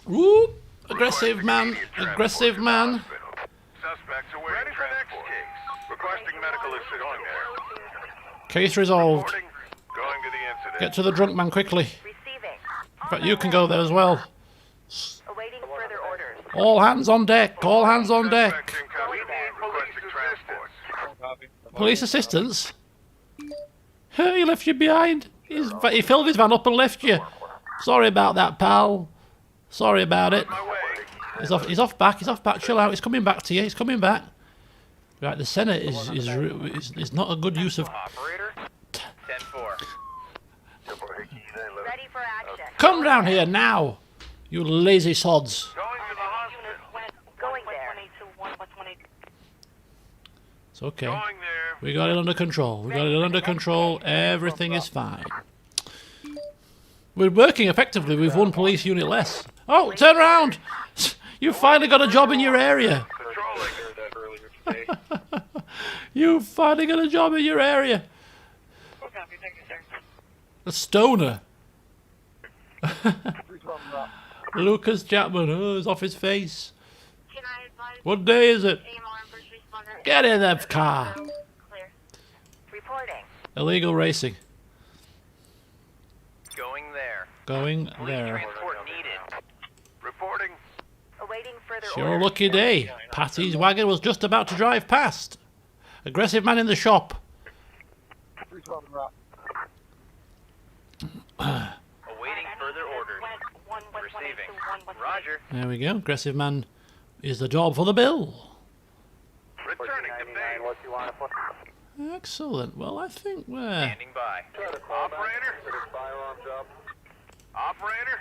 Woo! Aggressive man. Aggressive man. Suspects awaiting transport. Requesting medical assistance. Going there. Case resolved. Reporting. Going to the incident. Get to the drunk man quickly. Receiving. In fact, you can go there as well. Awaiting further orders. All hands on deck. All hands on deck. Suspects in custody. Requesting transport. Police assistance? He left you behind. He filled his van up and left you. Sorry about that, pal. Sorry about it. He's off back. Chill out. He's coming back to you. He's coming back. Right, the Senate is not a good use of. Operator. 10-4. Ready for action. Come down here now, you lazy sods. Going to the hospital. Going there. 1 West 182. It's okay. Going there. We got it under control. We got it under control. Everything is fine. We're working effectively with one police unit less. Oh, turn around! You finally got a job in your area. That earlier today. You finally got a job in your area. copy. Thank you, sir. A stoner. Lucas Chapman, oh, it's off his face. Can I advise What day is it? AMR and first responder? Get in that car. Clear. Reporting. Illegal racing. Going there. Going Police there. transport needed. Reporting. Awaiting further It's your orders. lucky day. Patty's wagon was just about to drive past. Aggressive man in the shop. Awaiting further orders. Receiving. Roger. There we go. Aggressive man is the job for the bill. Returning to base. Excellent. Well, I think we're... Standing by. Operator. Operator.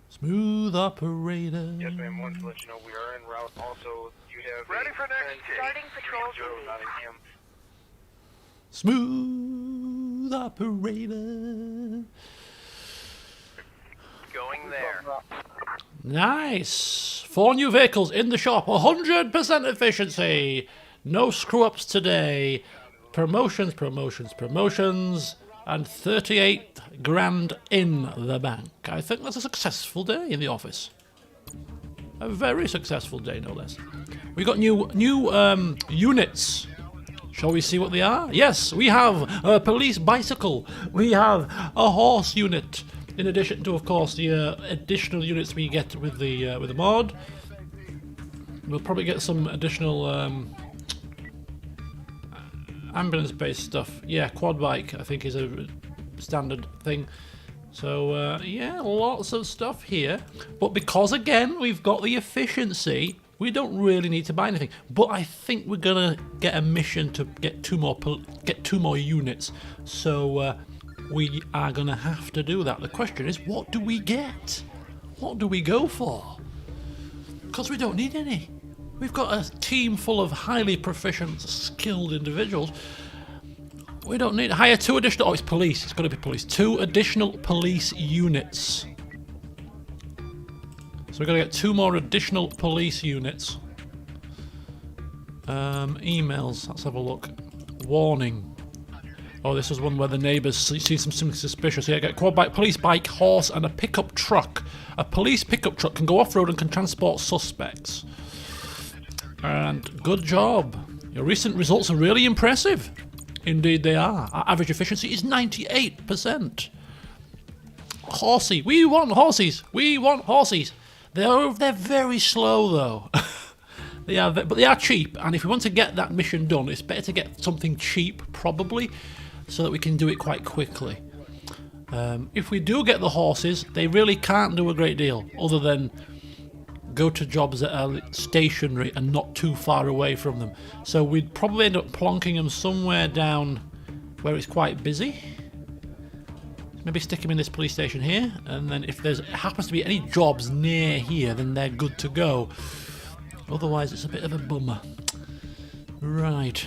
Smooth operator. Yes, ma'am. Wanted to let you know we are en route. Also, you have Ready for next chase. Starting patrol duty. Nottingham. Smooth operator. Going there. Nice. 4 new vehicles in the shop. 100% efficiency. No screw-ups today. Promotions, promotions, promotions. And 38 grand in the bank. I think that's a successful day in the office. A very successful day, no less. We got new units. Shall we see what they are? Yes, we have a police bicycle. We have a horse unit. In addition to, of course, the additional units we get with the mod. We'll probably get some additional ambulance-based stuff. Yeah, quad bike, I think, is a standard thing. So, yeah, lots of stuff here. But because, again, we've got the efficiency, we don't really need to buy anything. But I think we're going to get a mission to get two more units. So, we are going to have to do that. The question is, what do we get? What do we go for? Because we don't need any. We've got a team full of highly proficient, skilled individuals. We don't need to hire 2 additional... Oh, it's police. It's got to be police. 2 additional police units. So we're going to get 2 more additional police units. Emails. Let's have a look. Warning. Oh, this is one where the neighbours see something suspicious. Yeah, get quad bike, police bike, horse, and a pickup truck. A police pickup truck can go off-road and can transport suspects. And good job. Your recent results are really impressive. Indeed they are. Our average efficiency is 98%. Horsey. We want horses. We want horses. They're very slow though. But they are cheap, and if we want to get that mission done, it's better to get something cheap, probably, so that we can do it quite quickly. If we do get the horses, they really can't do a great deal, other than go to jobs that are stationary and not too far away from them. So we'd probably end up plonking them somewhere down where it's quite busy. Maybe stick them in this police station here, and then if there happens to be any jobs near here, then they're good to go. Otherwise, it's a bit of a bummer. Right.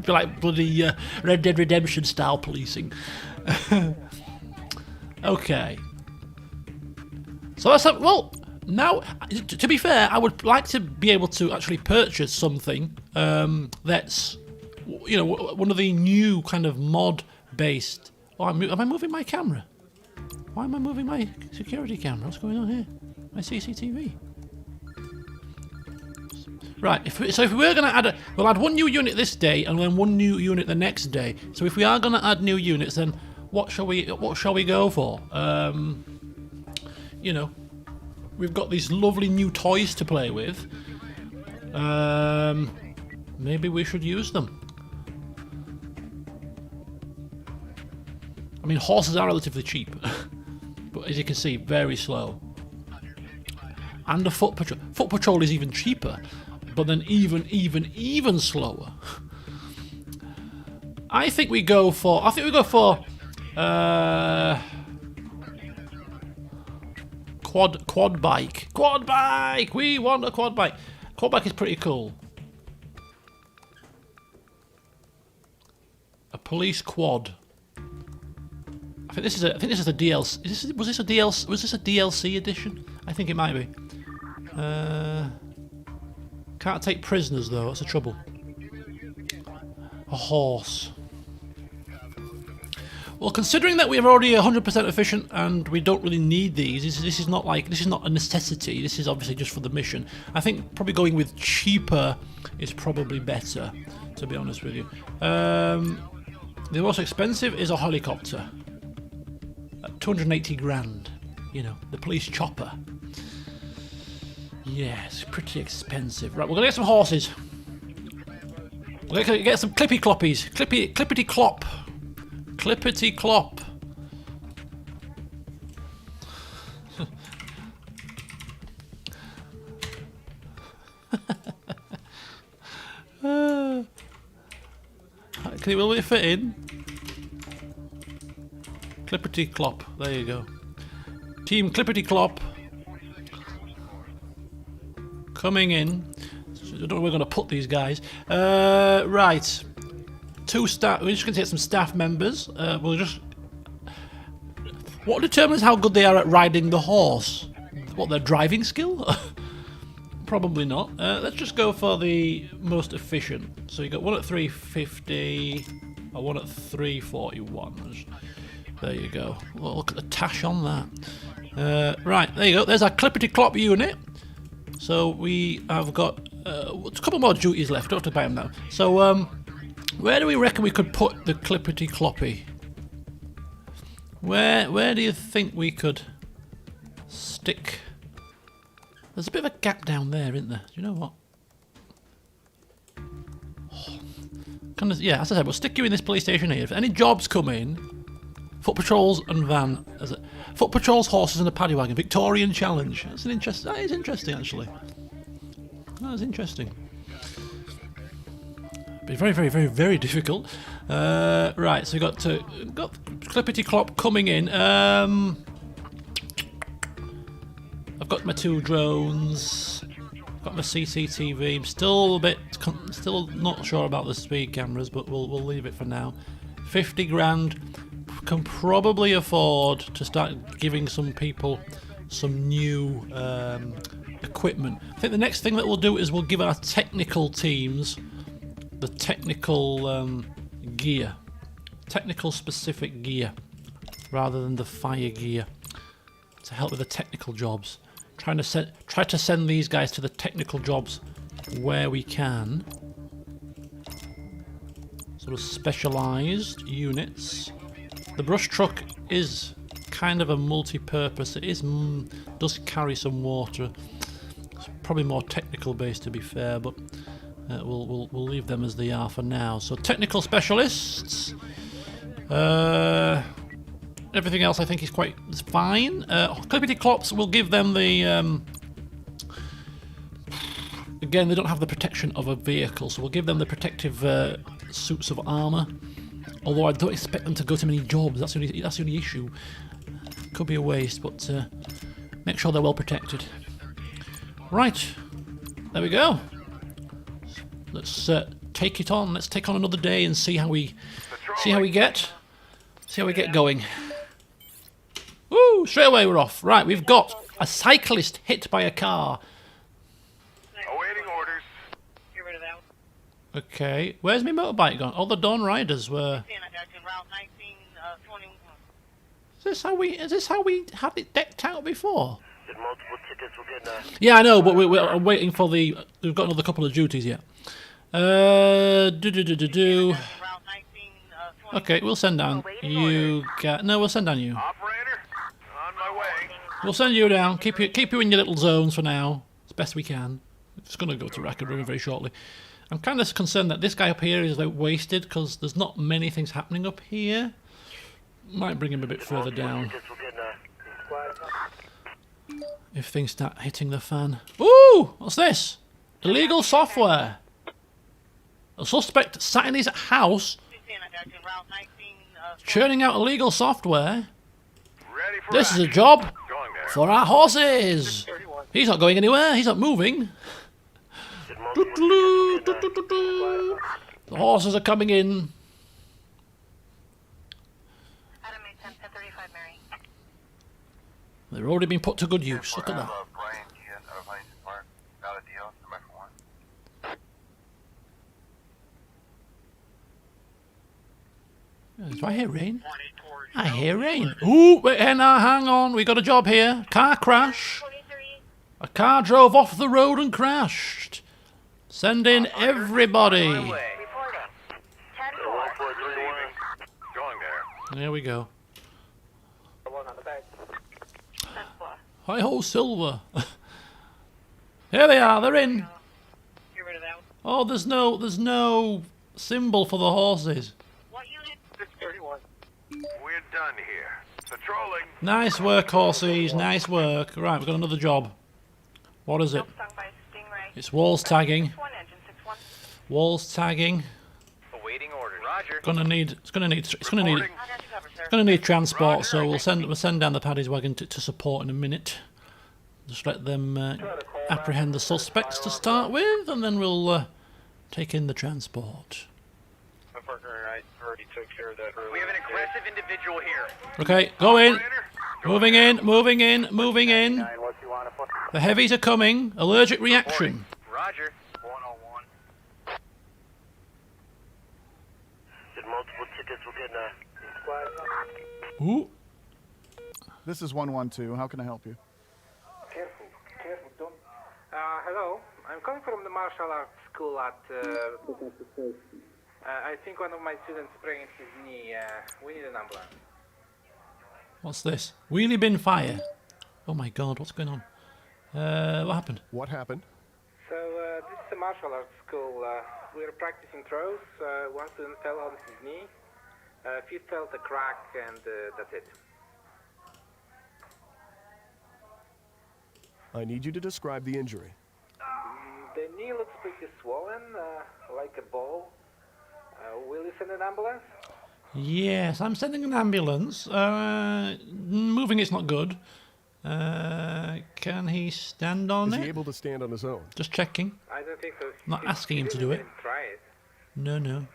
Be like bloody Red Dead Redemption style policing. Okay. So that's well. Now, to be fair, I would like to be able to actually purchase something that's, you know, one of the new kind of mod-based. Oh, am I moving my camera? Why am I moving my security camera? What's going on here? My CCTV. Right, if we're going to add we'll add 1 new unit this day and then 1 new unit the next day. So if we are going to add new units, then what shall we go for? You know, we've got these lovely new toys to play with. Maybe we should use them. I mean, horses are relatively cheap. But as you can see, very slow. And a foot patrol. Foot patrol is even cheaper, but then even slower. I think we go for quad bike. Quad bike! We want a quad bike. Quad bike is pretty cool. A police quad. I think this is a DLC. Was this a DLC edition? I think it might be. Can't take prisoners though. That's the trouble. a horse. Well, considering that we are already 100% efficient and we don't really need these, this is not a necessity. This is obviously just for the mission. I think probably going with cheaper is probably better, to be honest with you. The most expensive is a helicopter. At 280 grand. You know, the police chopper. Yes, pretty expensive. Right, we're gonna get some horses. We're gonna get some clippy cloppies. Clippity clop. Clippity clop. Will it fit in? Clippity clop. There you go. Team Clippity clop. Coming in. I don't know where we're going to put these guys. Right. 2 staff. We're just going to take some staff members. We'll just. What determines how good they are at riding the horse? What, their driving skill? Probably not. Let's just go for the most efficient. So you got one at 350, or one at 341. There you go. Well, look at the tash on that. Right, there you go. There's our Clippity Clop unit. So we have got a couple more duties left. Don't have to buy them now. So where do we reckon we could put the Clippity Cloppy? Where do you think we could stick? There's a bit of a gap down there, isn't there? Do you know what? Oh, yeah, as I said, we'll stick you in this police station here. If any jobs come in, foot patrols and van, foot patrols, horses, and a paddy wagon. Victorian challenge. That's an interesting. That is interesting, actually. That is interesting. Be very, very, very, very difficult. Right, so we got Clippity Clop coming in. I've got my 2 drones. I've got my CCTV. I'm still not sure about the speed cameras, but we'll leave it for now. 50 grand. Can probably afford to start giving some people some new equipment. I think the next thing that we'll do is we'll give our technical teams the technical gear, technical specific gear, rather than the fire gear, to help with the technical jobs. Try to send these guys to the technical jobs where we can. Sort of specialised units. The brush truck is kind of a multi-purpose. It does carry some water. It's probably more technical based, to be fair, but we'll leave them as they are for now. So technical specialists. Everything else I think is fine. Clippity Clops will give them the. Again, they don't have the protection of a vehicle, so we'll give them the protective suits of armour. Although I don't expect them to go to many jobs. That's the only issue. Could be a waste, but make sure they're well protected. Right, there we go. Let's take it on. Let's take on another day and see how we get going. Woo! Straight away we're off. Right, we've got a cyclist hit by a car. Awaiting orders. Get rid of that one. Okay, where's my motorbike gone? Oh, the Dawn Riders were. Is this how we had it decked out before? Multiple tickets will get Yeah, I know, but we're waiting for the. We've got another couple of duties yet. Okay, we'll send down you. We'll send down you. Operator, on my way. We'll send you down. Keep you in your little zones for now, as best we can. It's going to go to Rack and Ruin very shortly. I'm kind of concerned that this guy up here is like wasted because there's not many things happening up here. Might bring him a bit further down. If things start hitting the fan. Ooh! What's this? Illegal software. A suspect sat in his house churning out illegal software. This is a job for our horses. He's not going anywhere. He's not moving. The horses are coming in. They've already been put to good use. Look at that. Do I hear rain? I hear rain. Ooh, wait, hang on. We got a job here. Car crash. A car drove off the road and crashed. Send in everybody. Going there. There we go. Hi ho, Silver. Here they are. They're in. Oh, there's no symbol for the horses. What unit? 631. We're done here. Patrolling. Nice work, horses. Nice work. Right, we've got another job. What is it? It's walls tagging. Walls tagging. Awaiting orders. Roger. It's gonna need transport. So we'll send down the Paddy's wagon to support in a minute. Just let them apprehend the suspects to start with, and then we'll take in the transport. My partner and I already took care of that earlier. We have an aggressive individual here. Okay, go in. Moving in. The heavies are coming. Allergic reaction. Roger. 101. Did multiple tickets we're getting Ooh. This is 112. How can I help you? Careful, don't. Hello. I'm calling from the martial arts school at. I think one of my students sprained his knee. We need an ambulance. What's this? Wheelie bin fire. Oh my God, what's going on? What happened? What happened? So, this is a martial arts school. We're practicing throws. One student fell on his knee. He felt a crack, and that's it. I need you to describe the injury. The knee looks pretty swollen, like a ball. Will you send an ambulance? Yes, I'm sending an ambulance. Moving it's not good. Can he stand on Is it? he able to stand on his own? Just checking. I don't think so. Not asking him to do it. Try it. No.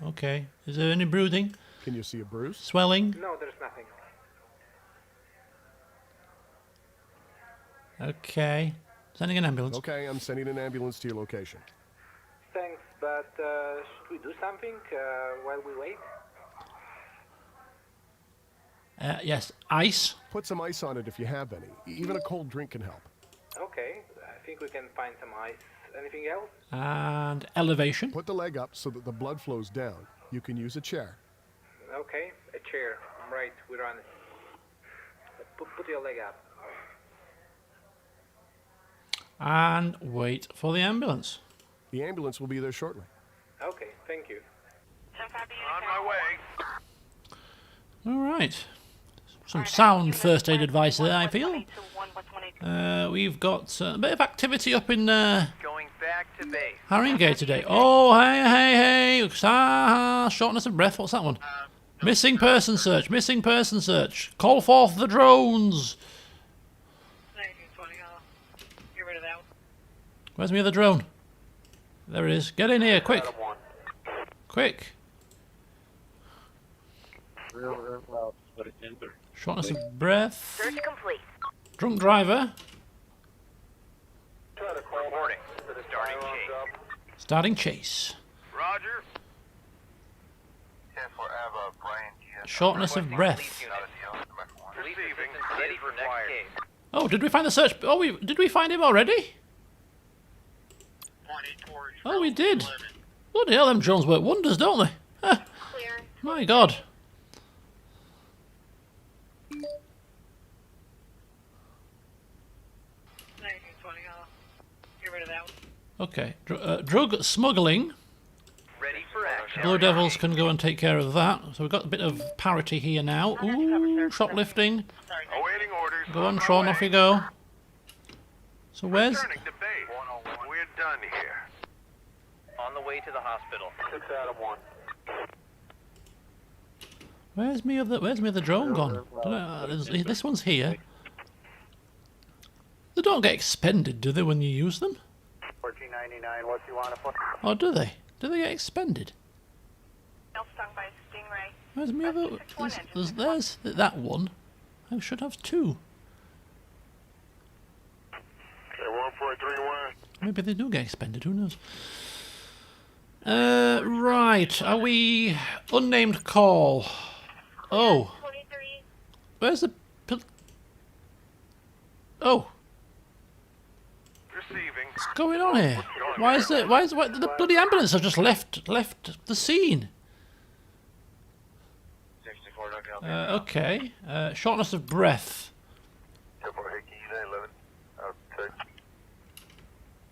Okay. Is there any bruising? Can you see a bruise? Swelling? No, there's nothing. Okay. Sending an ambulance. Okay, I'm sending an ambulance to your location. Thanks, but should we do something while we wait? Yes, ice. Put some ice on it if you have any. Even a cold drink can help. Okay, I think we can find some ice. Anything else? And elevation. Put the leg up so that the blood flows down. You can use a chair. Okay, a chair. I'm right, we're on it. Put your leg up. And wait for the ambulance. The ambulance will be there shortly. Okay, thank you. On my way. All right. Some sound first aid advice there, I feel. We've got a bit of activity up in Going back to base. Haringey today. Oh, hey. Shortness of breath. What's that one? Missing person search. Call forth the drones. Where's my other drone? There it is. Get in here, quick. Quick. Shortness of breath. Search complete. Drunk driver. Reporting. Starting chase. Starting chase. Roger. Shortness of breath. Receiving. Ready for next case. Oh, did we find the search? Oh, did we find him already? Oh, we did. Bloody hell, them drones work wonders, don't they? Huh. My God. Okay, drug smuggling. Ready for action. Blue Devils can go and take care of that. So we've got a bit of parity here now. Ooh, shoplifting. Awaiting orders. Go on, Tron, off you go. So where's... Returning to base. We're done here. On the way to the hospital. 6 out of 1. Where's me other drone gone? This one's here. They don't get expended, do they, when you use them? 1499, what you want to put? Or do they? Do they get expended? Stung by a stingray. Where's me other... There's that one. I should have two. Okay, 1431. Maybe they do get expended, who knows? Right. Are we unnamed call? Oh. Where's the... Oh. Receiving. What's going on here? Why is the bloody ambulance have just left the scene? Okay. Shortness of breath.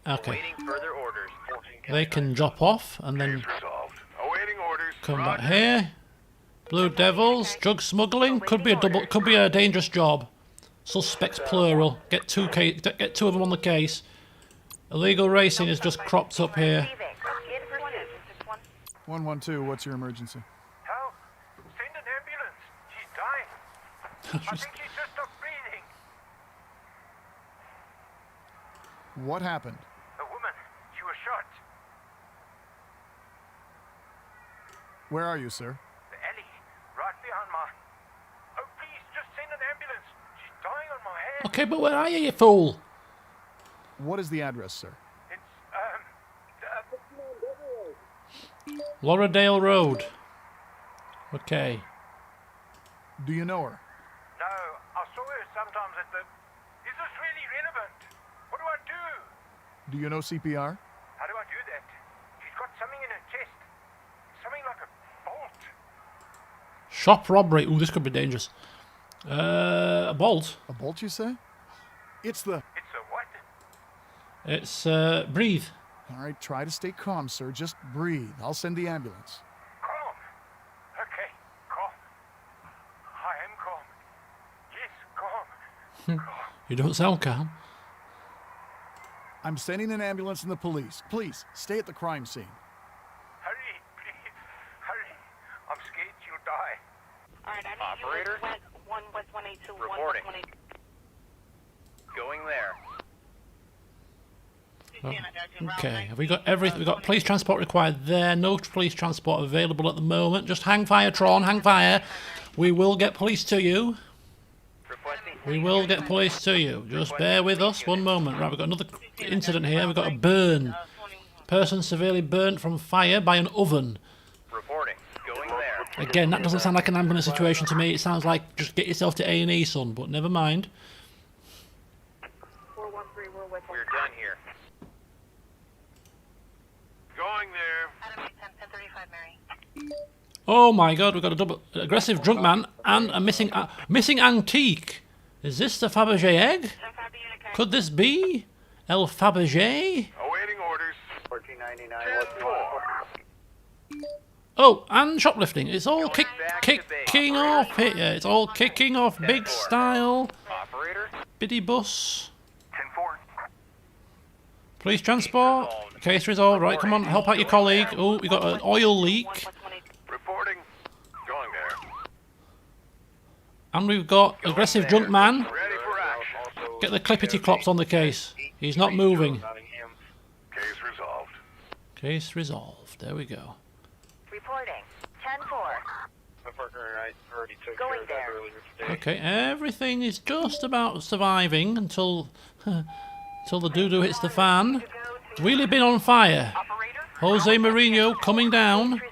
Okay. Awaiting further orders. They can drop off and then Awaiting orders. come back here. Blue Devils, drug smuggling could be a dangerous job. Suspects plural. Get two of them on the case. Illegal racing has just cropped up here. 112, what's your emergency? How? Send an ambulance. She's dying. I think she's just stopped breathing. What happened? A woman. She was shot. Where are you, sir? The alley. Right behind my... Oh, please, just send an ambulance. She's dying on my hand. Okay, but where are you fool? What is the address, sir? It's, Lauderdale Road. Okay. Do you know her? No, I saw her sometimes at the... Is this really relevant? What do I do? Do you know CPR? How do I do that? She's got something in her chest. Something like a bolt. Shop robbery. Ooh, this could be dangerous. A bolt. A bolt, you say? It's the... It's a what? It's breathe. All right, try to stay calm, sir. Just breathe. I'll send the ambulance. Calm. Okay, calm. I am calm. Yes, calm. You don't sound calm. I'm sending an ambulance and the police. Please, stay at the crime scene. Hurry, please. Hurry. I'm scared she'll die. Alright, I need Operator? you with 18182. Reporting. Going there. Oh, okay, have we got everything? We've got police transport required there. No police transport available at the moment. Just hang fire, Tron, hang fire. We will get police to you. We will get police to you. Just bear with us one moment. Right, we've got another incident here. We've got a burn. Person severely burnt from fire by an oven. Reporting. Going there. Again, that doesn't sound like an ambulance situation to me. It sounds like just get yourself to A&E, son, but never mind. 413, we're with We're done here. Going there. Adam 1035, Mary. Oh my god, we've got a double aggressive drunk man and a missing antique. Is this the Fabergé egg? Could this be El Fabergé? Awaiting orders. 1499. Oh, and shoplifting. It's all kicking off here. It's all kicking off big style. Operator. Biddy bus. 10-4. Police transport. Case resolved. Right, come on, help out your colleague. Oh, we got an oil leak. Reporting. Going there. And we've got aggressive drunk man. Ready for action. Get the clippity clops on the case. He's not moving. Case resolved. Case resolved. There we go. Reporting. 10-4. Going there. Okay, everything is just about surviving until the doo-doo hits the fan. Wheelie bin on fire. Jose Mourinho coming down. Going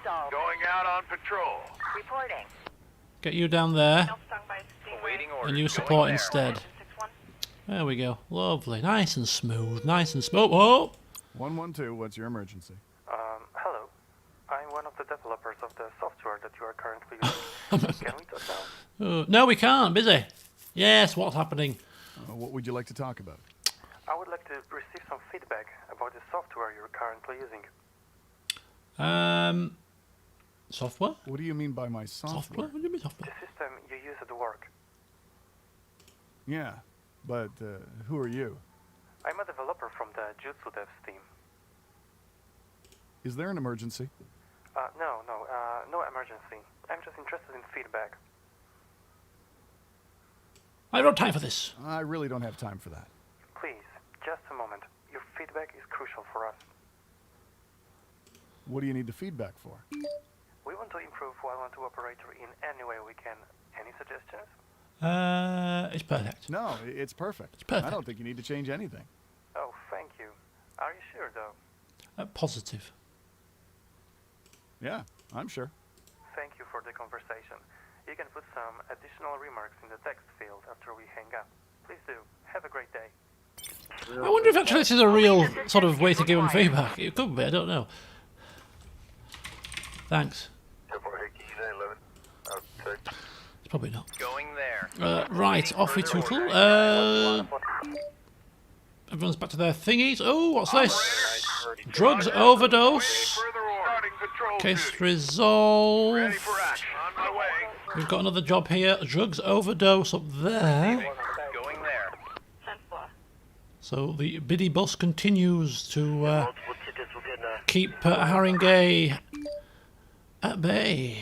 out on patrol. Reporting. Get you down there. Awaiting orders. And you support instead. There we go. Lovely. Nice and smooth. Nice and smooth. Oh! 112, what's your emergency? Hello. I'm one of the developers of the software that you are currently using. Can we talk now? No, we can't. Busy. Yes, what's happening? What would you like to talk about? I would like to receive some feedback about the software you're currently using. Software? What do you mean by my software? What do you mean software? The system you use at work. Yeah, but who are you? I'm a developer from the Jutsu Devs team. Is there an emergency? No emergency. I'm just interested in feedback. I don't have time for this. I really don't have time for that. Please, just a moment. Your feedback is crucial for us. What do you need the feedback for? We want to improve Wildland 2 operator in any way we can. Any suggestions? It's perfect. No, it's perfect. It's perfect. I don't think you need to change anything. Oh, thank you. Are you sure, though? Positive. Yeah, I'm sure. Thank you for the conversation. You can put some additional remarks in the text field after we hang up. Please do. Have a great day. I wonder if actually this is a real sort of way to give him feedback. It could be, I don't know. Thanks. It's probably not. Going there. Right, off we tootle. Everyone's back to their thingies. Oh, what's this? Drugs overdose. Case resolved. We've got another job here. Drugs overdose up there. Going there. So the biddy bus continues to keep Haringey at bay.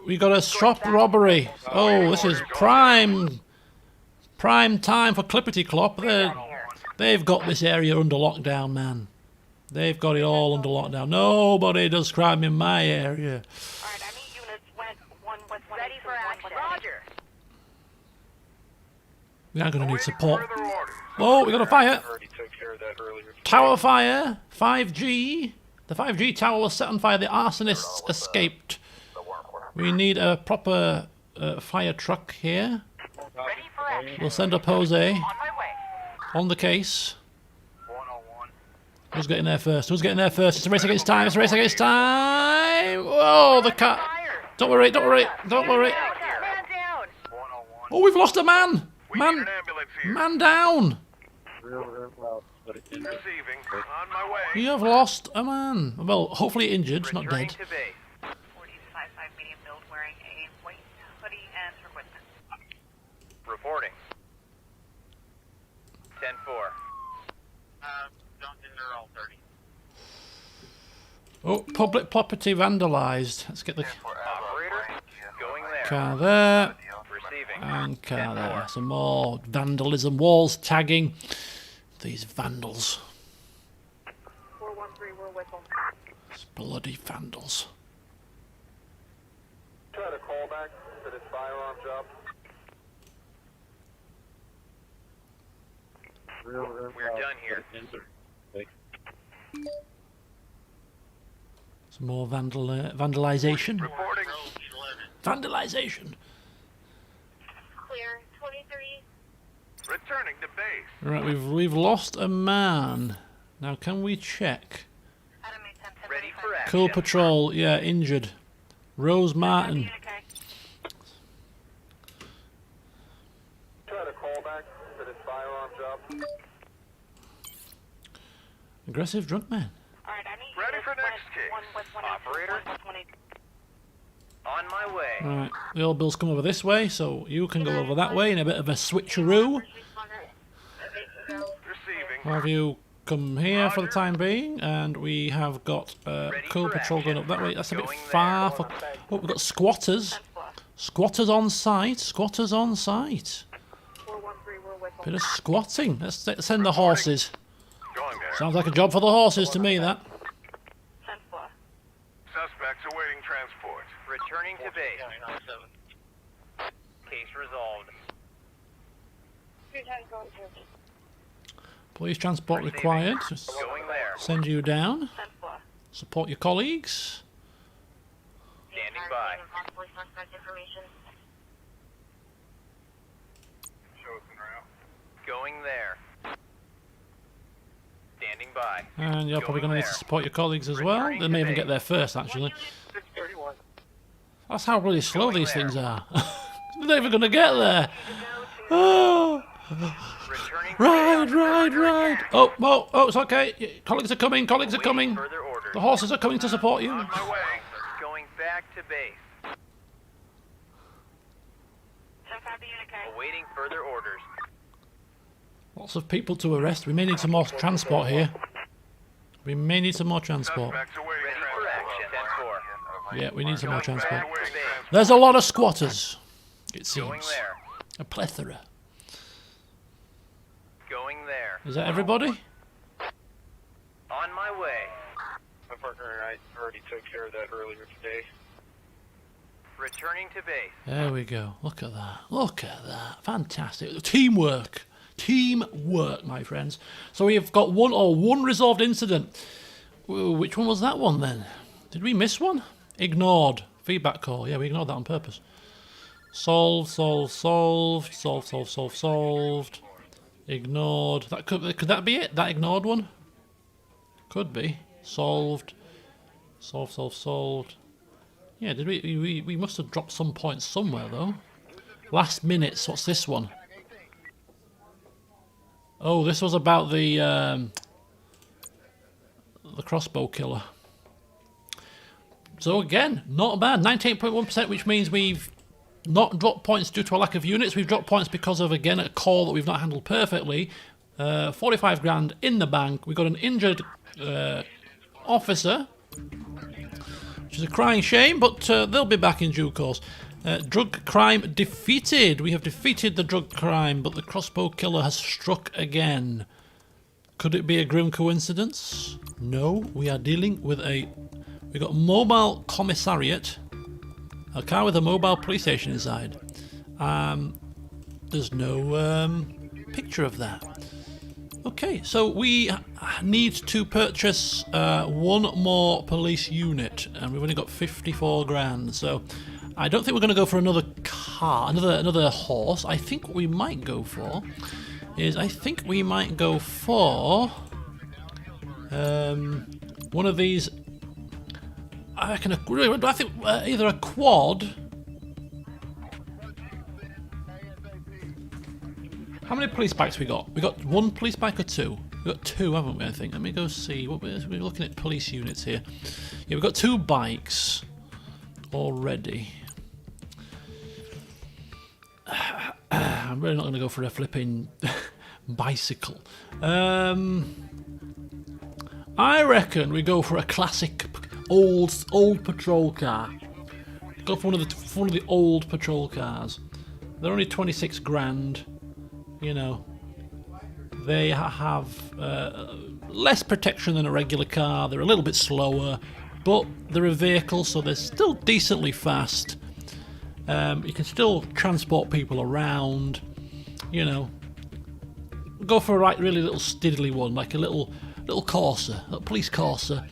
We got a shop robbery. Oh, this is prime time for Clippity Clop. They've got this area under lockdown, man. They've got it all under lockdown. Nobody does crime in my area. Alright, I need units went 1 with ready for action. Roger. We are going to need support. Oh, we got a fire. Tower fire. 5G. The 5G tower was set on fire. The arsonists escaped. We need a proper fire truck here. We'll send up Jose on the case. Who's getting there first? Who's getting there first? It's a race against time. It's a race against time. Whoa, the cat. Don't worry, don't worry, don't worry. Oh, we've lost a man. Man down. Receiving. On my way. We have lost a man. Well, hopefully injured, not dead. 40 to 55 medium build wearing a white hoodie and equipment. Reporting. 10-4. Don't think they're all 30. Oh, public property vandalised. Let's get the Operator. Going there. car there. Receiving. And car there. Some more vandalism. Walls tagging. These vandals. 413, we're with them. These bloody vandals. Try to call back to this firearm job. We're done here. Some more vandalization. Reporting. Vandalization. Clear, 23. Returning to base. Right, we've lost a man. Now, can we check? Ready for action. Cool Patrol, yeah, injured. Rose Martin. Try to call back to this firearm job. Aggressive drunk man. Ready for next case. Operator. On my way. Right, the old Bills come over this way, so you can go over that way in a bit of a switcheroo. Receiving. I'll have you come here for the time being, and we have got Cool Patrol going up that way. That's a bit far for... Oh, we've got squatters. Squatters on site. Squatters on site. Bit of squatting. Let's send the horses. Sounds like a job for the horses to me, that. Suspects awaiting transport. Returning to base. Case resolved. Police transport required. Just Going there. send you down. Support your colleagues. Standing by. Going there. Standing by. And you're probably going to need to support your colleagues as well. They may even get there first, actually. That's how really slow these things are. They're not even going to get there. Oh. Ride. Oh, it's okay. Colleagues are coming. The horses are coming to support you. Going back to base. Awaiting further orders. Lots of people to arrest. We may need some more transport here. We may need some more transport. Ready for action. 10-4. Yeah, we need some more transport. There's a lot of squatters, it Going seems. there. A plethora. Going there. Is that everybody? On my way. My partner and I already took care of that earlier today. Returning to base. There we go. Look at that. Look at that. Fantastic. Teamwork. Teamwork, my friends. So we've got one resolved incident. Ooh, which one was that one then? Did we miss one? Ignored. Feedback call. Yeah, we ignored that on purpose. Solved, solved, solved, solved, solved, solved, solved. Ignored. That could that be it? That ignored one? Could be. Solved. Solved, solved, solved. Yeah, did we must have dropped some points somewhere though. Last minutes, what's this one? Oh, this was about the crossbow killer. So again, not bad. 98.1%, which means we've not dropped points due to a lack of units. We've dropped points because of, again, a call that we've not handled perfectly. 45 grand in the bank. We've got an injured officer, which is a crying shame, but they'll be back in due course. Drug crime defeated. We have defeated the drug crime, but the crossbow killer has struck again. Could it be a grim coincidence? No, we are dealing with a... We've got a mobile commissariat, a car with a mobile police station inside. There's no picture of that. Okay, so we need to purchase one more police unit, and we've only got 54 grand. So I don't think we're going to go for another car, another horse. I think what we might go for is one of these. I think either a quad. How many police bikes we got? We got one police bike or two? We got two, haven't we? I think. Let me go see. We're looking at police units here. Yeah, we've got two bikes already. I'm really not going to go for a flipping bicycle. I reckon we go for a classic old patrol car. Go for one of the old patrol cars. They're only 26 grand. You know, they have less protection than a regular car. They're a little bit slower, but they're a vehicle, so they're still decently fast. You can still transport people around. You know, go for a really little stiddly one, like a little Corsa, a police Corsa.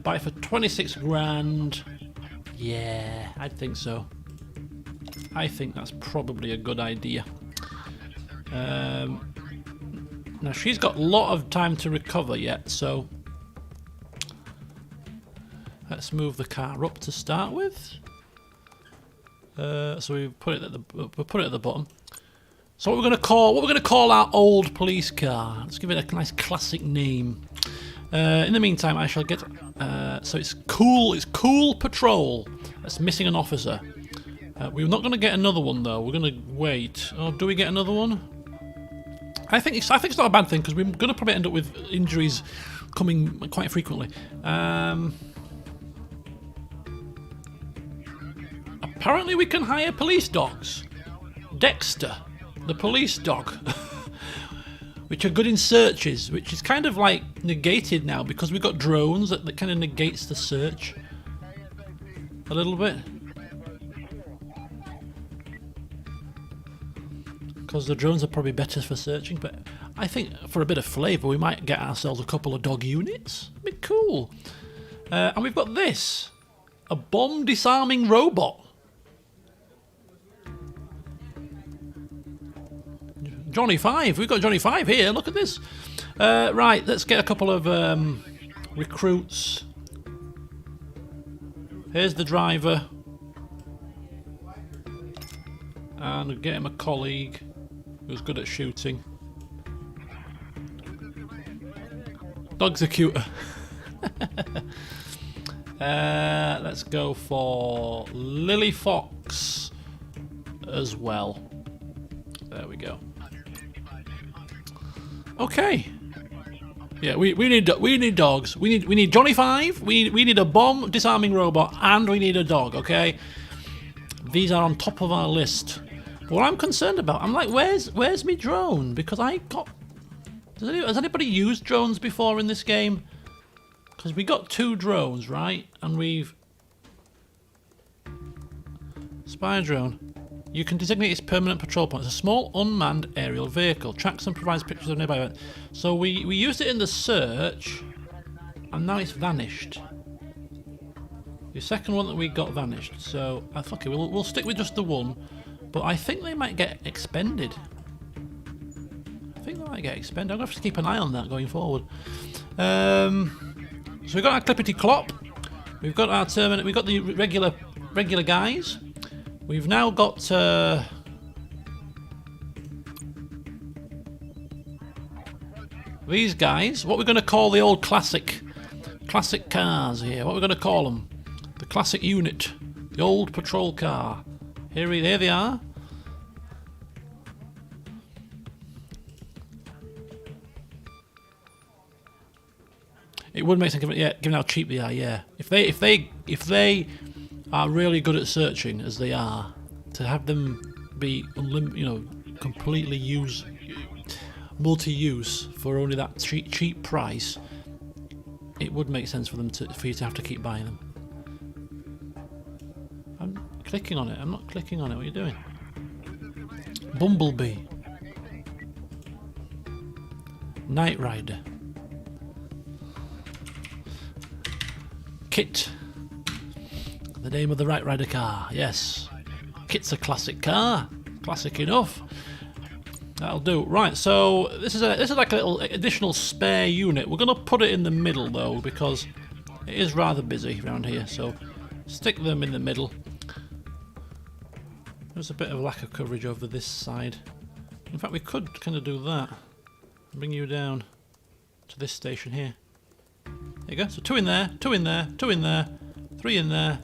Buy it for 26 grand. Yeah, I think so. I think that's probably a good idea. Now she's got a lot of time to recover yet, so let's move the car up to start with. So we put it at the bottom. So what we're going to call our old police car. Let's give it a nice classic name. In the meantime, I shall get. So it's cool. It's Cool Patrol. That's missing an officer. We're not going to get another one though. We're going to wait. Oh, do we get another one? I think it's not a bad thing because we're going to probably end up with injuries coming quite frequently. Apparently, we can hire police dogs. Dexter, the police dog. Which are good in searches, which is kind of like negated now because we've got drones that kind of negates the search a little bit. Because the drones are probably better for searching, but I think for a bit of flavour we might get ourselves a couple of dog units. A bit cool. And we've got this. A bomb disarming robot. Johnny 5. We've got Johnny 5 here. Look at this. Right, let's get a couple of recruits. Here's the driver. And get him a colleague who's good at shooting. Dogs are cuter. Let's go for Lily Fox as well. There we go. Okay. Yeah, we need dogs. We need Johnny 5. We need a bomb disarming robot, and we need a dog. Okay. These are on top of our list. But what I'm concerned about, I'm like, where's me drone? Because I got. Has anybody used drones before in this game? Because we got 2 drones, right? And we've spy drone. You can designate its permanent patrol point. It's a small unmanned aerial vehicle. Tracks and provides pictures of nearby events. So we used it in the search, and now it's vanished. The second one that we got vanished. So, fuck it, we'll stick with just the one. But I think they might get expended. I'm going to have to keep an eye on that going forward. So we've got our Clippity Clop. We've got our Terminator. We've got the regular guys. We've now got these guys. What we're going to call the old classic cars here. What we're going to call them? The classic unit. The old patrol car. Here they are. It would make sense, given how cheap they are. Yeah, if they are really good at searching as they are, to have them be completely multi-use for only that cheap price, it would make sense for you to have to keep buying them. I'm clicking on it. I'm not clicking on it. What are you doing? Bumblebee. Knight Rider. Kit. The name of the Knight Rider car. Yes. Kit's a classic car. Classic enough. That'll do. Right, so this is like a little additional spare unit. We're going to put it in the middle though, because it is rather busy around here. So stick them in the middle. There's a bit of lack of coverage over this side. In fact, we could kind of do that. Bring you down to this station here. There you go. So 2 in there, 2 in there, 2 in there, 3 in there.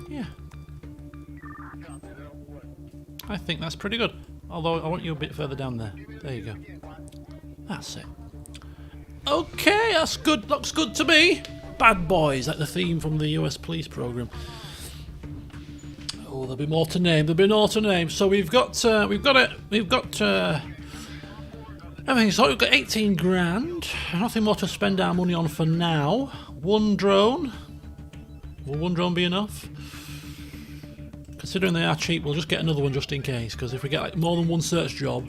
Yeah. I think that's pretty good. Although I want you a bit further down there. There you go. That's it. Okay, that's good. Looks good to me. Bad boys, like the theme from the US police program. Oh, there'll be more to name. There'll be more to name. So we've got everything. So we've got 18 grand. Nothing more to spend our money on for now. 1 drone. Will 1 drone be enough? Considering they are cheap, we'll just get another one just in case. Because if we get like more than 1 search job,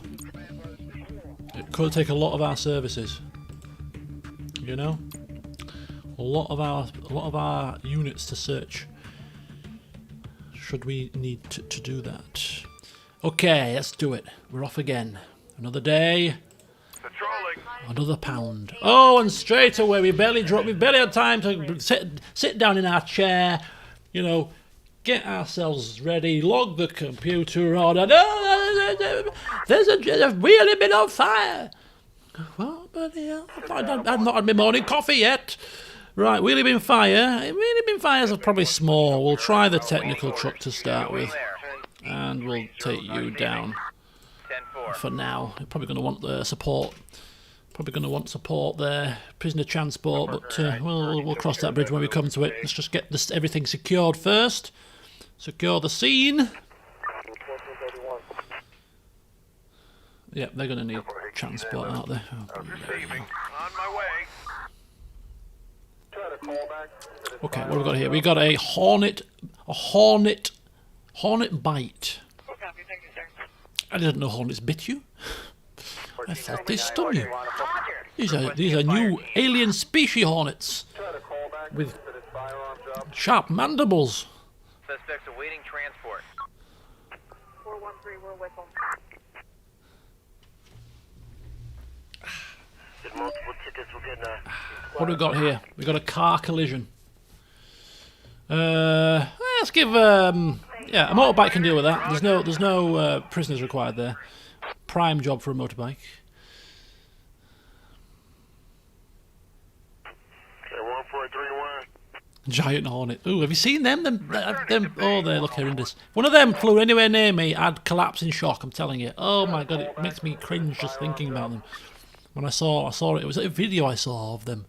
it could take a lot of our services. You know, a lot of our units to search. Should we need to do that? Okay, let's do it. We're off again. Another day. Another pound. Oh, and straight away we barely had time to sit down in our chair, you know, get ourselves ready, log the computer on, and there's a really been on fire. Well, buddy, I've not had my morning coffee yet. Right, wheelie bin fire. Wheelie bin fires are probably small. We'll try the technical truck to start with, and we'll take you down for now. You're probably going to want the support. Probably going to want support there, prisoner transport, but we'll cross that bridge when we come to it. Let's just get everything secured first. Secure the scene. Yep, they're going to need transport, aren't they? Oh, Receiving. On my way. Okay, what have we got here? We got a Hornet bite. I didn't know hornets bit you. I thought they stung you. These are new alien species hornets with sharp mandibles. Suspects awaiting transport. 413, we're with them. What do we got here? We got a car collision. Let's give a motorbike can deal with that. There's no prisoners required there. Prime job for a motorbike. Giant hornet. Ooh, have you seen them? Oh, they look horrendous. If one of them flew anywhere near me, I'd collapse in shock. I'm telling you. Oh my god, it makes me cringe just thinking about them. When I saw it. It was a video I saw of them.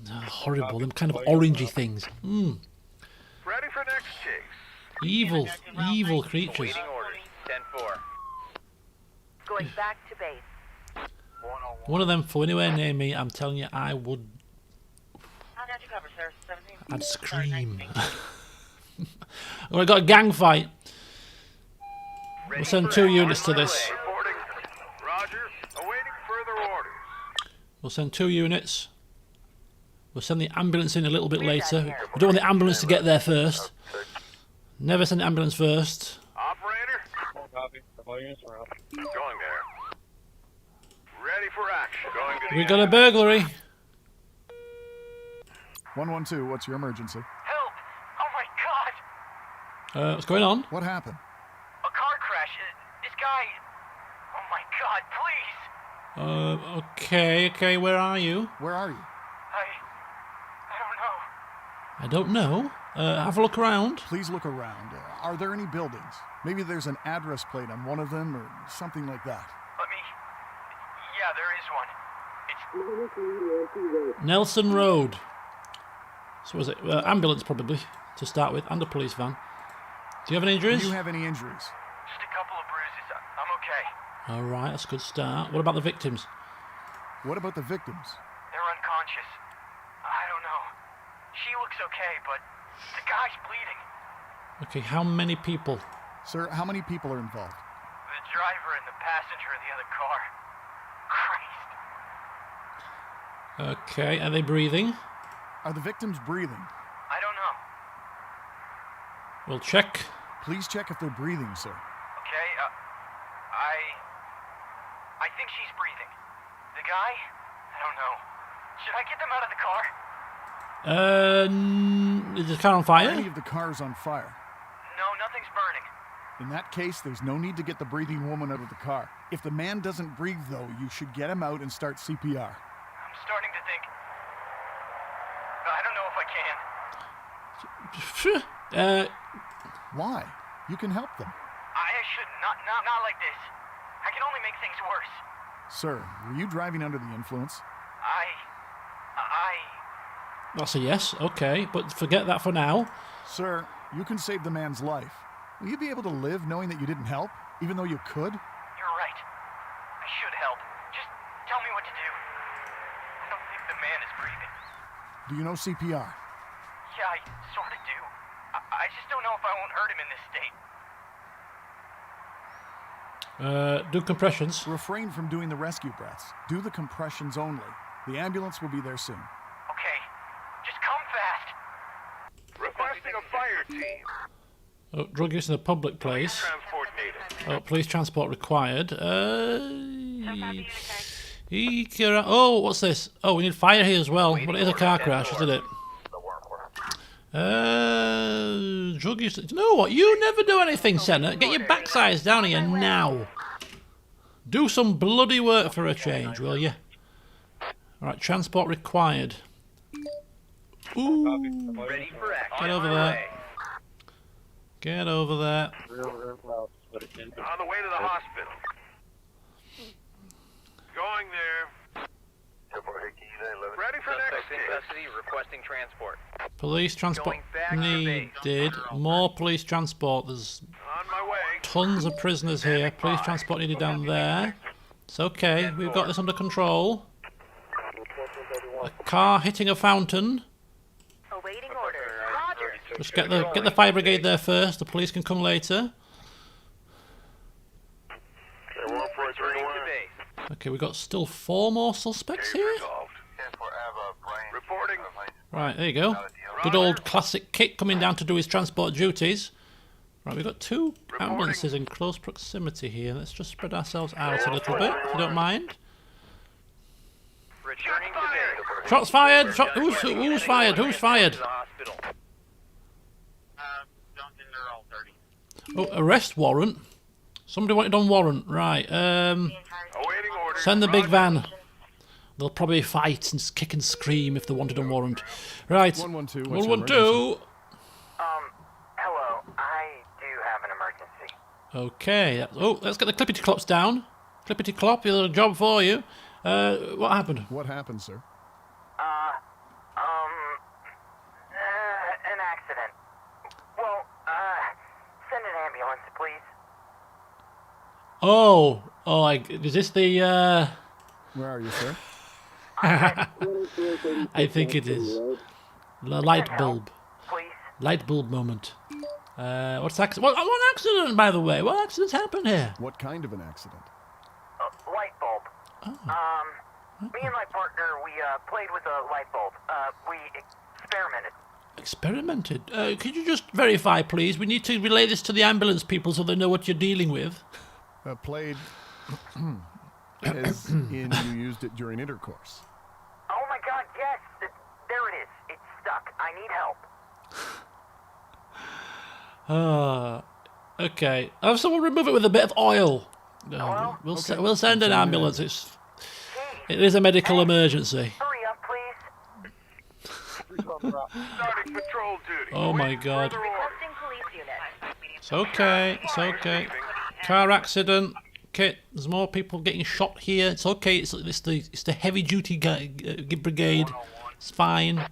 Horrible. Them kind of orangey things. Ready for next chase. Evil creatures. Waiting orders. 10-4. Going back to base. One of them flew anywhere near me. I'm telling you, I would. I'd scream. We've got a gang fight. We'll send 2 units to this. Roger. Awaiting further orders. We'll send 2 units. We'll send the ambulance in a little bit later. We don't want the ambulance to get there first. Never send the ambulance first. Operator? Going there. Ready for action. Going to the We got a burglary. 112, what's your emergency? Help! Oh my god! What's going on? What happened? A car crash. This guy... Oh my god, please! Okay, where are you? Where are you? I don't know. I don't know. Have a look around. Please look around. Are there any buildings? Maybe there's an address plate on one of them or something like that. Let me... Yeah, there is one. It's... Nelson Road. So was it ambulance probably to start with, and a police van. Do you have any injuries? Do you have any injuries? Just a couple of bruises. I'm okay. All right, that's a good start. What about the victims? What about the victims? They're unconscious. I don't know. She looks okay, but the guy's bleeding. Okay, how many people? Sir, how many people are involved? The driver and the passenger in the other car. Christ. Okay, are they breathing? Are the victims breathing? I don't know. We'll check. Please check if they're breathing, sir. Okay, I think she's breathing. The guy? I don't know. Should I get them out of the car? Is the car on fire? Are any of the cars on fire? No, nothing's burning. In that case, there's no need to get the breathing woman out of the car. If the man doesn't breathe, though, you should get him out and start CPR. I'm starting to think... I don't know if I can. Why? You can help them. I should not like this. I can only make things worse. Sir, were you driving under the influence? That's a yes, okay, but forget that for now. Sir, you can save the man's life. Will you be able to live knowing that you didn't help, even though you could? You're right. I should help. Just tell me what to do. I don't think the man is breathing. Do you know CPR? Yeah, I sort of do. I just don't know if I won't hurt him in this state. Do compressions. Refrain from doing the rescue breaths. Do the compressions only. The ambulance will be there soon. Okay. Just come fast. Requesting a fire team. Oh, drug use in a public place. Transport needed. Oh, police transport required. Oh, what's this? Oh, we need fire here as well. But it is a car crash, isn't it? Drug use. You know what? You never do anything, Senna. Get your backsides down here now. Do some bloody work for a change, will you? Alright, transport required. Ooh. Get over there. Get over there. On the way to the hospital. Going there. Ready for next custody, requesting transport. Police transport needed. More police transport. There's on my way. Tons of prisoners here. Police transport needed down there. It's okay. We've got this under control. A car hitting a fountain. Awaiting orders. Roger. Just get the fire brigade there first. The police can come later. Okay, we've got still 4 more suspects here. Reporting. Right, there you go. Good old classic Kit coming down to do his transport duties. Right, we've got 2 ambulances in close proximity here. Let's just spread ourselves out a little bit, if you don't mind. Shots fired! Who's fired? Who's fired? Oh, arrest warrant. Somebody wanted on warrant. Right, send the big van. They'll probably fight and kick and scream if they wanted on warrant. Right, 112. 112. Hello. I do have an emergency. Okay. Oh, let's get the clippity clops down. Clippity clop, a job for you. What happened? What happened, sir? An accident. Well, send an ambulance, please. Is this the, Where are you, sir? I think it is. The light bulb. Light bulb moment. What's accident? What accident, by the way? What accidents happened here? What kind of an accident? Light bulb. Oh. Me and my partner, we played with a light bulb. We experimented. Experimented? Could you just verify, please? We need to relay this to the ambulance people so they know what you're dealing with. Played as in you used it during intercourse. Oh my god, yes! There it is. It's stuck. I need help. Okay. Have someone remove it with a bit of oil. No, we'll send an ambulance. It is a medical emergency. Hurry up, please. Starting patrol duty. Oh my god. Requesting police unit. It's okay. It's okay. Car accident. Okay, there's more people getting shot here. It's okay. It's the heavy duty brigade. It's fine.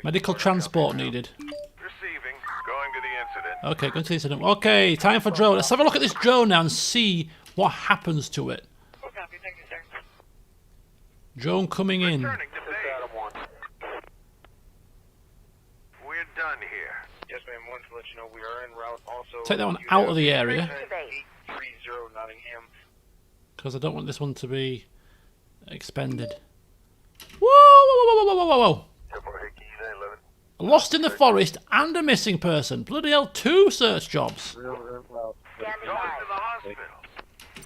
Medical transport needed. Receiving. Going to the incident. Okay, going to the incident. Okay, time for drone. Let's have a look at this drone now and see what happens to it. Drone coming in. Returning to base. We're done here. Yes, ma'am. Wanted to let you know we are en route. Also, Take that one out of the area. 830 Nottingham. Because I don't want this one to be expended. Whoa, whoa, whoa, whoa, whoa, whoa, whoa. Lost in the forest and a missing person. Bloody hell, 2 search jobs. Standing by.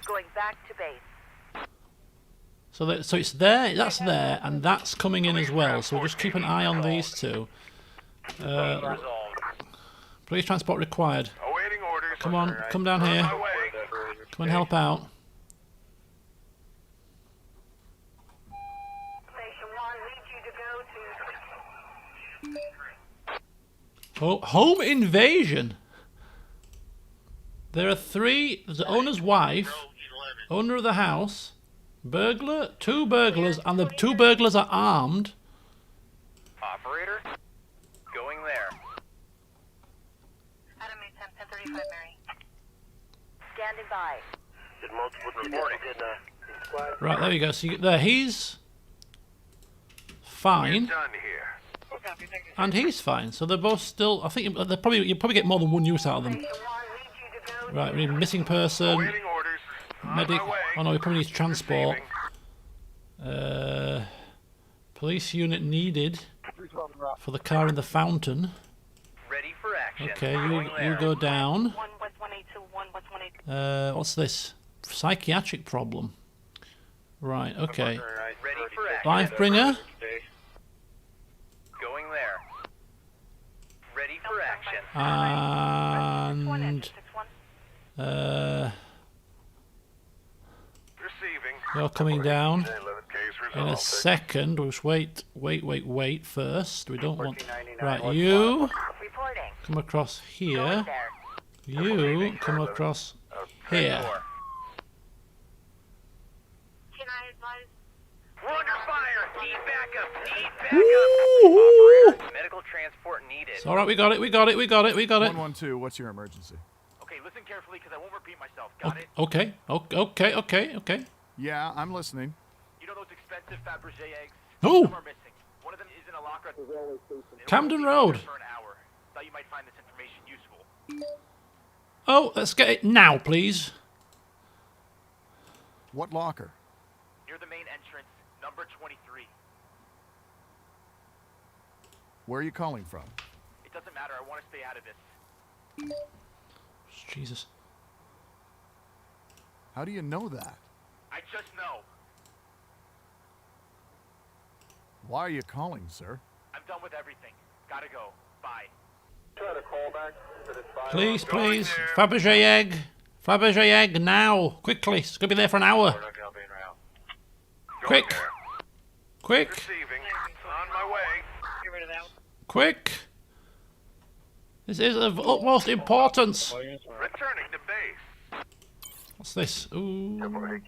Going back to base. So it's there, that's there, and that's coming in as well. So we'll just keep an eye on these 2. Police transport required. Awaiting orders. Come on, come down here. Come and help out. Oh, home invasion. There are 3. There's the owner's wife, owner of the house, burglar, 2 burglars, and the 2 burglars are armed. Operator, going there. Adam 1035 Mary. Standing by. Did multiple reporting. Right, there we go. So he's fine. Done here. And he's fine, so they're both still. I think you probably get more than 1 use out of them. Right, we need missing person, medic. Oh no, we probably need transport. Police unit needed for the car in the fountain. Ready for action. Okay, you go down. What's this? Psychiatric problem. Right. Okay. Ready for action. Lifebringer. Going there. Ready for action. And Receiving. you're coming down in a second. We'll just wait first. We don't want. Right, you come across here. You come across here. We're under fire. Need backup. Need backup. Medical transport needed. It's all right. We got it. 112. What's your emergency? Okay, listen carefully because I won't repeat myself. Got it? Okay. Yeah, I'm listening. You know those expensive Fabergé eggs? Oh. Some are missing. One of them is in a locker. Camden Road. For an hour. Thought you might find this information useful. Oh, let's get it now, please. What locker? Near the main entrance, number 23. Where are you calling from? It doesn't matter. I want to stay out of this. Jesus. How do you know that? I just know. Why are you calling, sir? I'm done with everything. Gotta go. Bye. Please. Fabergé egg now. Quickly. It's going to be there for an hour. Quick. Receiving. On my way. Quick. This is of utmost importance. Returning to base. What's this? Ooh.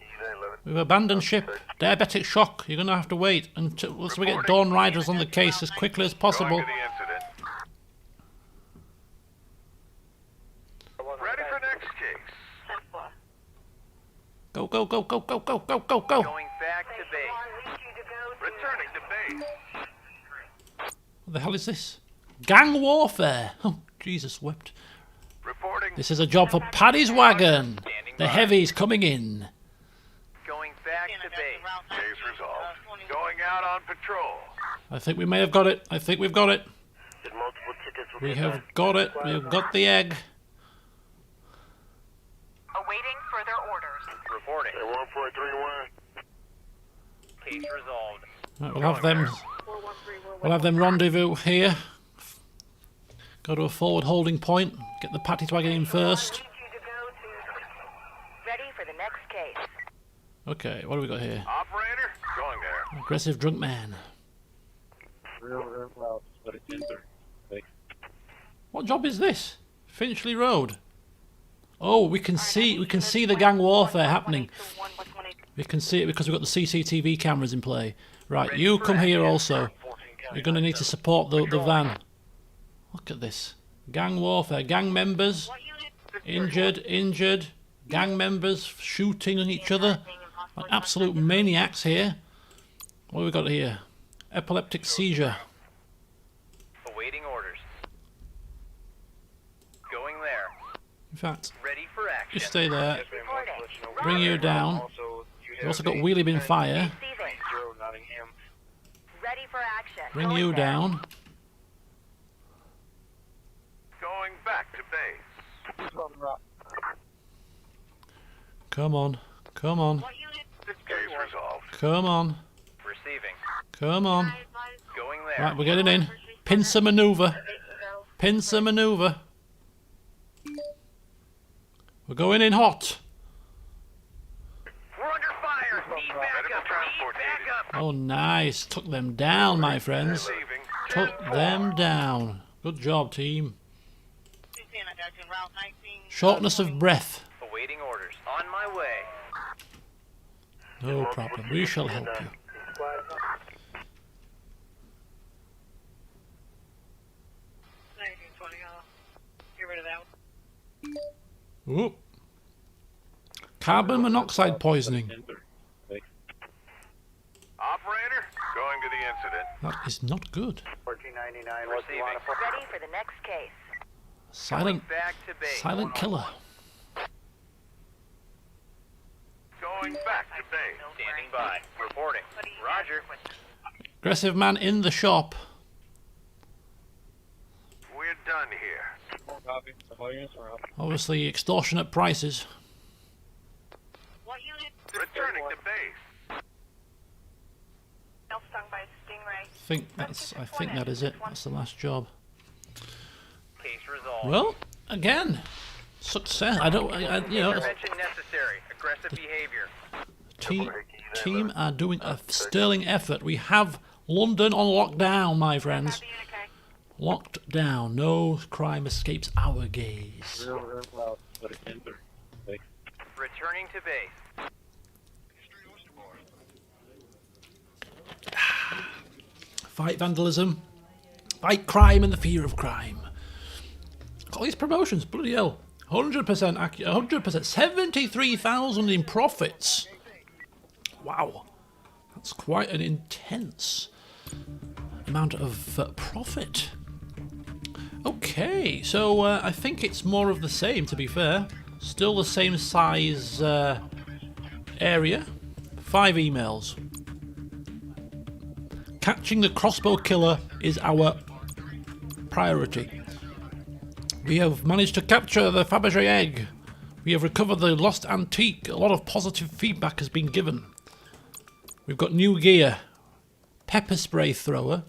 We've abandoned ship. Diabetic shock. You're going to have to wait until we get Dawn Riders on the case as quickly as possible. Going to the incident. Ready for next case. Go. Going back to base. Returning to base. What the hell is this? Gang warfare. Oh, Jesus wept. Reporting. This is a job for Paddy's wagon. The heavies coming in. Going Going out on patrol. I think we may have got it. I think we've got it. Did multiple tickets will We get have back. got it. We have got the egg. Awaiting further orders. Reporting. Hey, 1431. Case resolved. Right, we'll have them rendezvous here. Go to a forward holding point. Get the paddy wagon in first. Ready for the next case. Okay, what do we got here? Operator, going there. Aggressive drunk man. What job is this? Finchley Road. Oh, we can see the gang warfare happening. We can see it because we've got the CCTV cameras in play. Right, you come here also. You're going to need to support the van. Look at this. Gang warfare. Gang members. Injured. Gang members shooting on each other. Like absolute maniacs here. What have we got here? Epileptic seizure. Awaiting orders. Going there. In fact, Ready for action. just stay there. Bring you down. We've also got wheelie bin fire. Ready for action. Bring you down. Going back to base. Come on. Come on. Case resolved. Come on. Receiving. Come on. Going there. Right, we're getting in. Pincer maneuver. Pincer maneuver. We're going in hot. We're under fire. Need backup. Need backup. Oh, nice. Took them down, my friends. Took them down. Good job, team. Shortness of breath. Awaiting orders. On my way. No problem. We shall help you. Oop. Carbon monoxide poisoning. Operator, going to the incident. That is not good. 1499. Receiving. Ready for the next case. Silent, Back to base. silent killer. Going back to base. Standing by. Reporting. Roger. Aggressive man in the shop. We're done here. Obviously extortionate prices. Returning to base. I think that is it. That's the last job. Case resolved. Well, again, success. Intervention necessary. Aggressive behavior. Team are doing a sterling effort. We have London on lockdown, my friends. Locked down. No crime escapes our gaze. Returning to base. Fight vandalism. Fight crime and the fear of crime. All these promotions, bloody hell. 100% accurate. 100%. 73,000 in profits. Wow. That's quite an intense amount of profit. Okay, so I think it's more of the same, to be fair. Still the same size area. 5 emails. Catching the crossbow killer is our priority. We have managed to capture the Fabergé egg. We have recovered the lost antique. A lot of positive feedback has been given. We've got new gear. Pepper spray thrower.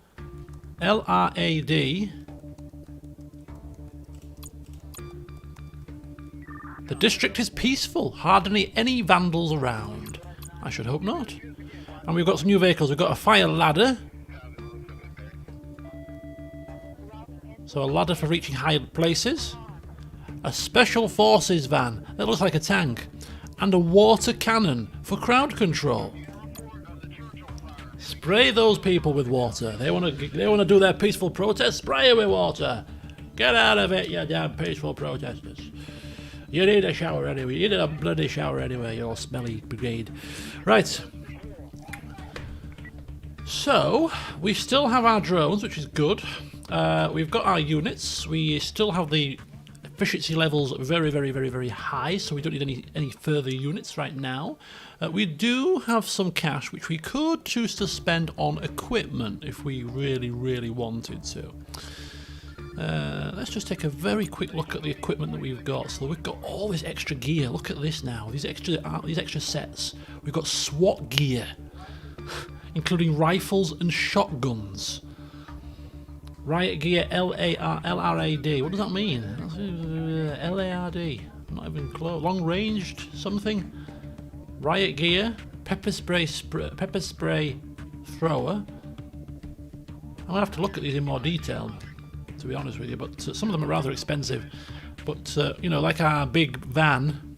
LRAD. The district is peaceful. Hardly any vandals around. I should hope not. And we've got some new vehicles. We've got a fire ladder. So a ladder for reaching higher places. A special forces van that looks like a tank. And a water cannon for crowd control. Spray those people with water. They want to do their peaceful protest. Spray it with water. Get out of it, you damn peaceful protesters. You need a shower anyway. You need a bloody shower anyway, you all smelly brigade. Right. So, we still have our drones, which is good. We've got our units. We still have the efficiency levels very, very, very, very high, so we don't need any further units right now. We do have some cash which we could choose to spend on equipment if we really, really wanted to. Let's just take a very quick look at the equipment that we've got. So we've got all this extra gear. Look at this now. These extra sets. We've got SWAT gear, including rifles and shotguns. Riot gear LRAD. What does that mean? LARD. Not even close. Long ranged something. Riot gear. Pepper spray thrower. I'm gonna have to look at these in more detail, to be honest with you. But some of them are rather expensive. But you know, like our big van,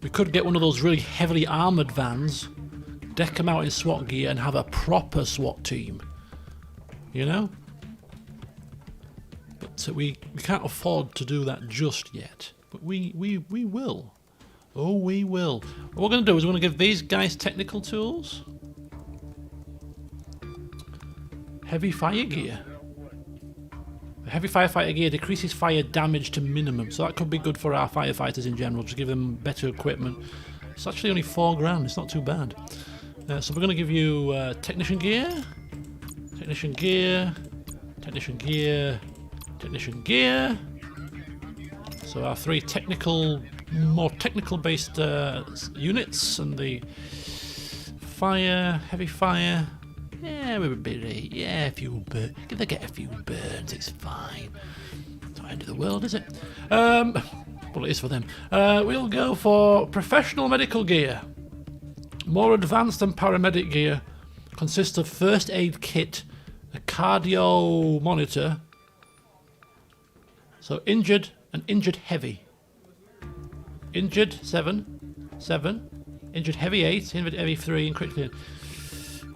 we could get one of those really heavily armoured vans, deck them out in SWAT gear, and have a proper SWAT team. You know? But we can't afford to do that just yet. But we will. Oh, we will. What we're going to do is we're going to give these guys technical tools. Heavy fire gear. The heavy firefighter gear decreases fire damage to minimum. So that could be good for our firefighters in general. Just give them better equipment. It's actually only £4 It's not too bad. So we're going to give you technician gear. Technician gear, technician gear, technician gear. So our 3 more technical based units, and the fire, heavy fire. Yeah, we're a bit, yeah, a few burns. They get a few burns, it's fine. It's not the end of the world, is it? Well, it is for them. We'll go for professional medical gear. More advanced than paramedic gear. Consists of first aid kit, a cardio monitor, so injured and injured heavy. Injured 7, injured heavy 8, injured heavy 3, and critically.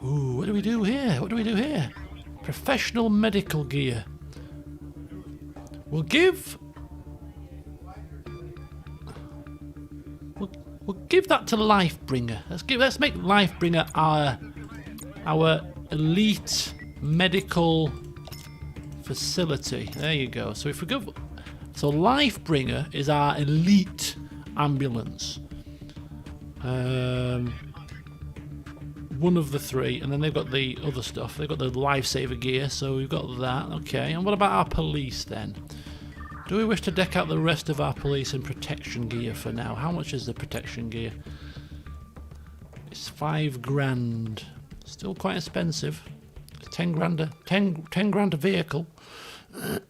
Ooh, what do we do here? What do we do here? Professional medical gear. We'll give that to Lifebringer. Let's make Lifebringer our elite medical facility. There you go. So if we go, so Lifebringer is our elite ambulance. One of the 3, and then they've got the other stuff. They've got the lifesaver gear, so we've got that. Okay, and what about our police then? Do we wish to deck out the rest of our police in protection gear for now? How much is the protection gear? It's £5. Still quite expensive. It's 10 grand a vehicle.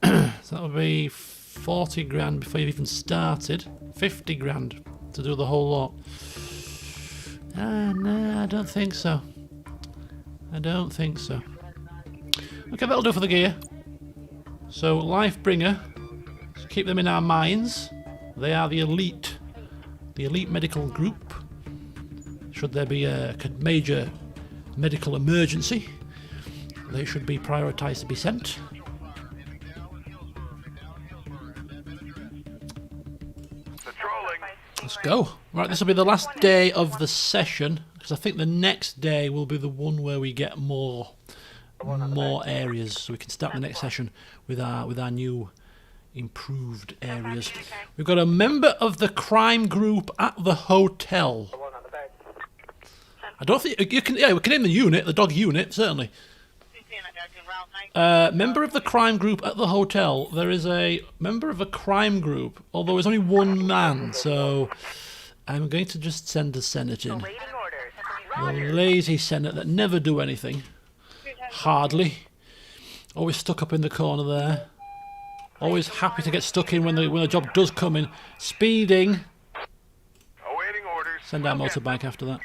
So that would be 40 grand before you've even started. 50 grand to do the whole lot. No, I don't think so. I don't think so. Okay, that'll do for the gear. So, Lifebringer, keep them in our minds. They are the elite medical group. Should there be a major medical emergency, they should be prioritised to be sent. Let's go. Right, this will be the last day of the session, because I think the next day will be the one where we get more areas, so we can start the next session with our new improved areas. We've got a member of the crime group at the hotel. I don't think you can. Yeah, we can name the unit, the dog unit, certainly. Member of the crime group at the hotel. There is a member of a crime group, although it's only one man, so I'm going to just send a Senate in. The lazy Senate that never do anything. Hardly. Always stuck up in the corner there. Always happy to get stuck in when the job does come in. Speeding. Awaiting orders. Send our motorbike after that.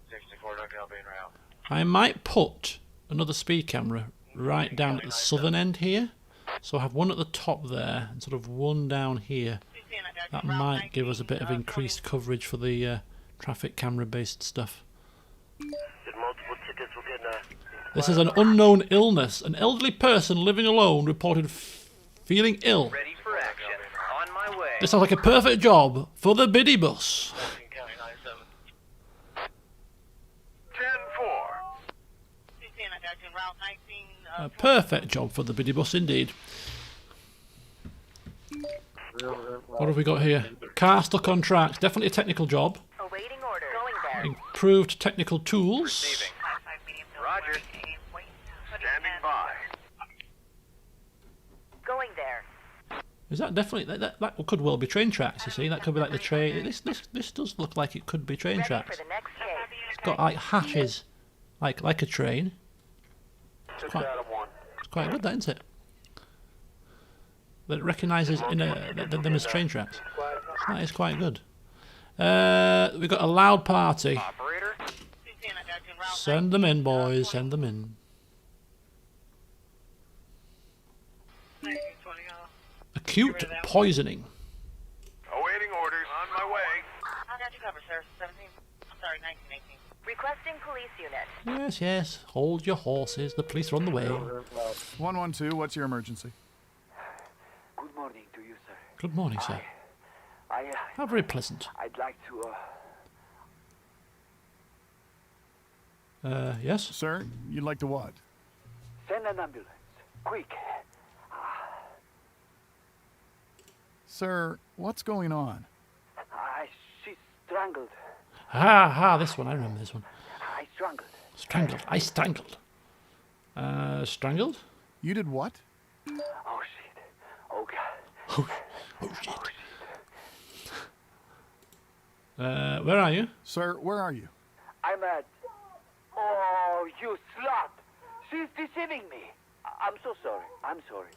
64 I'll be en route. I might put another speed camera right down at the southern end here. So I have one at the top there and sort of one down here. That might give us a bit of increased coverage for the traffic camera based stuff. This is an unknown illness. An elderly person living alone reported feeling ill. Ready for action. On my way. This sounds like a perfect job for the biddy bus. 10-4. A perfect job for the biddy bus indeed. What have we got here? Car stuck on tracks. Definitely a technical job. Awaiting orders. Going there. Improved technical tools. Receiving. Roger. Standing by. Going there. Is that definitely that could well be train tracks? You see, that could be like the train. This does look like it could be train Ready tracks. for the next case. It's got like hatches, like a train. It's quite good, that, isn't it? That it recognises them as train tracks. That is quite good. We've got a loud party. Operator. Send them in, boys. Send them in. Acute poisoning. Awaiting orders. On my way. I got you covered, sir. 17. I'm sorry, 1918. Requesting police unit. Yes, yes. Hold your horses. The police are on the way. 112, what's your emergency? Good morning to you, sir. Good morning, sir. How very pleasant. I'd like to, Yes? Sir, you'd like to what? send an ambulance. Quick. Sir, what's going on? She's strangled. This one. I remember this one. I strangled. Strangled. I strangled. Strangled? You did what? Oh, shit. Oh, God. Oh, shit. Where are you? Sir, where are you? I'm at... Oh, you slut. She's deceiving me. I'm so sorry. I'm sorry.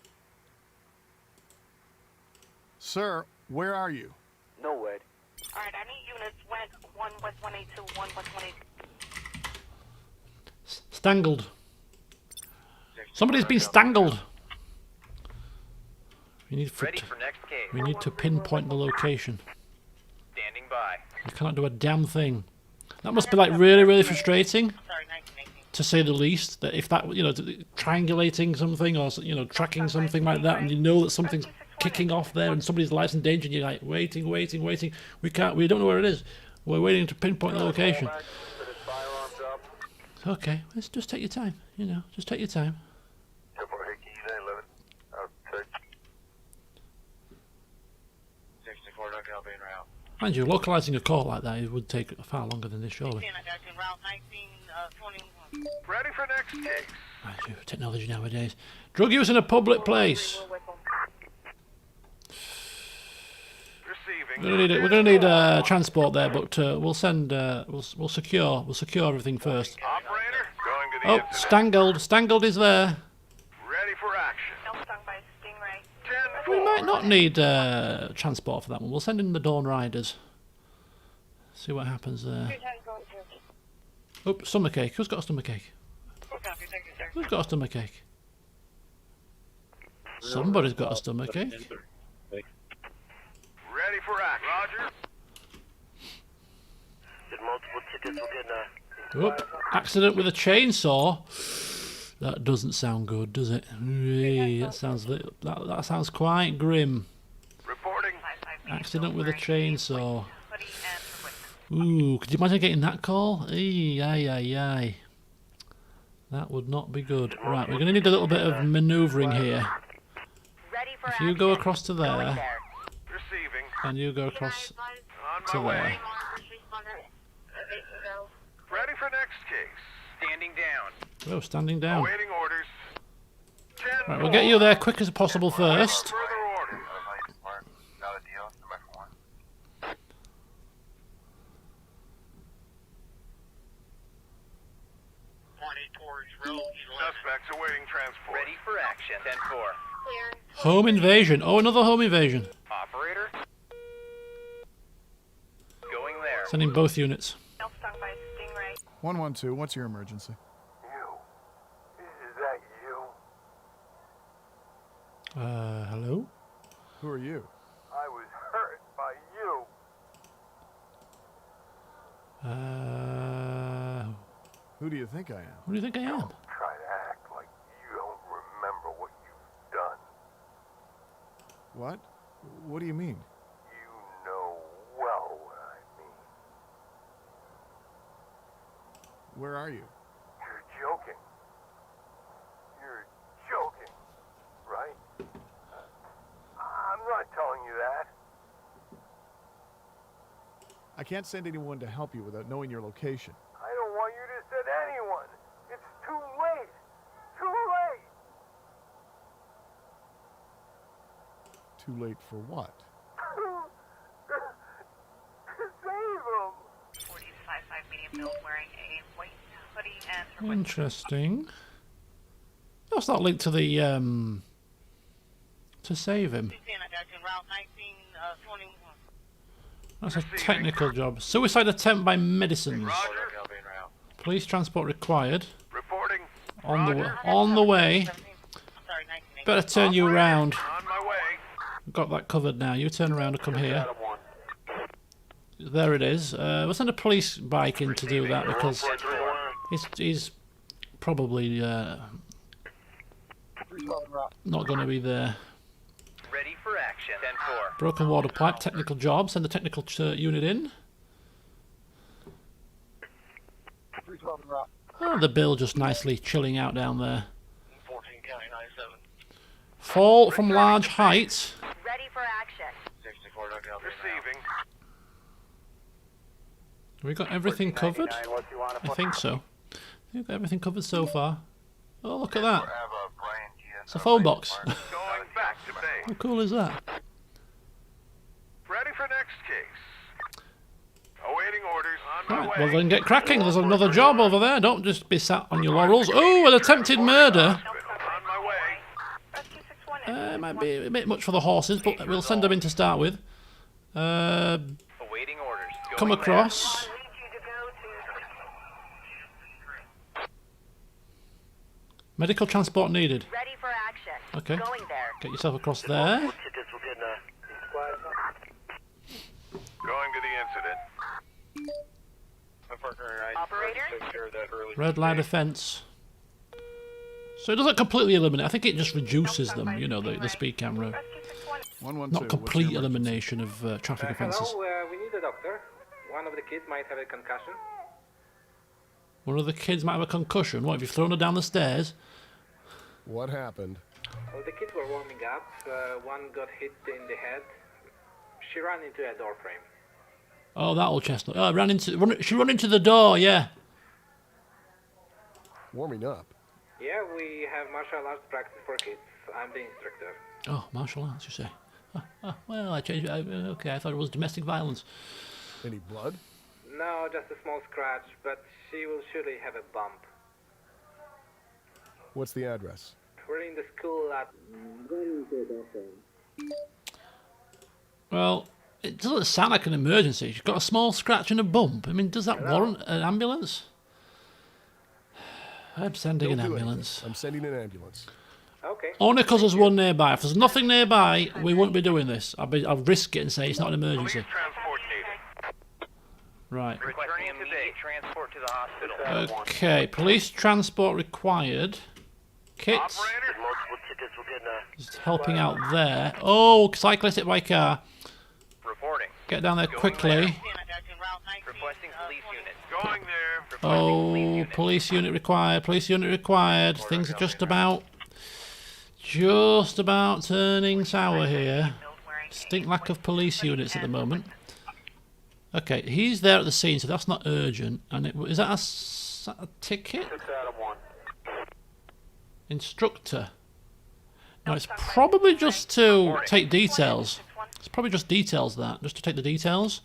Sir, where are you? Nowhere. All right, I need units. Went 1 West 182, 1 West 182. Stangled. Somebody's been stangled. Ready for next case. We need to pinpoint the location. Standing by. We cannot do a damn thing. That must be like really, really frustrating, to say the least. That if that, triangulating something or tracking something like that, and you know that something's kicking off there and somebody's life's in danger, and you're like waiting. We don't know where it is. We're waiting to pinpoint the location. Okay, let's just take your time. Just take your time. Mind you, localising a call like that, it would take far longer than this, surely. Ready for next case. Mind you, technology nowadays. Drug use in a public place. Receiving. We're gonna need transport there, but we'll send. We'll secure everything first. Operator, going to the Oh, incident. Stangled. Stangled is there. Ready for action. We might not need transport for that one. We'll send in the Dawn Riders. See what happens there. Oh, stomachache. Who's got a stomachache? Who's got a stomachache? Somebody's got a stomachache. Ready for action. Roger. Did multiple tickets will get Accident with a chainsaw. That doesn't sound good, does it? Hey, that sounds quite grim. Reporting. Accident with a chainsaw. Ooh, could you imagine getting that call? Aye. That would not be good. Right, we're going to need a little bit of manoeuvring here. If you go across to there, and you go across to there. Ready for next case. Standing down. Oh, standing down. Awaiting orders. Right, we'll get you there quick as possible first. Further orders. Suspects awaiting transport. Ready for action. 10-4. Home invasion. Oh, another home invasion. Operator. Going there. Sending both units. 112, what's your emergency? Is that you? Hello? Who are you? I was hurt by you. Who do you think I am? Who do you think I am? Try to act like you don't remember what you've done. What? What do you mean? You know well what I mean. Where are you? You're joking. You're I can't send anyone to help you without knowing your location. I don't want you to send anyone. It's too late. Too late. Too late for what? Save him. 40-55 medium build wearing a white hoodie and her Interesting. What's that link to the to save him? That's a technical job. Suicide attempt by medicines. Police transport required. Reporting. On the way. Better turn you around. On my way. Got that covered now. You turn around and come here. There it is. We'll send a police bike in to do that because he's probably not going to be there. Ready for action. 10-4. Broken water pipe, technical job. Send the technical unit in. Oh, the bill just nicely chilling out down there. 14 County 97. Fall from large height. Ready for action. 64 Receiving. Have we got everything covered? I think so. We've got everything covered so far. Oh, look at that. It's a phone box. Going back to base. How cool is that? Ready for next case. Awaiting orders. On my Right, way. well then get cracking. There's another job over there. Don't just be sat on your laurels. Oh, an attempted murder. On my way. It might be a bit much for the horses, but we'll send them in to start with. Awaiting orders. Come Going across. Medical transport needed. Ready for action. Okay. Going there. Get yourself across there. Going to the incident. Operator? Red line of fence. So it doesn't completely eliminate. I think it just reduces them, you know, the speed camera. 112, Not what's complete your emergency? elimination of traffic offences. Hello, we need a doctor. One of the kids might have a concussion. One of the kids might have a concussion. What, have you thrown her down the stairs? What happened? Well, the kids were warming up. One got hit in the head. She ran into a door frame. Oh, that old chestnut. Oh, she ran into the door, yeah. Warming up. Yeah, we have martial arts practice for kids. I'm the instructor. Oh, martial arts, you say? Well, I changed it. Okay, I thought it was domestic violence. Any blood? No, just a small scratch, but she will surely have a bump. What's the address? We're in the school at... Well, it doesn't sound like an emergency. She's got a small scratch and a bump. I mean, does that warrant an ambulance? I'm sending an ambulance. I'm sending an ambulance. Okay. Only because there's one nearby. If there's nothing nearby, we wouldn't be doing this. I'll risk it and say it's not an emergency. Transport needed. Right. Returning immediate transport to the hospital. Okay, police transport required. Kits. Just helping out there. Oh, cyclist hit by car. Reporting. Get down there quickly. Requesting police unit. Going there. Oh, police unit required. Police unit required. Things are just about turning sour here. Distinct lack of police units at the moment. Okay, he's there at the scene, so that's not urgent. And is that a ticket? Instructor. No, it's probably just to take details. It's probably just details that, just to take the details.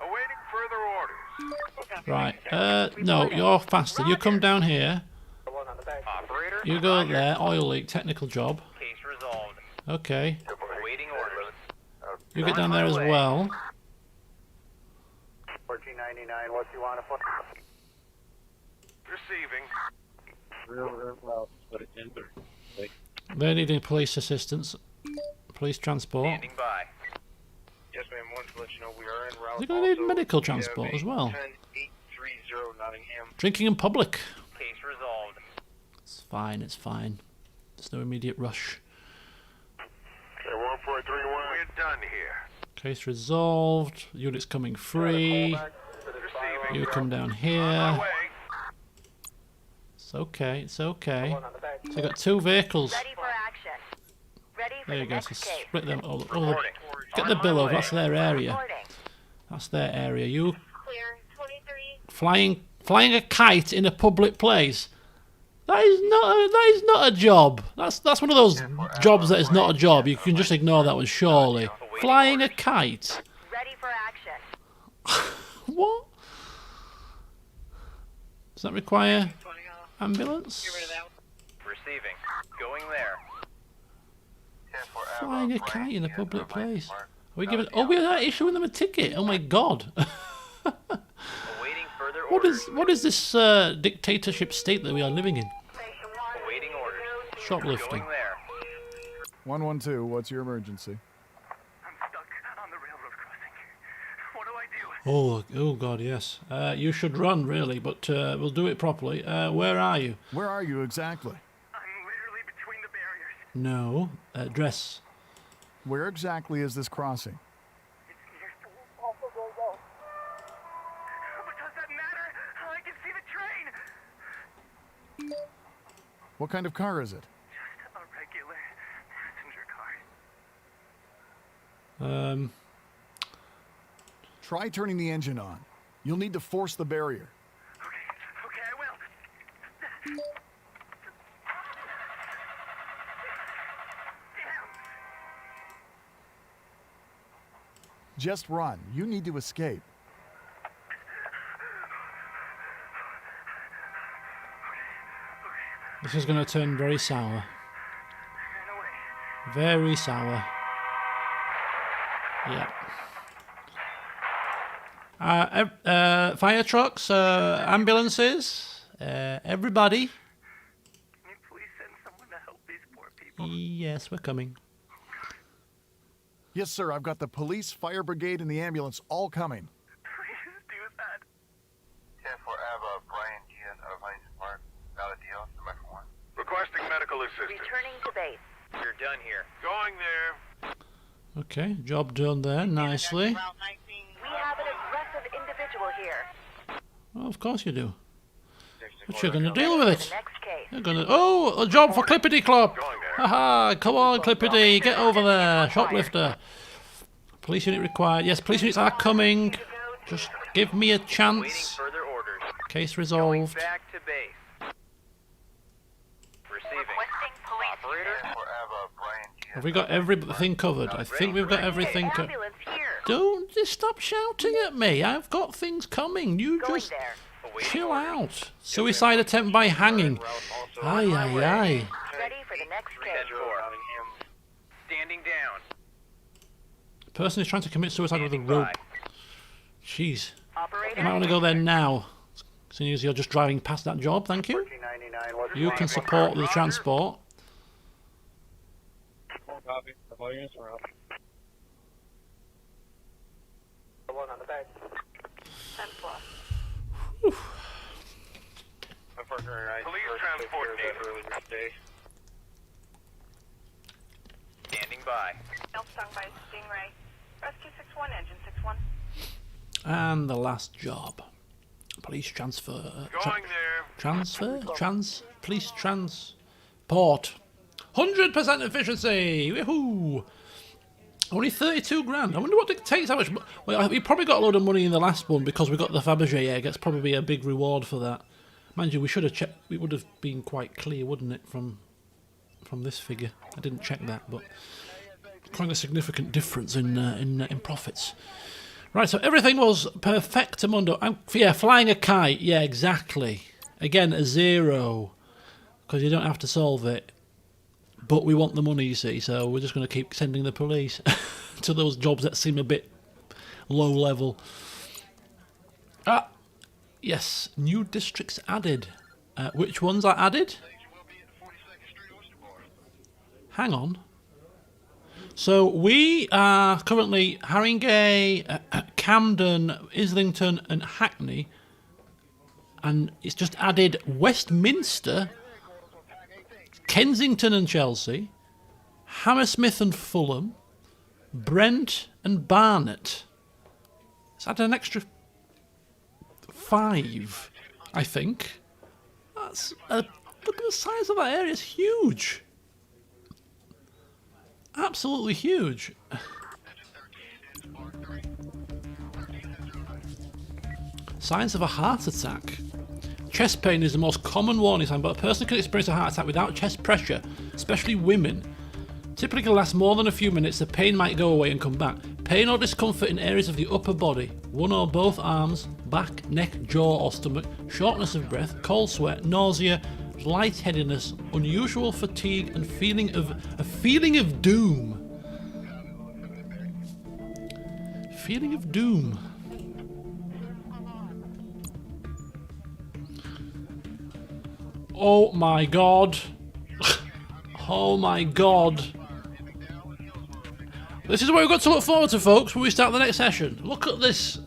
Awaiting further orders. Right. No, you're faster. You come down here. Operator. You go there. Oil leak, technical job. Case resolved. Okay. Awaiting orders. You get down there as well. 1499, what do you want to put? Receiving. They're needing police assistance. Police transport. Standing by. Yes, ma'am. Wanted to let you know we are en route. They're going to need medical transport as well. 10830 Nottingham. Drinking in public. Case resolved. It's fine, it's fine. There's no immediate rush. Okay, 1431. We're done here. Case resolved. Units coming free. Receiving. You come down here. It's okay, it's okay. So you've got two vehicles. Ready for action. Ready for There you the go, next so case. split them. Get the bill over, that's their area. That's their area. You Clear. 23. flying a kite in a public place. That is not a job. That's one of those jobs that is not a job. You can just ignore that one, surely. Flying a kite. Ready for action. What? Does that require ambulance? Receiving. Going there. Flying a kite in a public place. Are we giving? Oh, we are issuing them a ticket. Oh my god. Awaiting further What orders. is this dictatorship state that we are living in? Awaiting orders. Shoplifting. Going there. 112, what's your emergency? Oh god, yes. You should run, really, but we'll do it properly. Where are you? Where are you exactly? No. Address. Where exactly is this crossing? What kind of car is it? A regular passenger car. Try turning the engine on. You'll need to force the barrier. Okay, I will. Just run. You need to escape. This is going to turn very sour. Very sour. Yeah. Fire trucks, ambulances, everybody. Can you please send someone to help these poor people? Yes, we're coming. Yes, sir. I've got the police, fire brigade, and the ambulance all coming. Please do that. 10-4 Ava, Brian Gian of Heinz Park. Valid deal, number 1. Requesting medical assistance. Returning to base. You're done here. Going there. Okay, job done there, nicely. We have an aggressive individual here. Well, of course you do. But you're going to deal with it. Next case. You're going to... Oh, a job for Clippity Clop. Haha, come on, Clippity, get over there. Shoplifter. Police unit required. Yes, police units are coming. Just give me a chance. Further orders. Case resolved. Back to base. Receiving. Operator. 10-4 Ava, Brian Gian. Have we got everything covered? I think we've got everything covered. Don't just stop shouting at me. I've got things coming. You just chill out. Suicide attempt by hanging. Aye, aye, aye. Ready for the next case. Standing down. Person is trying to commit suicide with a rope. Jeez. Operator. I might want to go there now. Seeing as you're just driving past that job, thank you. You can support the transport. Police transport needed. Standing by. Stung by Stingray. Rescue 6-1, engine 6-1. And the last job. Police transfer. Going there. Police transport. 100% efficiency! Woohoo! Only 32 grand. I wonder what it takes. How much? Well, we probably got a load of money in the last one because we got the Fabergé egg. It's probably a big reward for that. Mind you, we should have checked. It would have been quite clear, wouldn't it, from this figure? I didn't check that, but quite a significant difference in profits. Right, so everything was perfectamundo. Yeah, flying a kite. Yeah, exactly. Again, a 0 because you don't have to solve it. But we want the money, you see, so we're just going to keep sending the police to those jobs that seem a bit low level. Ah, yes, new districts added. Which ones are added? Hang on. So we are currently Haringey, Camden, Islington and Hackney. And it's just added Westminster, Kensington and Chelsea, Hammersmith and Fulham, Brent and Barnet. It's added an extra 5, I think. That's look at the size of that area. It's huge. Absolutely huge. Signs of a heart attack. Chest pain is the most common warning sign, but a person can experience a heart attack without chest pressure, especially women. Typically lasts more than a few minutes, the pain might go away and come back. Pain or discomfort in areas of the upper body, one or both arms, back, neck, jaw or stomach, shortness of breath, cold sweat, nausea, lightheadedness, unusual fatigue and feeling of doom. Feeling of doom. Oh my god. Oh my god. This is what we've got to look forward to, folks, when we start the next session. Look at this.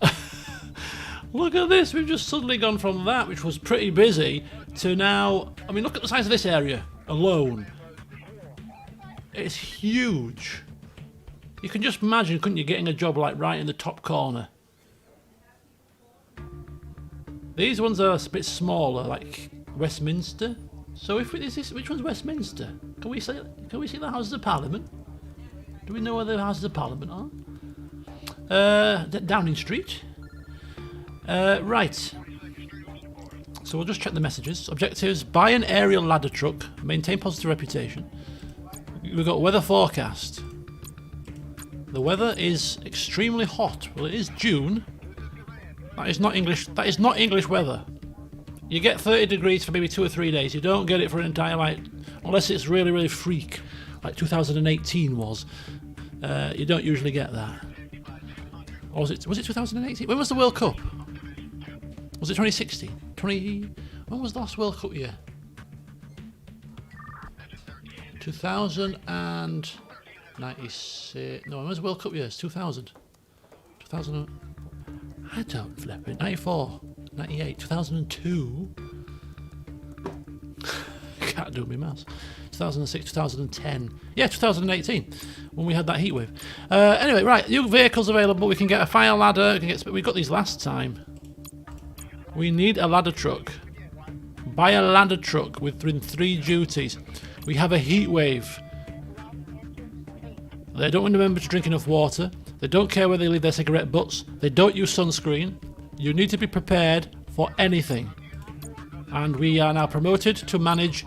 Look at this. We've just suddenly gone from that, which was pretty busy, to now... I mean, look at the size of this area alone. It's huge. You can just imagine, couldn't you, getting a job like right in the top corner. These ones are a bit smaller, like Westminster. So if which one's Westminster? Can we see the Houses of Parliament? Do we know where the Houses of Parliament are? Downing Street. Right. So we'll just check the messages. Objectives: buy an aerial ladder truck, maintain positive reputation. We've got weather forecast. The weather is extremely hot. Well, it is June. That is not English. That is not English weather. You get 30 degrees for maybe 2 or 3 days. You don't get it for an entire, like, unless it's really, really freak, like 2018 was. You don't usually get that. Or was it 2018? When was the World Cup? Was it 2016? When was the last World Cup year? 2096. No, when was the World Cup year? It's 2000. 2000. I don't flip it. 94, 98, 2002. Can't do me maths. 2006, 2010. Yeah, 2018, when we had that heat wave. Anyway, right, new vehicles available. We can get a fire ladder. We got these last time. We need a ladder truck. Buy a ladder truck within 3 duties. We have a heat wave. They don't remember to drink enough water. They don't care where they leave their cigarette butts. They don't use sunscreen. You need to be prepared for anything. And we are now promoted to manage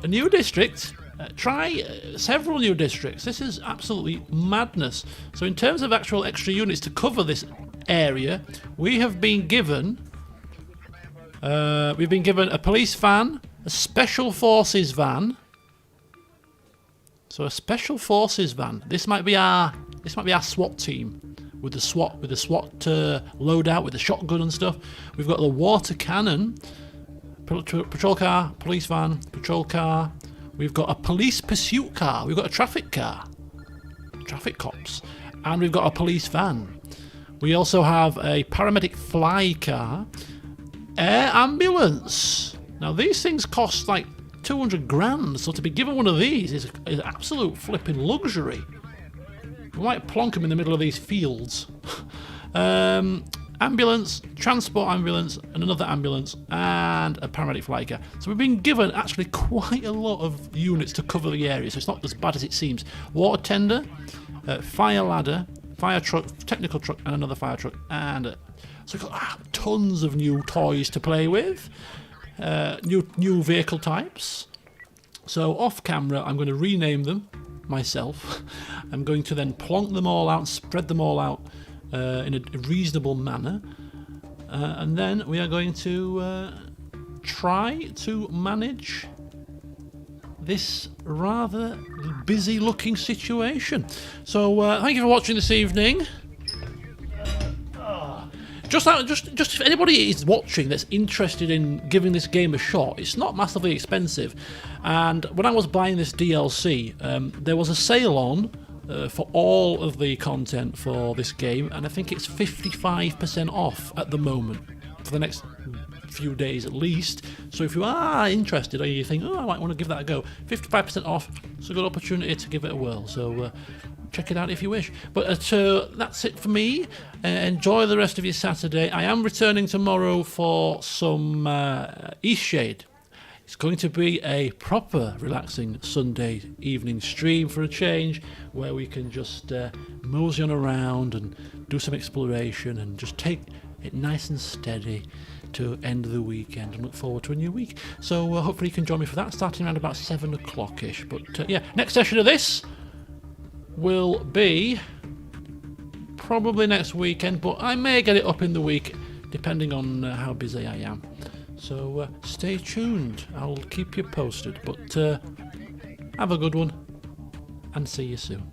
a new district. Try several new districts. This is absolutely madness. So in terms of actual extra units to cover this area, we have been given a police van, a special forces van. So a special forces van. This might be our SWAT team with the SWAT loadout with the shotgun and stuff. We've got the water cannon, patrol car, police van, patrol car. We've got a police pursuit car. We've got a traffic car, traffic cops, and we've got a police van. We also have a paramedic fly car, air ambulance. Now these things cost like 200 grand, so to be given one of these is absolute flipping luxury. We might plonk them in the middle of these fields. Ambulance, transport ambulance, and another ambulance, and a paramedic fly car. So we've been given actually quite a lot of units to cover the area, so it's not as bad as it seems. Water tender, fire ladder, fire truck, technical truck, and another fire truck, and so we've got tons of new toys to play with. New vehicle types. So off camera I'm going to rename them myself. I'm going to then plonk them all out, spread them all out in a reasonable manner, and then we are going to try to manage this rather busy looking situation. So thank you for watching this evening. Just if anybody is watching that's interested in giving this game a shot, it's not massively expensive. And when I was buying this DLC, there was a sale on for all of the content for this game, and I think it's 55% off at the moment for the next few days at least. So if you are interested or you think, oh, I might want to give that a go, 55% off. It's a good opportunity to give it a whirl. So check it out if you wish. But that's it for me. Enjoy the rest of your Saturday. I am returning tomorrow for some Eastshade. It's going to be a proper relaxing Sunday evening stream for a change, where we can just mosey on around and do some exploration and just take it nice and steady to end the weekend and look forward to a new week. So hopefully you can join me for that, starting around about 7 o'clock-ish. But yeah, next session of this will be probably next weekend, but I may get it up in the week depending on how busy I am. So stay tuned, I'll keep you posted. But have a good one and see you soon.